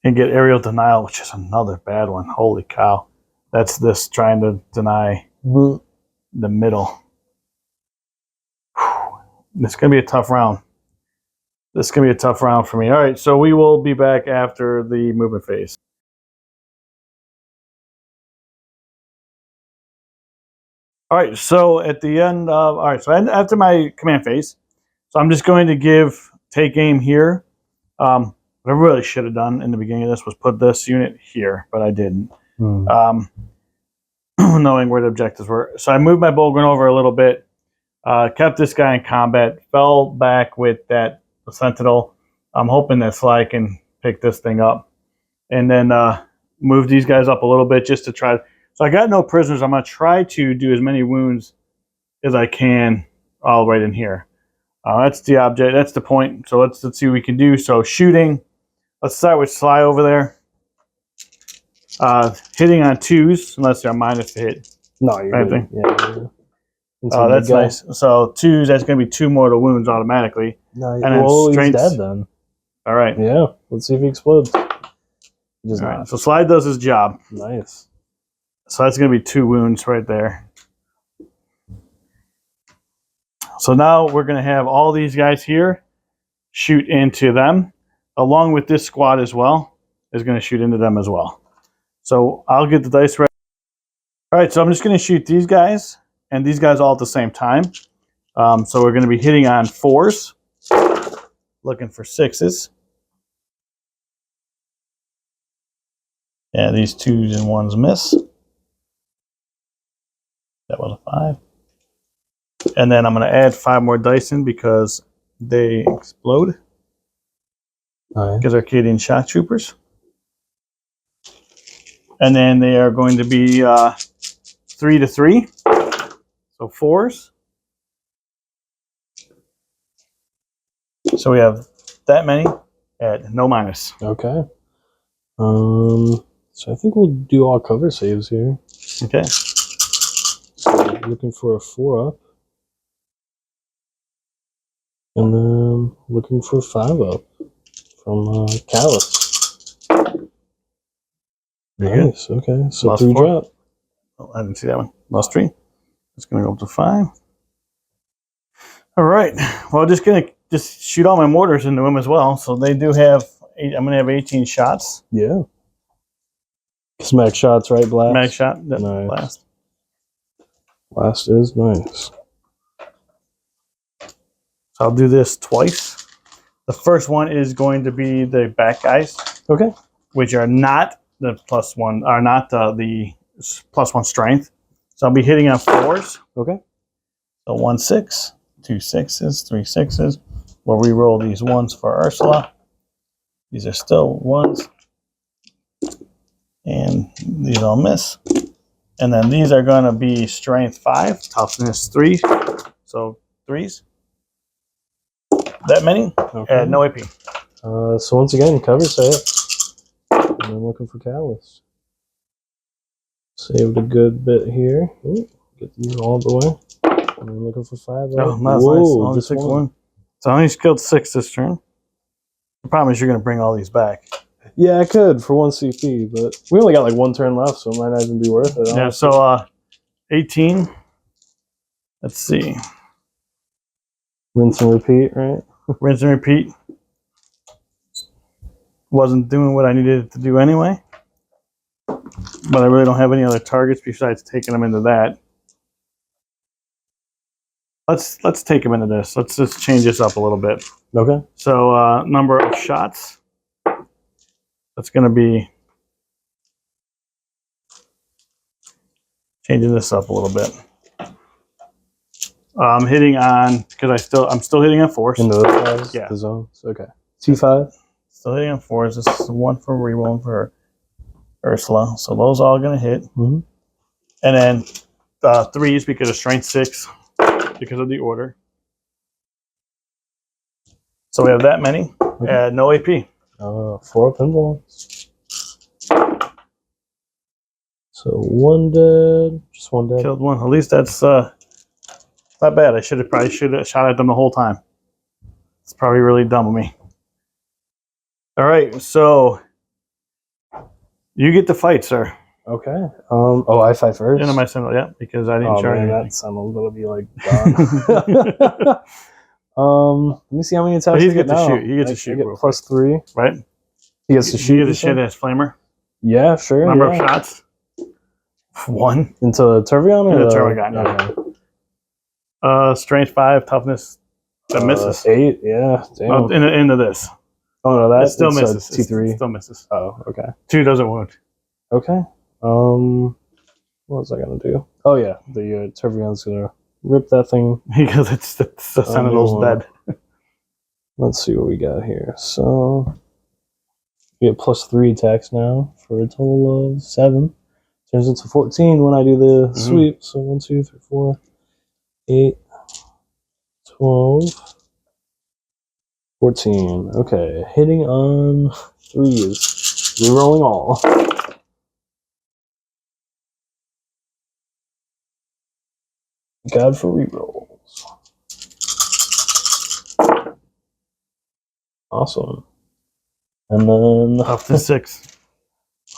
and get Aerial Denial, which is another bad one. Holy cow! That's this trying to deny the middle. It's going to be a tough round. This is going to be a tough round for me. All right, so we will be back after the movement phase. All right, so at the end of, all right, so after my command phase, so I'm just going to take aim here. What I really should have done in the beginning of this was put this unit here, but I didn't, knowing where the objectives were. So I moved my Bogren over a little bit, kept this guy in combat, fell back with that Sentinel. I'm hoping that Sly can pick this thing up, and then move these guys up a little bit just to try. So I got no prisoners. I'm going to try to do as many wounds as I can all right in here. That's the object. That's the point. So let's see what we can do. So shooting. Let's start with Sly over there. Hitting on 2s, unless they're minus to hit. No, you're good. Yeah. Oh, that's nice. So 2s, that's going to be 2 mortal wounds automatically. No, and then he's dead then. All right. Yeah, let's see if he explodes. He does all not. right. So Sly does his job. Nice. So that's going to be 2 wounds right there. So now we're going to have all these guys here shoot into them, along with this squad as well, is going to shoot into them as well. So I'll get the dice ready. All right, so I'm just going to shoot these guys and these guys all at the same time. So we're going to be hitting on 4s, looking for 6s. Yeah, these 2s and 1s miss. That was a 5. And then I'm going to add 5 more dice in because they explode. All right. Because they're Arcadian shock troopers. And then they are going to be 3 to 3. So 4s. So we have that many at no minus. Okay. So I think we'll do all cover saves here. Okay. So looking for a 4-up. And then looking for 5-up from Callus. Nice. Okay. So Lost 3 4. drop. Oh, I didn't see that one. Lost 3. It's going to go up to 5. All right. Well, just going to shoot all my mortars into them as well. So they do have, I'm going to have 18 shots. Yeah. Smack shots, right? Blast. Mag shot. Nice. Blast. Blast is nice. So I'll do this twice. The first one is going to be the back guys. Okay. Which are not the +1, are not the +1 strength. So I'll be hitting on 4s. Okay. So 1 6, 2 6s, 3 6s. We'll re-roll these 1s for Ursula. These are still 1s. And these all miss. And then these are going to be strength 5, toughness 3. So 3s. That many. Okay. And no AP. So once again, cover set. And I'm looking for Catalyst. Saved a good bit here. Ooh, get these all the way. And I'm looking for 5. Oh, nice. Only 6-1. So I only skilled 6 this turn. The problem is you're going to bring all these back. Yeah, I could for 1 CP, but we only got like 1 turn left, so it might not even be worth it. Yeah, so 18. Let's see. Rinse and repeat, right? Rinse and repeat. Wasn't doing what I needed it to do anyway. But I really don't have any other targets besides taking them into that. Let's take them into this. Let's just change this up a little bit. Okay. So number of shots. That's going to be changing this up a little bit. I'm hitting on because I'm still hitting on force. Into the fives, Yeah. the zones. Okay. T5. Still hitting on fours. This is 1 for reroll and for Ursula. So those all going to hit. Mm-hmm. And then 3s because of strength 6 because of the order. So we have that many. Okay. No AP. 4 pinballs. So 1 dead. Just 1 dead. Killed 1. At least that's not bad. I probably should have shot at them the whole time. It's probably really dumb of me. All right, so you get to fight, sir. Okay. Oh, I fight first. Into my symbol, yeah, because I didn't charge man, anything. that symbol's gonna be like gone. Let me see how many attacks But he I gets get to now. shoot. He gets to shoot. I get +3. Right? He gets to shoot. You get to shoot as flamer. Yeah, sure. Number of shots. 1. Into Turvion or Into Turvion, yeah. Okay. Strength 5, toughness. That misses. 8. Yeah. Damn. Oh, into this. Oh no, that Still misses. T3. It still misses. Oh, okay. 2 doesn't wound. Okay. What was I gonna do? Oh yeah, the Turvion's gonna rip that thing. Because it's the Sentinel's dead. Let's see what we got here. So we get +3 attacks now for a total of 7. Turns into 14 when I do the sweep. So 1, 2, 3, 4, 8, 12, 14. Okay, hitting on 3s. Rerolling all. God for rerolls. Awesome. And then Up to 6.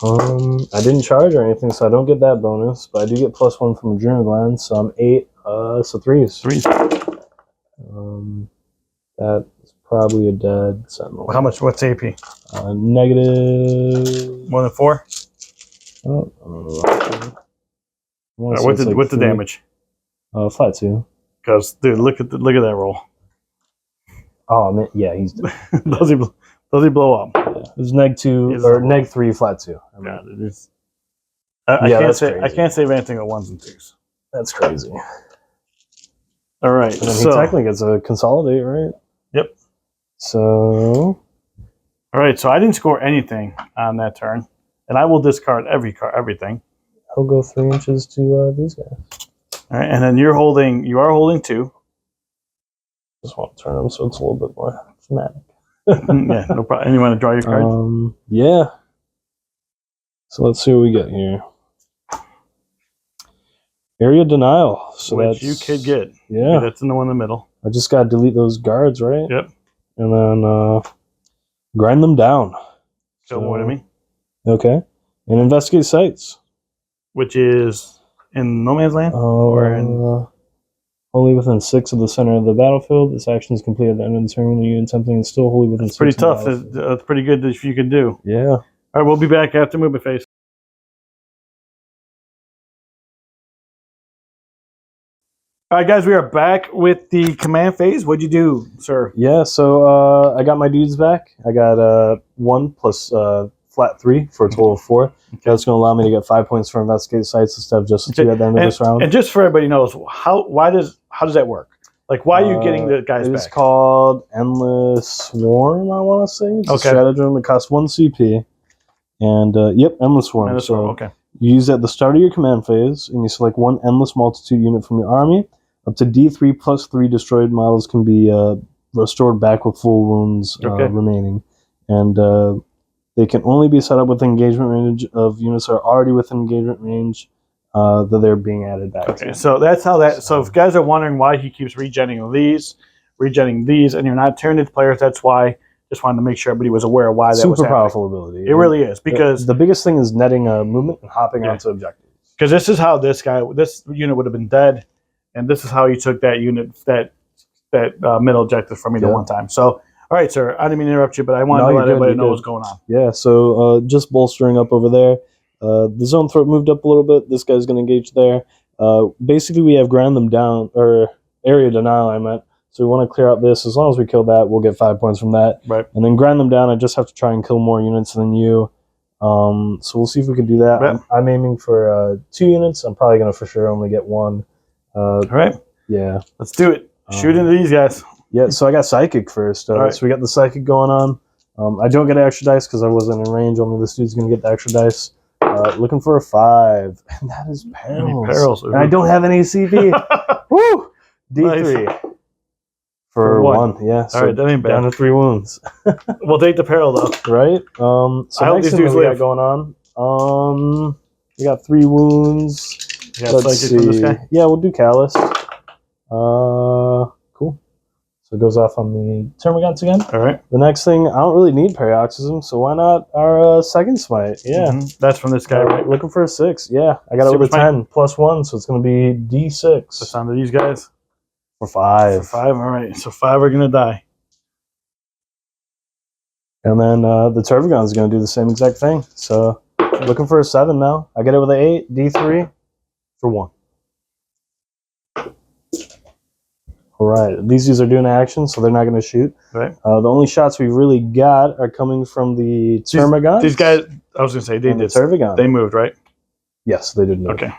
I didn't charge or anything, so I don't get that bonus, but I do get +1 from Adrenal Gland, so I'm 8. So 3s. 3s. That's probably a dead Sentinel. How much? What's AP? Negative. More than 4? Oh, What's the damage? Flat 2. Because dude, look at that roll. Oh man, yeah, he's dead. does he blow up? Yeah. It was -2 or -3 flat 2. Yeah, it is. I can't save anything at 1s and 2s. That's crazy. All right, and then he technically gets a consolidate, right? Yep. So. All right, so I didn't score anything on that turn, and I will discard everything. He'll go 3 inches to these guys. All right, and then you are holding 2. Just want to turn them so it's a little bit more thematic. Yeah, no problem. And you want to draw your card? Yeah. So let's see what we get here. Area denial. So which you could get. Yeah. That's in the one in the middle. I just got to delete those guards, right? Yep. And then grind them down. Kill more to me. Okay. And investigate sites. Which is in no man's land? Or in... Wholly within 6 of the center of the battlefield. This action is completed at the end of the turn when the unit attempting is still wholly within 6 pretty of tough. That's pretty good if you can do. Yeah. All right, we'll be back after movement phase. All right, guys, we are back with the command phase. What'd you do, sir? Yeah, so I got my dudes back. I got 1 plus flat 3 for a total of 4. Okay. That's going to allow me to get 5 points for investigate sites instead of just 2 at the end of this round. And just for everybody knows, how does that work? Like, why are you getting the guys back? It's called Endless Swarm, I want to say. It's a stratagem that costs 1 CP. And, yep, Endless Swarm. Endless Swarm, okay. You use it at the start of your command phase, and you select one endless multitude unit from your army. Up to D3 plus 3 destroyed models can be restored back with full wounds remaining. And they can only be set up with engagement range of units that are already within engagement range that they're being added back to. So that's how that... So if guys are wondering why he keeps regenning these, and you're not Tyranids players, that's why. Just wanted to make sure everybody was aware of why that was super powerful ability. It really is, because the biggest thing is netting movement and hopping onto objectives. Because this is how this unit would have been dead, and this is how he took that unit, that middle objective from me the one time. So, all right, sir, I didn't mean to interrupt you, but I wanted to let everybody know what's going on. Yeah, so just bolstering up over there. The zone threat moved up a little bit. This guy's going to engage there. Basically, we have ground them down, or area denial, I meant. So we want to clear out this. As long as we kill that, we'll get 5 points from that. Right. And then grind them down. I just have to try and kill more units than you. So we'll see if we can do that. Right. I'm aiming for 2 units. I'm probably going to for sure only get 1. All right. Yeah. Let's do it. Shoot into these guys. Yeah, so I got Psychic first. Right. So we got the Psychic going on. I don't get extra dice because I wasn't in range. Only this dude's going to get the extra dice. Looking for a 5. And that is Perils. And I don't have any CV. Woo! D3. Nice. For 1, yeah. So all right, that ain't bad. Down to 3 wounds. We'll take the Peril, though. Right? So I hope next these thing dudes we live. got going on. We got 3 wounds. Let's see. From this guy? Yeah, we'll do Callus. Cool. So it goes off on the Termagants again. All right. The next thing, I don't really need Paroxysm, so why not our second smite? Yeah. That's from this guy, right? Looking for a 6. Yeah, I got it with a 10 plus 1, so it's going to be D6. That's onto these guys. For 5. For 5, all right. So 5 are going to die. And then the Tervagon is going to do the same exact thing. So looking for a 7 now. I get it with an 8, D3 for 1. All right. These dudes are doing action, so they're not going to shoot. Right. The only shots we really got are coming from the Termagons. These guys, I was going to say, they did. Tervagon. They moved, right? Yes, they did move. Okay.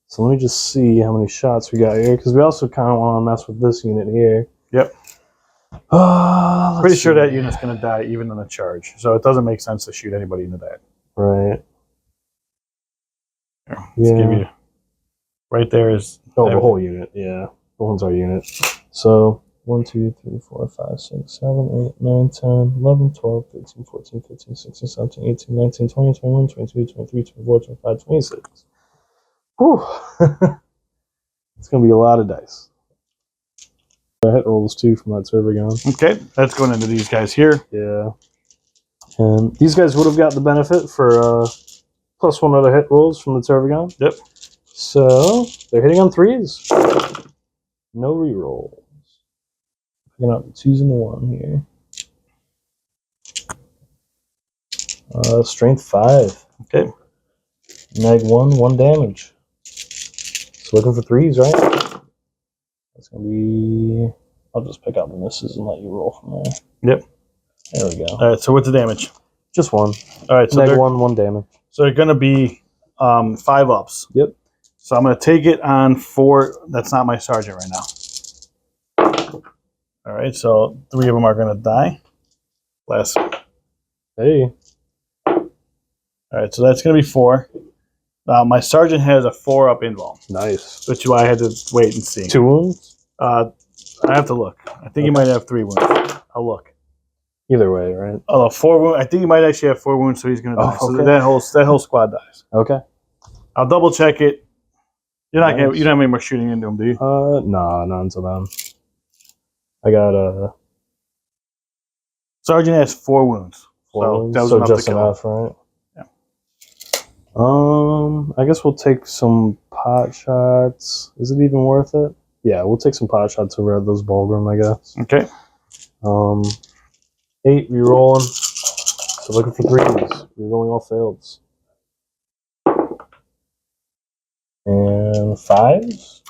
So let me just see how many shots we got here, because we also kind of want to mess with this unit here. Yep. Pretty sure that unit's going to die even on a charge, so it doesn't make sense to shoot anybody into that. Right. Here, let's give you, right there is... Oh, the whole unit, yeah. The one's our unit. So, 1, 2, 3, 4, 5, 6, 7, 8, 9, 10, 11, 12, 13, 14, 15, 16, 17, 18, 19, 20, 21, 22, 23, 24, 25, 26. Whew. It's going to be a lot of dice. I hit rolls too from that Tervagon. Okay, that's going into these guys here. Yeah. And these guys would have got the benefit for plus 1 other hit rolls from the Tervagon. Yep. So they're hitting on 3s. No rerolls. Picking up the 2s and the 1 here. Strength 5. Okay. Neg 1, 1 damage. So looking for 3s, right? That's going to be... I'll just pick out the misses and let you roll from there. Yep. There we go. All right, so what's the damage? Just 1. All right, so Neg 1, 1 damage. So they're going to be 5 ups. Yep. So I'm going to take it on 4. That's not my sergeant right now. All right, so 3 of them are going to die. Last. Hey. All right, so that's going to be 4. My sergeant has a 4-up invul. Nice. Which is why I had to wait and see. 2 wounds? I have to look. I think he might have 3 wounds. I'll look. Either way, right? Oh, 4 wounds. I think he might actually have 4 wounds, so he's going to die. Okay. So that whole squad dies. Okay. I'll double check it. You're not gonna, you don't have any more shooting into him, do you? Nah, not until then. I got Sergeant has 4 wounds. 4 wounds, that was so enough just to kill enough, him. right? Yeah. I guess we'll take some pot shots. Is it even worth it? Yeah, we'll take some pot shots over at those Bulgrim, I guess. Okay. 8 rerolling. So looking for 3s. Rerolling all faileds. And 5s?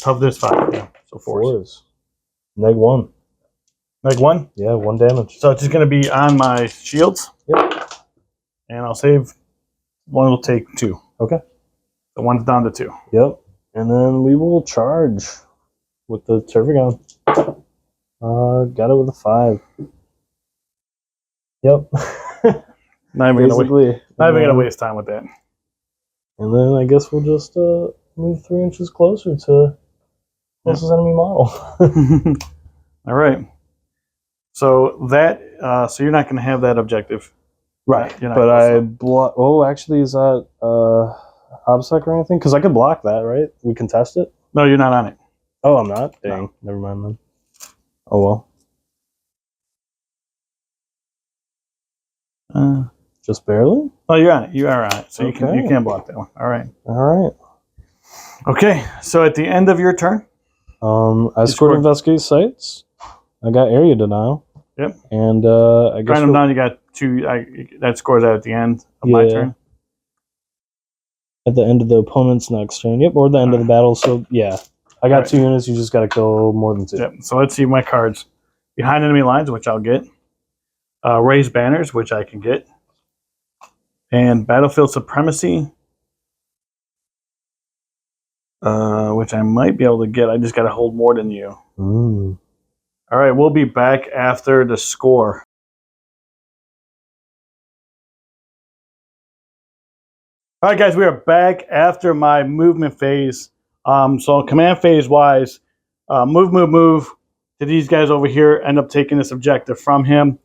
Toughness 5, yeah. So 4s. Neg 1. Neg 1? Yeah, 1 damage. So it's just going to be on my shields? Yep. And I'll save. 1 will take 2. Okay. The 1's down to 2. Yep. And then we will charge with the Tervagon. Got it with a 5. Yep. Not even basically. gonna waste time with that. And then I guess we'll just move 3 inches closer to closest enemy model. All right. So that so you're not going to have that objective, right? You're not But close I enough. block. Oh, actually, is that obsec or anything? Because I could block that, right? We can test it. No, you're not on it. Oh, I'm not. Dang. No. Never mind then. Oh well. Just barely. Oh, you're on it. You are on it. So Okay. you can block that one. All right. All right. Okay. So at the end of your turn, I scored investigate sites. I got area denial. Yep. And I guess grind them down. You got 2. That scores out at the end of my turn. At the end of the opponent's next turn. Yep. Or the end of the battle. So yeah, I got 2 units. You just got to kill more than 2. Yep. So let's see my cards. Behind enemy lines, which I'll get. Raise banners, which I can get. And battlefield supremacy, which I might be able to get. I just got to hold more than you. Mm. All right, we'll be back after the score. All right, guys, we are back after my movement phase. So command phase wise, move to these guys over here. End up taking this objective from him.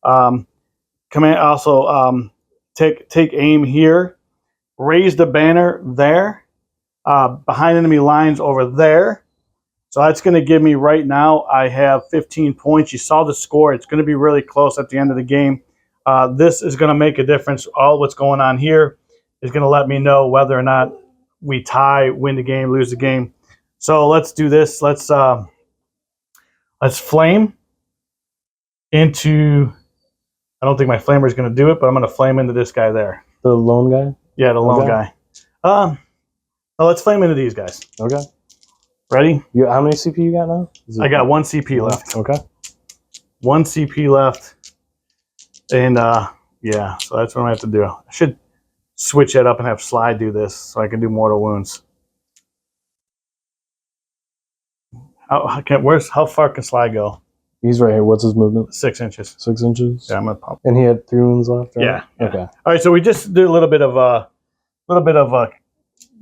Command also take aim here. Raise the banner there. Behind enemy lines over there. So that's going to give me right now, I have 15 points. You saw the score. It's going to be really close at the end of the game. This is going to make a difference. All what's going on here is going to let me know whether or not we tie, win the game, lose the game. So let's do this. Let's flame into, I don't think my flamer is going to do it, but I'm going to flame into this guy there. The lone guy? Yeah, the lone guy. Well, let's flame into these guys. Okay. Ready? How many CP you got now? I got 1 CP left. Okay. 1 CP left. And yeah, so that's what I have to do. I should switch that up and have Sly do this so I can do mortal wounds. How far can Sly go? He's right here. What's his movement? 6 inches. 6 inches? Yeah, I'm gonna pump. And he had 3 wounds left, right? Yeah. Okay. All right, so we just did a little bit of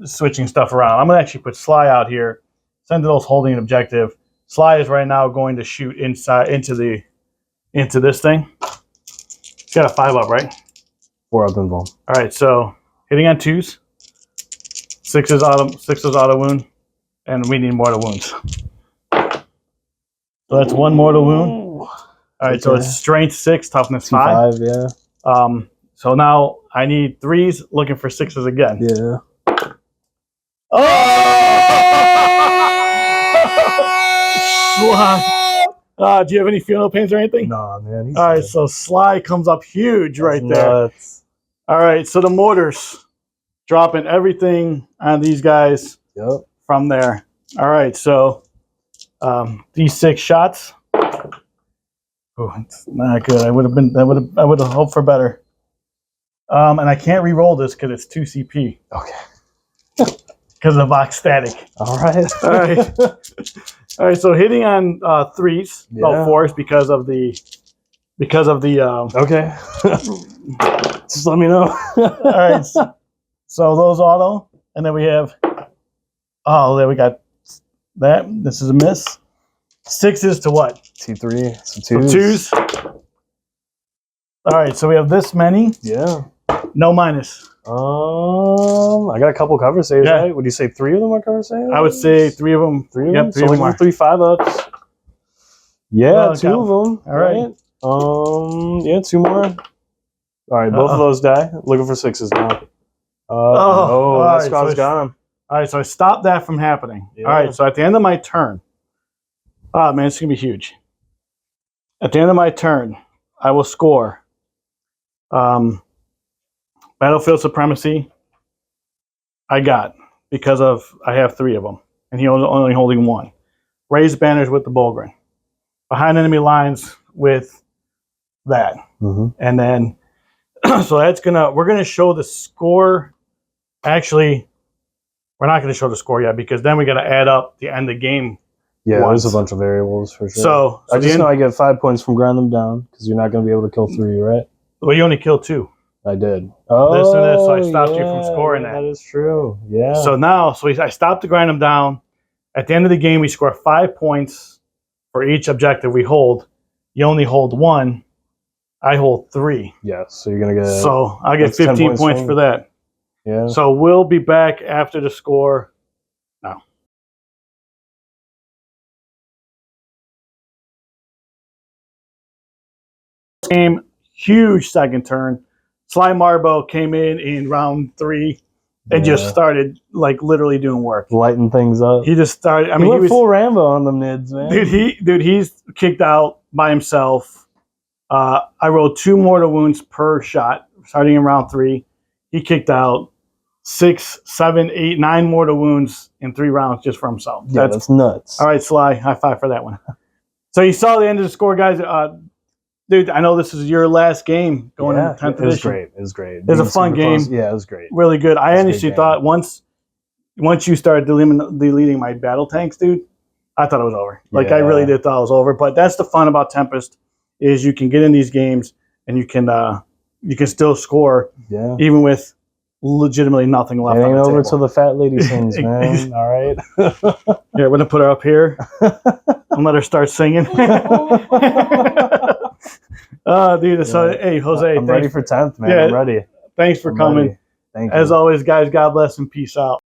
switching stuff around. I'm gonna actually put Sly out here. Sentinel's holding an objective. Sly is right now going to shoot inside into this thing. He's got a 5-up, right? 4 up involved. All right, so hitting on 2s. 6's auto wound, and we need mortal wounds. So that's 1 mortal wound. All right, so it's strength 6, toughness 5. 5, yeah. So now I need 3s, looking for 6s again. Yeah. Sly. Do you have any funeral pains or anything? Nah, man. All right, so Sly comes up huge right there. Nuts. All right, so the mortars dropping everything on these guys from there. All right, so these 6 shots. Oh, it's not good. I would have hoped for better. And I can't re-roll this because it's 2 CP. Okay. Because of Vox static. All right. All right. All right. So hitting on 3s, no 4s because of the Okay. Just let me know. All right. So those auto, and then we have. Oh, there we got that. This is a miss. 6s to what? T3. So 2s. All right. So we have this many. Yeah. No minus. I got a couple cover saves, right? Would you say 3 of them are cover saves? I would say 3 of them. 3 of them? them? Three of them are. 3 5-ups. Yeah, well, 2 of them. All right. Yeah, 2 more. All right, both of those die. Looking for 6s now. That squad's gone. All right, so I stopped that from happening. Yeah. All right, so at the end of my turn, oh man, it's gonna be huge. At the end of my turn, I will score battlefield supremacy. I got because I have 3 of them, and he was only holding 1. Raise banners with the Bulgrin. Behind enemy lines with that, and then so we're gonna show the score. Actually, we're not gonna show the score yet because then we got to add up the end of game. Yeah, there's a bunch of variables for sure. So I just know I get 5 points from grind them down because you're not gonna be able to kill 3, right? Well, you only kill 2. I did. Listen Oh, to this, so I stopped you from scoring yeah, that. That is true. Yeah. So now, I stopped to grind them down. At the end of the game, we score 5 points for each objective we hold. You only hold 1. I hold 3. Yes. So you're gonna get. So I get 15 points for that. Yeah. So we'll be back after the score. Now. Game, huge second turn. Sly Marbo came in round 3 and just started like literally doing work, lighting things up. He just started. I he mean, went he was full Rambo on them nids, man. He's kicked out by himself. I rolled 2 mortal wounds per shot, starting in round 3. He kicked out 6, 7, 8, 9 mortal wounds in 3 rounds just for himself. Yeah, that's nuts. All right, Sly, high five for that one. So you saw the end of the score, guys. Dude, I know this is your last game going into 10th edition. It was great. It was great. It was a fun game. Yeah, it was great. Really good. I honestly thought once you started deleting my battle tanks, dude, I thought it was over. Like, I really did thought it was over. But that's the fun about Tempest, is you can get in these games and you can still score even with legitimately nothing left. It ain't over till the fat lady sings, man. All right. Yeah, we're gonna put her up here and let her start singing. Dude. So hey, Jose, I'm ready for 10th, man. I'm ready. Thanks for coming. Thank you. As always, guys, God bless and peace out.